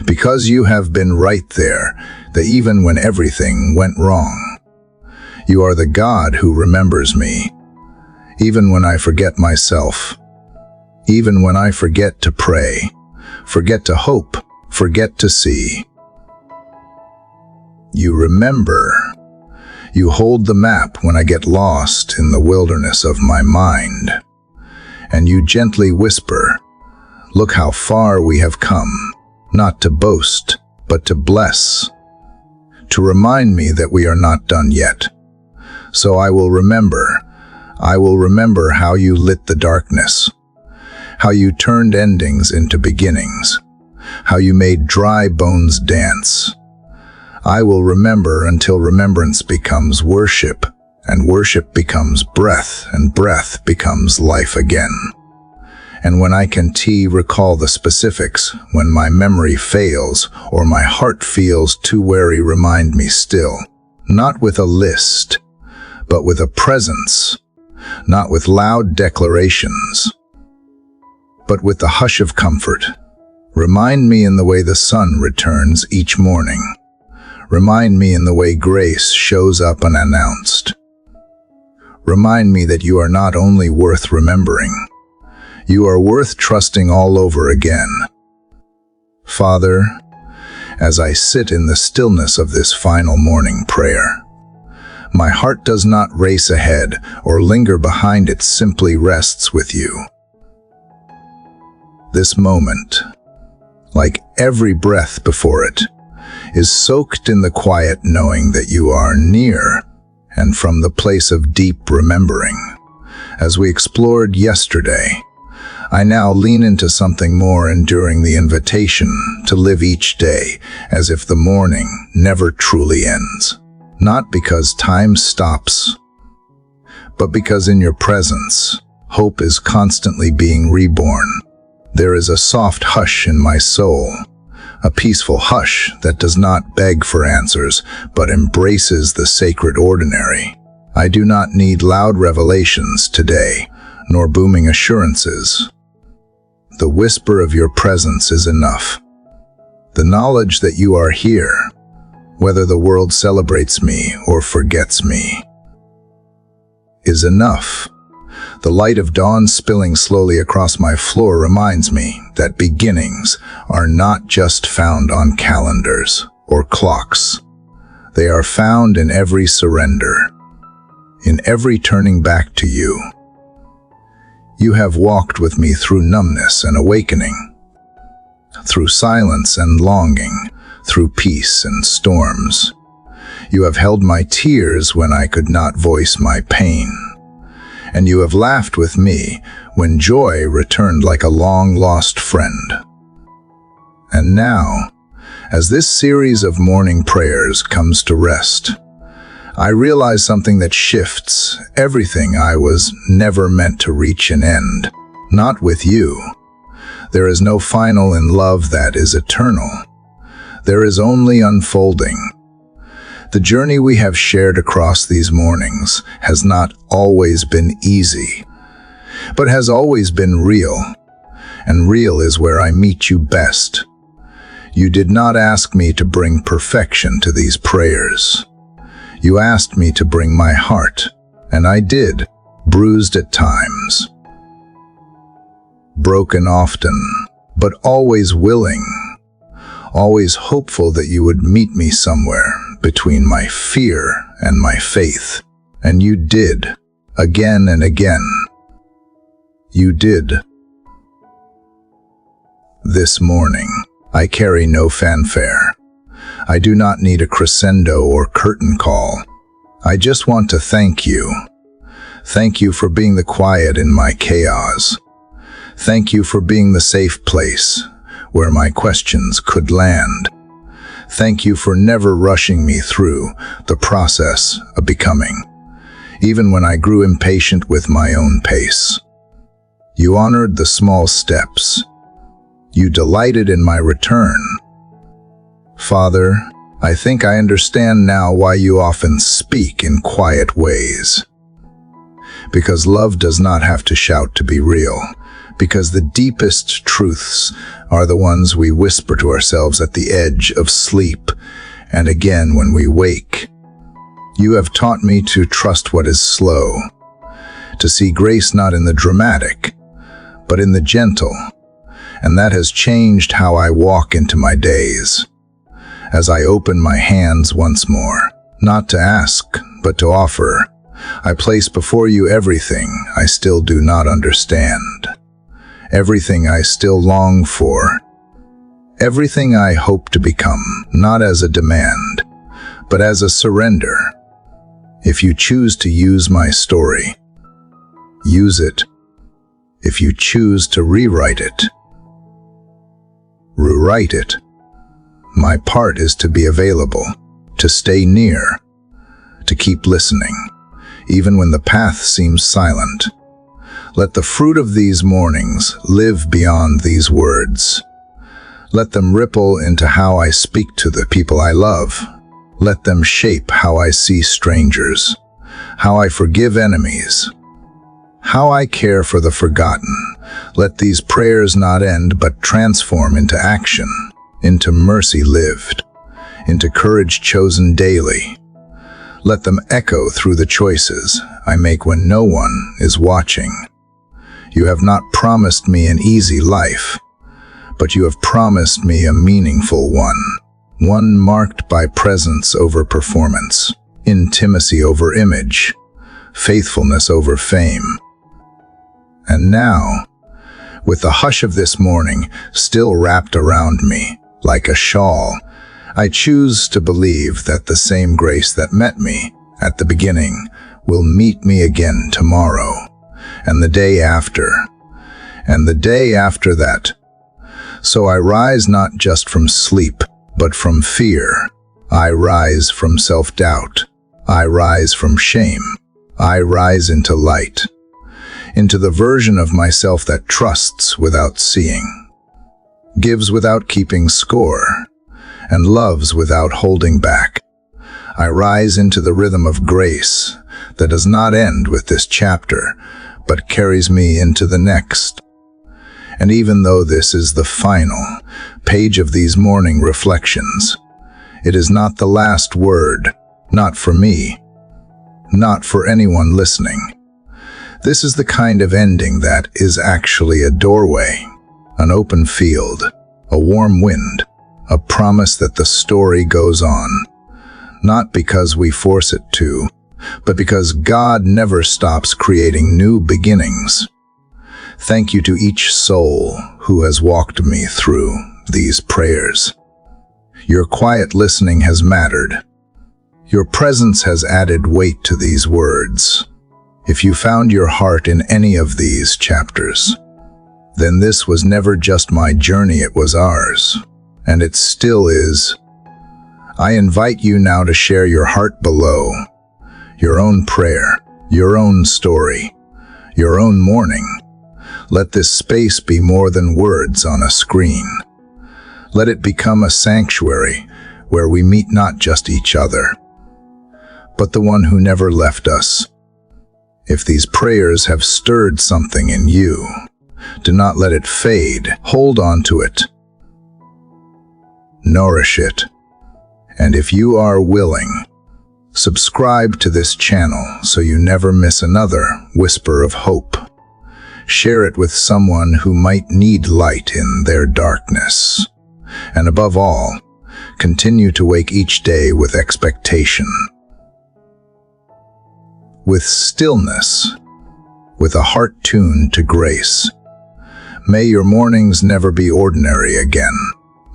because you have been right there, that even when everything went wrong. You are the God who remembers me, even when I forget myself, even when I forget to pray, forget to hope, forget to see. You remember. You hold the map when I get lost in the wilderness of my mind. And you gently whisper, "Look how far we have come." Not to boast, but to bless, to remind me that we are not done yet. So I will remember. I will remember how you lit the darkness, how you turned endings into beginnings, how you made dry bones dance. I will remember until remembrance becomes worship, and worship becomes breath, and breath becomes life again. And when I can recall the specifics, when my memory fails or my heart feels too weary, remind me still, not with a list, but with a presence, not with loud declarations, but with the hush of comfort. Remind me in the way the sun returns each morning. Remind me in the way grace shows up unannounced. Remind me that you are not only worth remembering, you are worth trusting all over again. Father, as I sit in the stillness of this final morning prayer, my heart does not race ahead or linger behind, it simply rests with you. This moment, like every breath before it, is soaked in the quiet knowing that you are near, and from the place of deep remembering. As we explored yesterday, I now lean into something more enduring, the invitation to live each day as if the morning never truly ends. Not because time stops, but because in your presence, hope is constantly being reborn. There is a soft hush in my soul, a peaceful hush that does not beg for answers, but embraces the sacred ordinary. I do not need loud revelations today, nor booming assurances. The whisper of your presence is enough. The knowledge that you are here, whether the world celebrates me or forgets me, is enough. The light of dawn spilling slowly across my floor reminds me that beginnings are not just found on calendars or clocks. They are found in every surrender, in every turning back to you. You have walked with me through numbness and awakening, through silence and longing, through peace and storms. You have held my tears when I could not voice my pain, and you have laughed with me when joy returned like a long-lost friend. And now, as this series of morning prayers comes to rest, I realize something that shifts everything. I was never meant to reach an end. Not with you. There is no final in love that is eternal. There is only unfolding. The journey we have shared across these mornings has not always been easy, but has always been real. And real is where I meet you best. You did not ask me to bring perfection to these prayers. You asked me to bring my heart, and I did, bruised at times, broken often, but always willing, always hopeful that you would meet me somewhere between my fear and my faith. And you did, again and again. You did. This morning, I carry no fanfare. I do not need a crescendo or curtain call. I just want to thank you. Thank you for being the quiet in my chaos. Thank you for being the safe place where my questions could land. Thank you for never rushing me through the process of becoming, even when I grew impatient with my own pace. You honored the small steps. You delighted in my return. Father, I think I understand now why you often speak in quiet ways. Because love does not have to shout to be real. Because the deepest truths are the ones we whisper to ourselves at the edge of sleep, and again when we wake. You have taught me to trust what is slow, to see grace not in the dramatic, but in the gentle, and that has changed how I walk into my days. As I open my hands once more, not to ask, but to offer, I place before you everything I still do not understand, everything I still long for, everything I hope to become, not as a demand, but as a surrender. If you choose to use my story, use it. If you choose to rewrite it, rewrite it. My part is to be available, to stay near, to keep listening, even when the path seems silent. Let the fruit of these mornings live beyond these words. Let them ripple into how I speak to the people I love. Let them shape how I see strangers, how I forgive enemies, how I care for the forgotten. Let these prayers not end but transform into action, into mercy lived, into courage chosen daily. Let them echo through the choices I make when no one is watching. You have not promised me an easy life, but you have promised me a meaningful one marked by presence over performance, intimacy over image, faithfulness over fame. And now, with the hush of this morning still wrapped around me like a shawl, I choose to believe that the same grace that met me at the beginning will meet me again tomorrow, and the day after, and the day after that. So I rise not just from sleep, but from fear. I rise from self-doubt. I rise from shame. I rise into light, into the version of myself that trusts without seeing, gives without keeping score, and loves without holding back. I rise into the rhythm of grace that does not end with this chapter, but carries me into the next. And even though this is the final page of these morning reflections, it is not the last word, not for me, not for anyone listening. This is the kind of ending that is actually a doorway, an open field, a warm wind, a promise that the story goes on, not because we force it to, but because God never stops creating new beginnings. Thank you to each soul who has walked me through these prayers. Your quiet listening has mattered. Your presence has added weight to these words. If you found your heart in any of these chapters, then this was never just my journey, it was ours. And it still is. I invite you now to share your heart below, your own prayer, your own story, your own morning. Let this space be more than words on a screen. Let it become a sanctuary where we meet not just each other, but the one who never left us. If these prayers have stirred something in you, do not let it fade. Hold on to it. Nourish it. And if you are willing, subscribe to this channel so you never miss another whisper of hope. Share it with someone who might need light in their darkness. And above all, continue to wake each day with expectation, with stillness, with a heart tuned to grace. May your mornings never be ordinary again.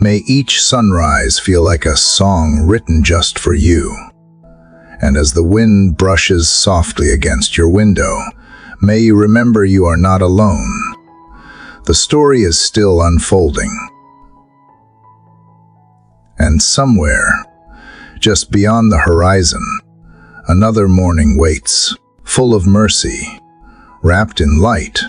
May each sunrise feel like a song written just for you. And as the wind brushes softly against your window, may you remember you are not alone. The story is still unfolding. And somewhere, just beyond the horizon, another morning waits, full of mercy, wrapped in light,